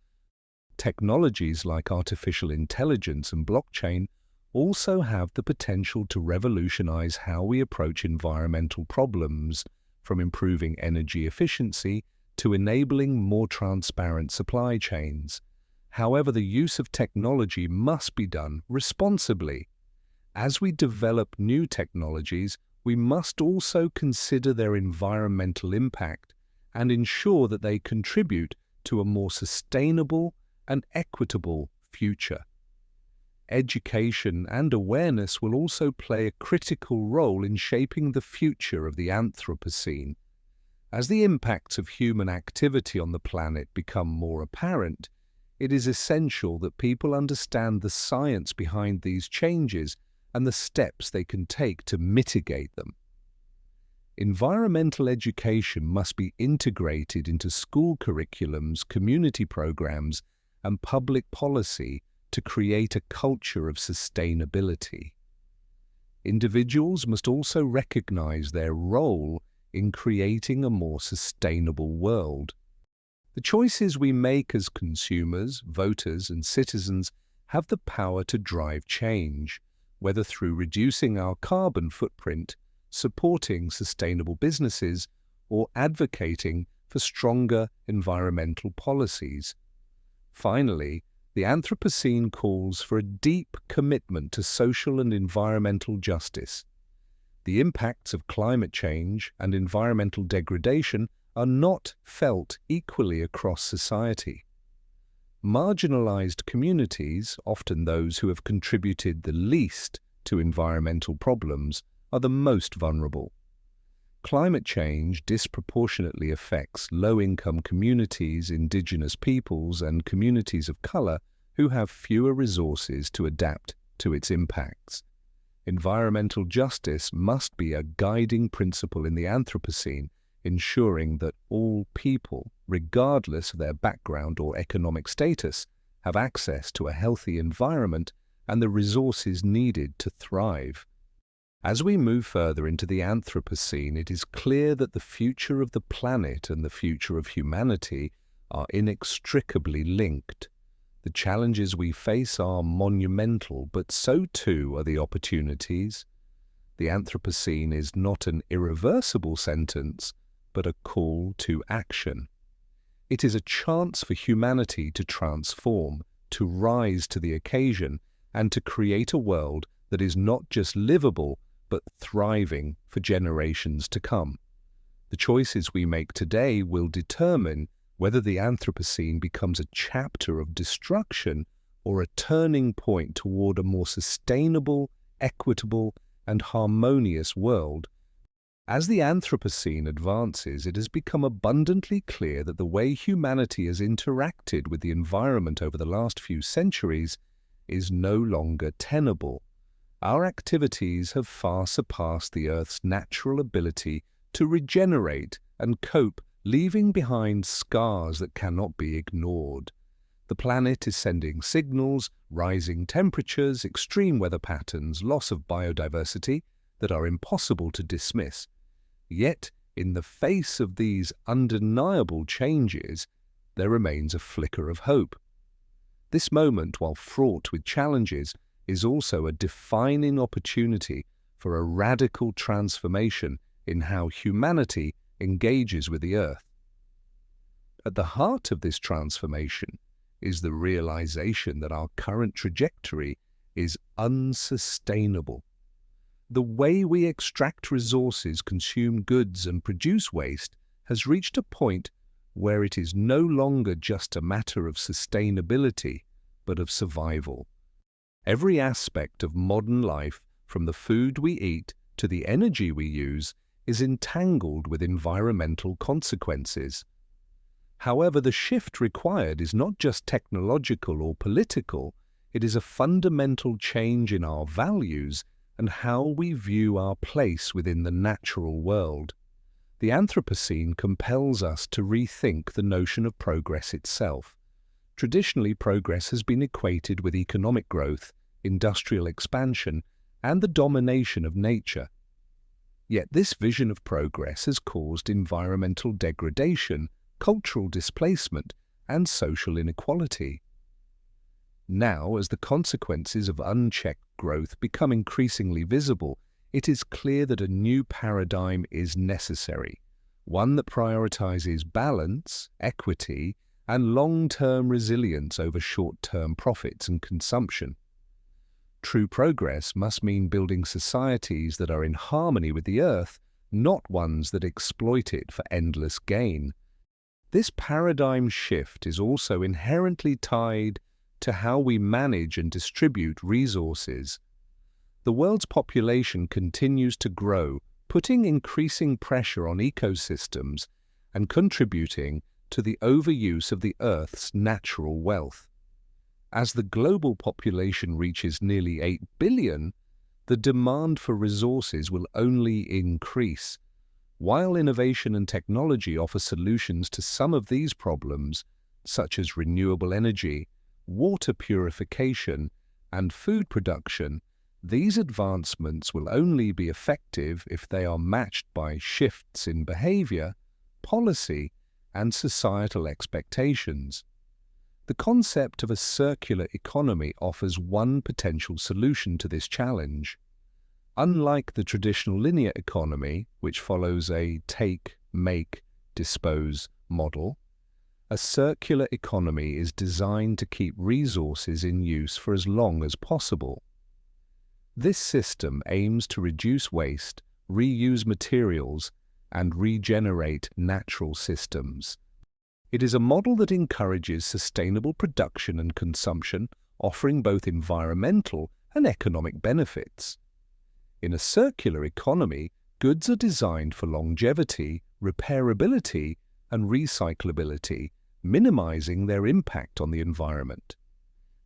Technologies like artificial intelligence and blockchain also have the potential to revolutionize how we approach environmental problems, from improving energy efficiency to enabling more transparent supply chains. However, the use of technology must be done responsibly. As we develop new technologies, we must also consider their environmental impact and ensure that they contribute to a more sustainable and equitable future. Education and awareness will also play a critical role in shaping the future of the Anthropocene. As the impacts of human activity on the planet become more apparent, it is essential that people understand the science behind these changes and the steps they can take to mitigate them. Environmental education must be integrated into school curriculums, community programs, and public policy to create a culture of sustainability. Individuals must also recognize their role in creating a more sustainable world. The choices we make as consumers, voters, and citizens have the power to drive change, whether through reducing our carbon footprint, supporting sustainable businesses, or advocating for stronger environmental policies. Finally, the Anthropocene calls for a deep commitment to social and environmental justice. The impacts of climate change and environmental degradation are not felt equally across society. Marginalized communities, often those who have contributed the least to environmental problems, are the most vulnerable. Climate change disproportionately affects low-income communities, indigenous peoples, and communities of color who have fewer resources to adapt to its impacts. Environmental justice must be a guiding principle in the Anthropocene, ensuring that all people, regardless of their background or economic status, have access to a healthy environment and the resources needed to thrive. As we move further into the Anthropocene, it is clear that the future of the planet and the future of humanity are inextricably linked. The challenges we face are monumental, but so too are the opportunities. The Anthropocene is not an irreversible sentence, but a call to action. It is a chance for humanity to transform, to rise to the occasion, and to create a world that is not just livable, but thriving for generations to come. The choices we make today will determine whether the Anthropocene becomes a chapter of destruction or a turning point toward a more sustainable, equitable, and harmonious world. As the Anthropocene advances, it has become abundantly clear that the way humanity has interacted with the environment over the last few centuries is no longer tenable. Our activities have far surpassed the Earth's natural ability to regenerate and cope, leaving behind scars that cannot be ignored. The planet is sending signals, rising temperatures, extreme weather patterns, loss of biodiversity that are impossible to dismiss. Yet, in the face of these undeniable changes, there remains a flicker of hope. This moment, while fraught with challenges, is also a defining opportunity for a radical transformation in how humanity engages with the Earth. At the heart of this transformation is the realization that our current trajectory is unsustainable. The way we extract resources, consume goods, and produce waste has reached a point where it is no longer just a matter of sustainability, but of survival. Every aspect of modern life, from the food we eat to the energy we use, is entangled with environmental consequences. However, the shift required is not just technological or political, it is a fundamental change in our values and how we view our place within the natural world. The Anthropocene compels us to rethink the notion of progress itself. Traditionally, progress has been equated with economic growth, industrial expansion, and the domination of nature. Yet this vision of progress has caused environmental degradation, cultural displacement, and social inequality. Now, as the consequences of unchecked growth become increasingly visible, it is clear that a new paradigm is necessary, one that prioritizes balance, equity, and long-term resilience over short-term profits and consumption. True progress must mean building societies that are in harmony with the Earth, not ones that exploit it for endless gain. This paradigm shift is also inherently tied to how we manage and distribute resources. The world's population continues to grow, putting increasing pressure on ecosystems and contributing to the overuse of the Earth's natural wealth. As the global population reaches nearly 8 billion, the demand for resources will only increase. While innovation and technology offer solutions to some of these problems, such as renewable energy, water purification, and food production, these advancements will only be effective if they are matched by shifts in behavior, policy, and societal expectations. The concept of a circular economy offers one potential solution to this challenge. Unlike the traditional linear economy, which follows a take, make, dispose model, a circular economy is designed to keep resources in use for as long as possible. This system aims to reduce waste, reuse materials, and regenerate natural systems. It is a model that encourages sustainable production and consumption, offering both environmental and economic benefits. In a circular economy, goods are designed for longevity, repairability, and recyclability, minimizing their impact on the environment.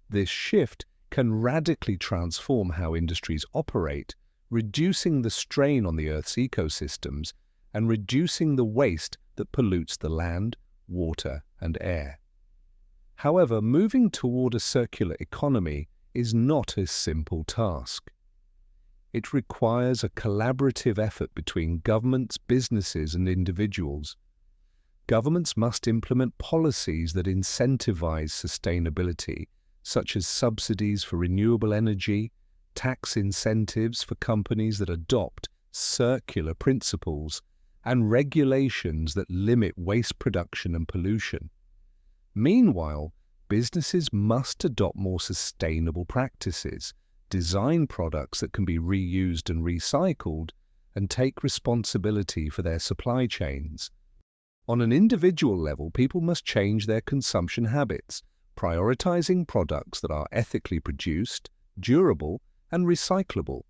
This shift can radically transform how industries operate, reducing the strain on the Earth's ecosystems and reducing the waste that pollutes the land, water, and air. However, moving toward a circular economy is not a simple task. It requires a collaborative effort between governments, businesses, and individuals. Governments must implement policies that incentivize sustainability, such as subsidies for renewable energy, tax incentives for companies that adopt circular principles, and regulations that limit waste production and pollution. Meanwhile, businesses must adopt more sustainable practices, design products that can be reused and recycled, and take responsibility for their supply chains. On an individual level, people must change their consumption habits, prioritizing products that are ethically produced, durable, and recyclable.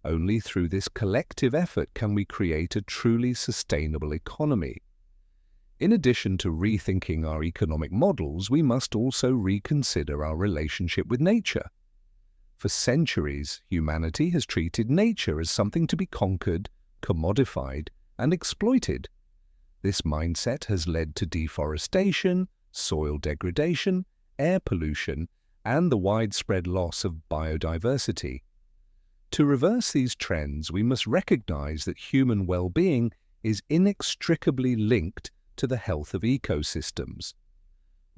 Only through this collective effort can we create a truly sustainable economy. In addition to rethinking our economic models, we must also reconsider our relationship with nature. For centuries, humanity has treated nature as something to be conquered, commodified, and exploited. This mindset has led to deforestation, soil degradation, air pollution, and the widespread loss of biodiversity. To reverse these trends, we must recognize that human well-being is inextricably linked to the health of ecosystems.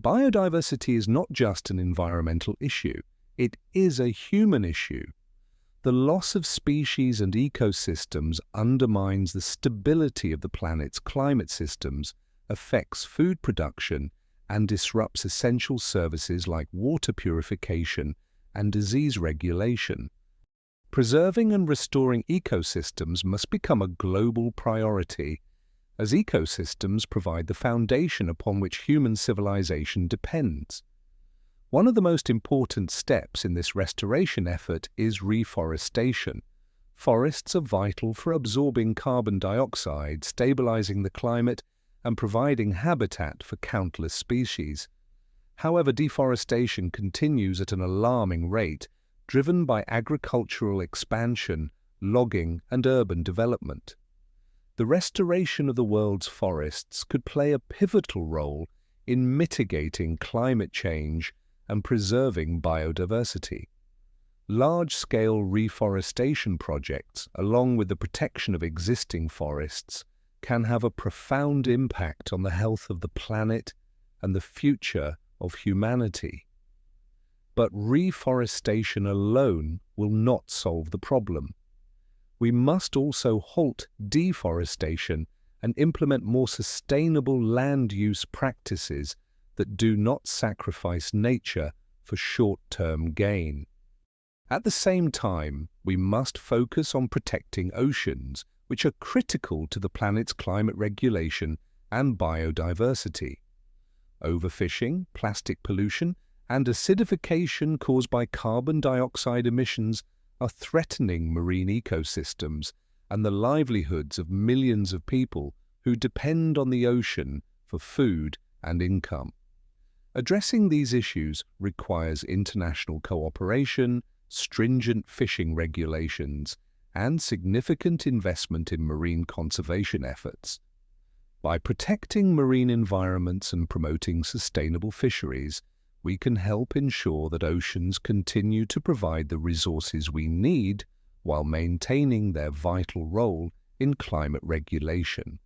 Biodiversity is not just an environmental issue, it is a human issue. The loss of species and ecosystems undermines the stability of the planet's climate systems, affects food production, and disrupts essential services like water purification and disease regulation. Preserving and restoring ecosystems must become a global priority, as ecosystems provide the foundation upon which human civilization depends. One of the most important steps in this restoration effort is reforestation. Forests are vital for absorbing carbon dioxide, stabilizing the climate, and providing habitat for countless species. However, deforestation continues at an alarming rate, driven by agricultural expansion, logging, and urban development. The restoration of the world's forests could play a pivotal role in mitigating climate change and preserving biodiversity. Large-scale reforestation projects, along with the protection of existing forests, can have a profound impact on the health of the planet and the future of humanity. But reforestation alone will not solve the problem. We must also halt deforestation and implement more sustainable land use practices that do not sacrifice nature for short-term gain. At the same time, we must focus on protecting oceans, which are critical to the planet's climate regulation and biodiversity. Overfishing, plastic pollution, and acidification caused by carbon dioxide emissions are threatening marine ecosystems and the livelihoods of millions of people who depend on the ocean for food and income. Addressing these issues requires international cooperation, stringent fishing regulations, and significant investment in marine conservation efforts. By protecting marine environments and promoting sustainable fisheries, we can help ensure that oceans continue to provide the resources we need while maintaining their vital role in climate regulation.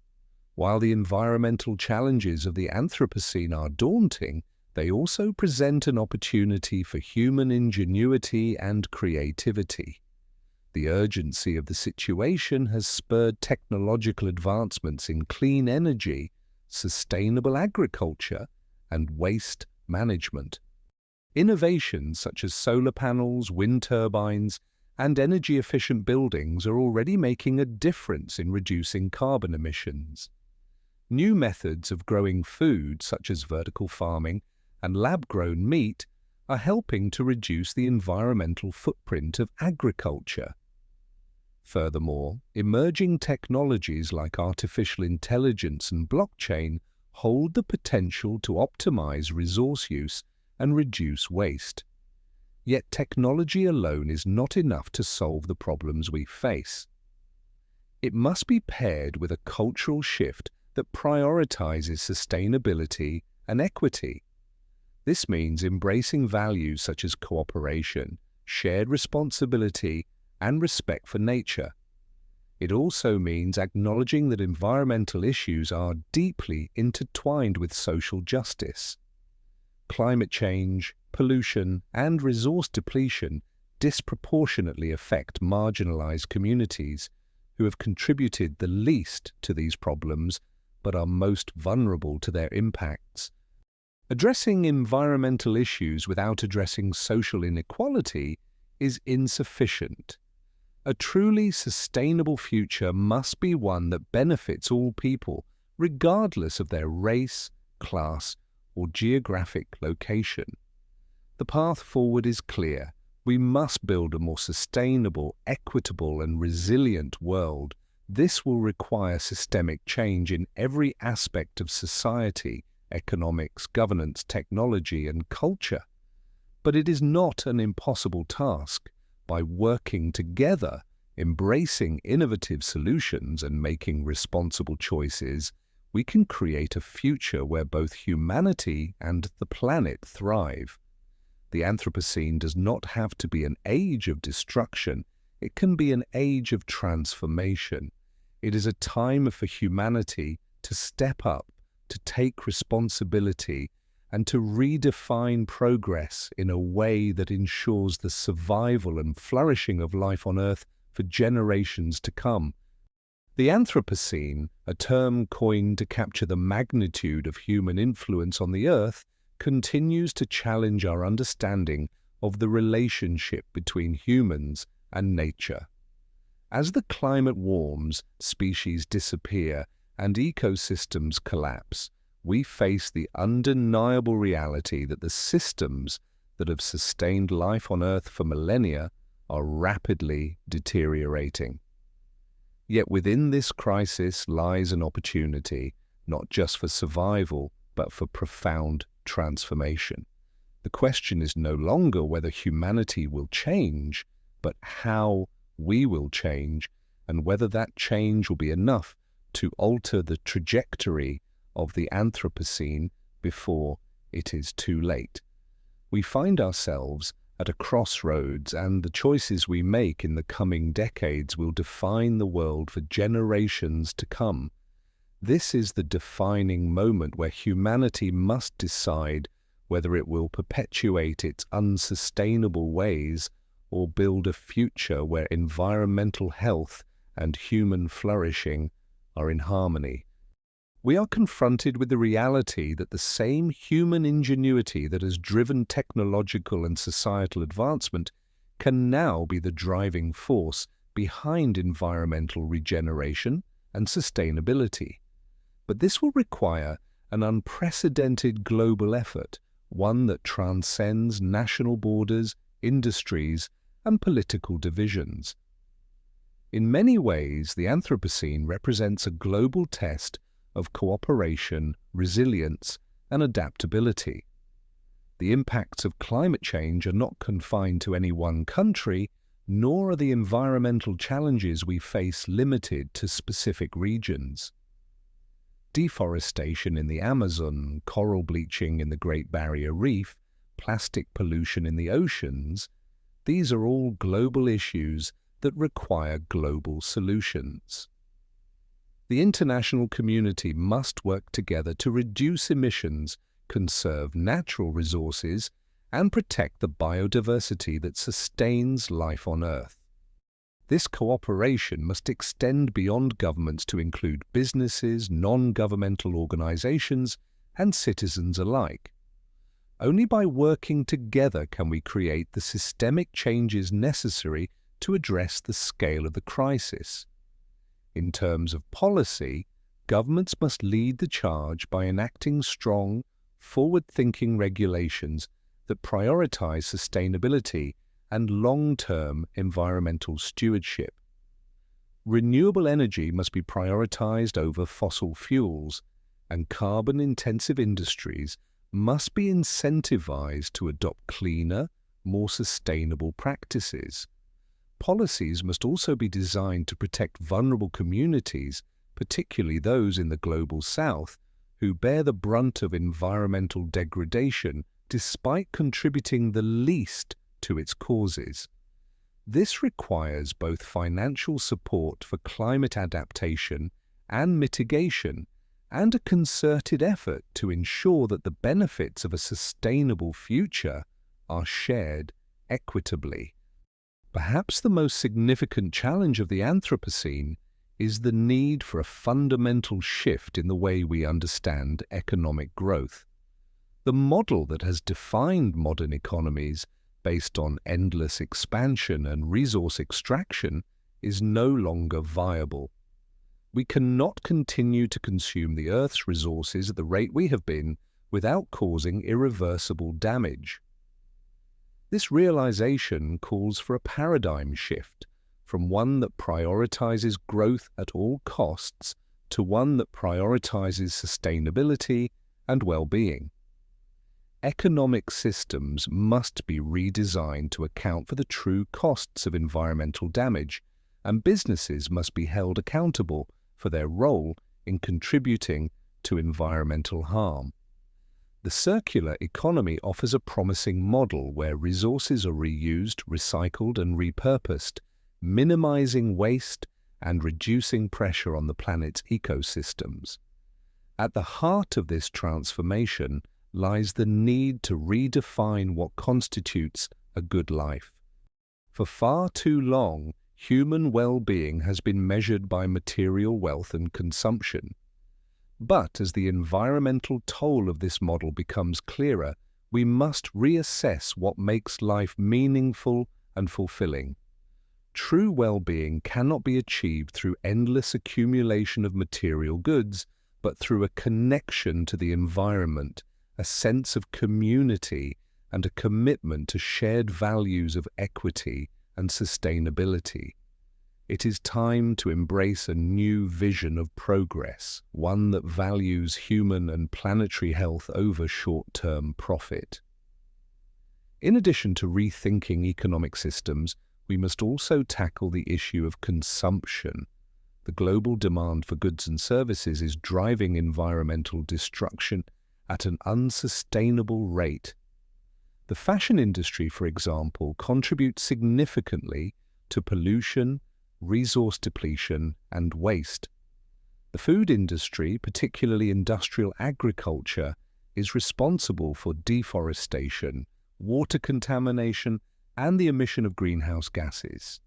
While the environmental challenges of the Anthropocene are daunting, they also present an opportunity for human ingenuity and creativity. The urgency of the situation has spurred technological advancements in clean energy, sustainable agriculture, and waste management. Innovations such as solar panels, wind turbines, and energy-efficient buildings are already making a difference in reducing carbon emissions. New methods of growing food, such as vertical farming and lab-grown meat, are helping to reduce the environmental footprint of agriculture. Furthermore, emerging technologies like artificial intelligence and blockchain hold the potential to optimize resource use and reduce waste. Yet technology alone is not enough to solve the problems we face. It must be paired with a cultural shift that prioritizes sustainability and equity. This means embracing values such as cooperation, shared responsibility, and respect for nature. It also means acknowledging that environmental issues are deeply intertwined with social justice. Climate change, pollution, and resource depletion disproportionately affect marginalized communities who have contributed the least to these problems but are most vulnerable to their impacts. Addressing environmental issues without addressing social inequality is insufficient. A truly sustainable future must be one that benefits all people, regardless of their race, class, or geographic location. The path forward is clear. We must build a more sustainable, equitable, and resilient world. This will require systemic change in every aspect of society, economics, governance, technology, and culture. But it is not an impossible task. By working together, embracing innovative solutions, and making responsible choices, we can create a future where both humanity and the planet thrive. The Anthropocene does not have to be an age of destruction. It can be an age of transformation. It is a time for humanity to step up, to take responsibility, and to redefine progress in a way that ensures the survival and flourishing of life on Earth for generations to come. The Anthropocene, a term coined to capture the magnitude of human influence on the Earth, continues to challenge our understanding of the relationship between humans and nature. As the climate warms, species disappear, and ecosystems collapse, we face the undeniable reality that the systems that have sustained life on Earth for millennia are rapidly deteriorating. Yet within this crisis lies an opportunity, not just for survival, but for profound transformation. The question is no longer whether humanity will change, but how we will change, and whether that change will be enough to alter the trajectory of the Anthropocene before it is too late. We find ourselves at a crossroads, and the choices we make in the coming decades will define the world for generations to come. This is the defining moment where humanity must decide whether it will perpetuate its unsustainable ways or build a future where environmental health and human flourishing are in harmony. We are confronted with the reality that the same human ingenuity that has driven technological and societal advancement can now be the driving force behind environmental regeneration and sustainability. But this will require an unprecedented global effort, one that transcends national borders, industries, and political divisions. In many ways, the Anthropocene represents a global test of cooperation, resilience, and adaptability. The impacts of climate change are not confined to any one country, nor are the environmental challenges we face limited to specific regions. Deforestation in the Amazon, coral bleaching in the Great Barrier Reef, plastic pollution in the oceans, these are all global issues that require global solutions. The international community must work together to reduce emissions, conserve natural resources, and protect the biodiversity that sustains life on Earth. This cooperation must extend beyond governments to include businesses, non-governmental organizations, and citizens alike. Only by working together can we create the systemic changes necessary to address the scale of the crisis. In terms of policy, governments must lead the charge by enacting strong, forward-thinking regulations that prioritize sustainability and long-term environmental stewardship. Renewable energy must be prioritized over fossil fuels, and carbon-intensive industries must be incentivized to adopt cleaner, more sustainable practices. Policies must also be designed to protect vulnerable communities, particularly those in the global south, who bear the brunt of environmental degradation despite contributing the least to its causes. This requires both financial support for climate adaptation and mitigation, and a concerted effort to ensure that the benefits of a sustainable future are shared equitably. Perhaps the most significant challenge of the Anthropocene is the need for a fundamental shift in the way we understand economic growth. The model that has defined modern economies, based on endless expansion and resource extraction, is no longer viable. We cannot continue to consume the Earth's resources at the rate we have been without causing irreversible damage. This realization calls for a paradigm shift, from one that prioritizes growth at all costs to one that prioritizes sustainability and well-being. Economic systems must be redesigned to account for the true costs of environmental damage, and businesses must be held accountable for their role in contributing to environmental harm. The circular economy offers a promising model where resources are reused, recycled, and repurposed, minimizing waste and reducing pressure on the planet's ecosystems. At the heart of this transformation lies the need to redefine what constitutes a good life. For far too long, human well-being has been measured by material wealth and consumption. But as the environmental toll of this model becomes clearer, we must reassess what makes life meaningful and fulfilling. True well-being cannot be achieved through endless accumulation of material goods, but through a connection to the environment, a sense of community, and a commitment to shared values of equity and sustainability. It is time to embrace a new vision of progress, one that values human and planetary health over short-term profit. In addition to rethinking economic systems, we must also tackle the issue of consumption. The global demand for goods and services is driving environmental destruction at an unsustainable rate. The fashion industry, for example, contributes significantly to pollution, resource depletion, and waste. The food industry, particularly industrial agriculture, is responsible for deforestation, water contamination, and the emission of greenhouse gases.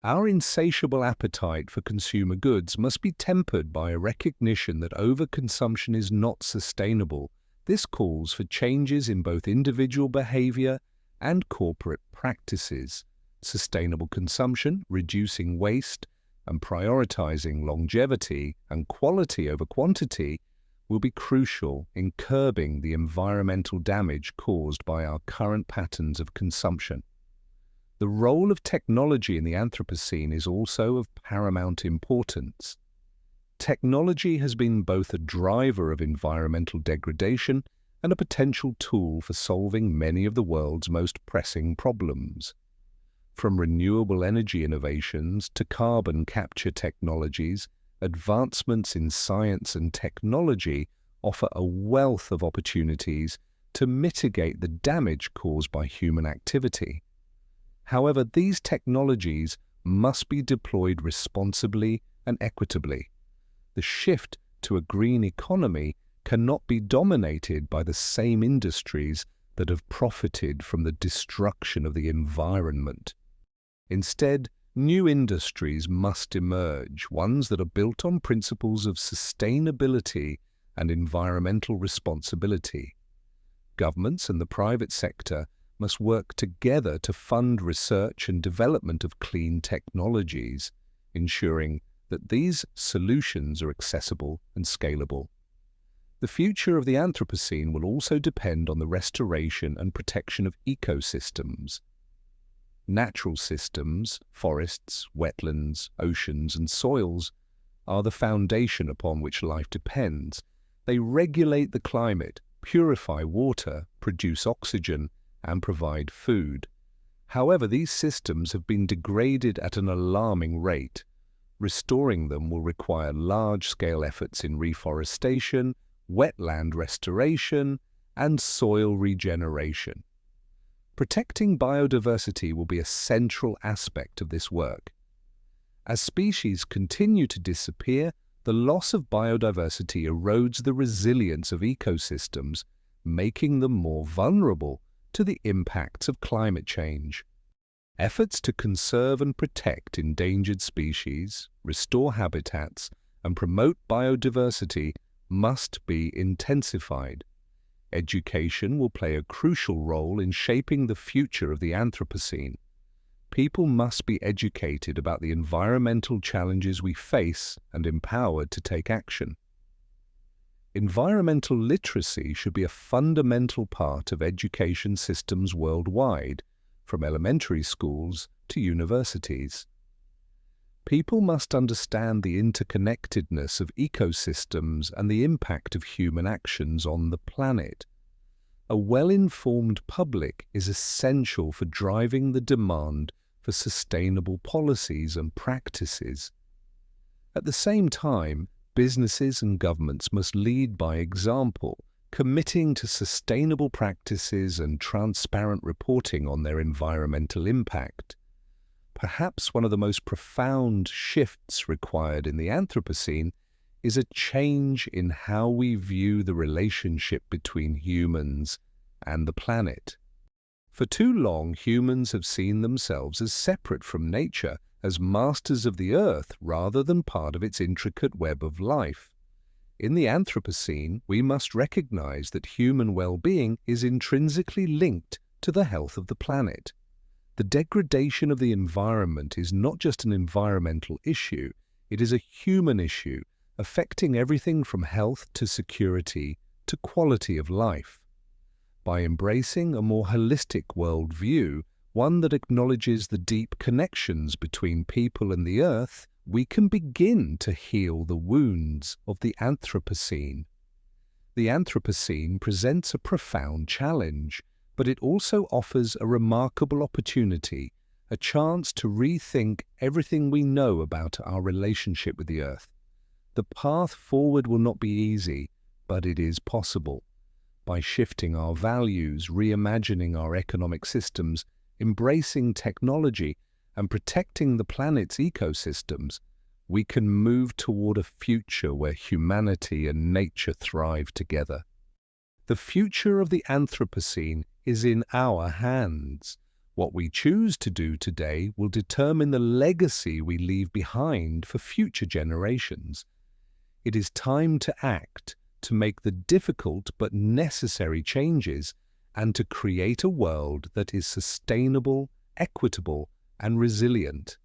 Our insatiable appetite for consumer goods must be tempered by a recognition that overconsumption is not sustainable. This calls for changes in both individual behavior and corporate practices. Sustainable consumption, reducing waste, and prioritizing longevity and quality over quantity will be crucial in curbing the environmental damage caused by our current patterns of consumption. The role of technology in the Anthropocene is also of paramount importance. Technology has been both a driver of environmental degradation and a potential tool for solving many of the world's most pressing problems. From renewable energy innovations to carbon capture technologies, advancements in science and technology offer a wealth of opportunities to mitigate the damage caused by human activity. However, these technologies must be deployed responsibly and equitably. The shift to a green economy cannot be dominated by the same industries that have profited from the destruction of the environment. Instead, new industries must emerge, ones that are built on principles of sustainability and environmental responsibility. Governments and the private sector must work together to fund research and development of clean technologies, ensuring that these solutions are accessible and scalable. The future of the Anthropocene will also depend on the restoration and protection of ecosystems. Natural systems, forests, wetlands, oceans, and soils are the foundation upon which life depends. They regulate the climate, purify water, produce oxygen, and provide food. However, these systems have been degraded at an alarming rate. Restoring them will require large-scale efforts in reforestation, wetland restoration, and soil regeneration. Protecting biodiversity will be a central aspect of this work. As species continue to disappear, the loss of biodiversity erodes the resilience of ecosystems, making them more vulnerable to the impacts of climate change. Efforts to conserve and protect endangered species, restore habitats, and promote biodiversity must be intensified. Education will play a crucial role in shaping the future of the Anthropocene. People must be educated about the environmental challenges we face and empowered to take action. Environmental literacy should be a fundamental part of education systems worldwide, from elementary schools to universities. People must understand the interconnectedness of ecosystems and the impact of human actions on the planet. A well-informed public is essential for driving the demand for sustainable policies and practices. At the same time, businesses and governments must lead by example, committing to sustainable practices and transparent reporting on their environmental impact. Perhaps one of the most profound shifts required in the Anthropocene is a change in how we view the relationship between humans and the planet. For too long, humans have seen themselves as separate from nature, as masters of the earth rather than part of its intricate web of life. In the Anthropocene, we must recognize that human well-being is intrinsically linked to the health of the planet. The degradation of the environment is not just an environmental issue, it is a human issue, affecting everything from health to security to quality of life. By embracing a more holistic worldview, one that acknowledges the deep connections between people and the earth, we can begin to heal the wounds of the Anthropocene. The Anthropocene presents a profound challenge, but it also offers a remarkable opportunity, a chance to rethink everything we know about our relationship with the earth. The path forward will not be easy, but it is possible. By shifting our values, reimagining our economic systems, embracing technology, and protecting the planet's ecosystems, we can move toward a future where humanity and nature thrive together. The future of the Anthropocene is in our hands. What we choose to do today will determine the legacy we leave behind for future generations. It is time to act, to make the difficult but necessary changes, and to create a world that is sustainable, equitable, and resilient.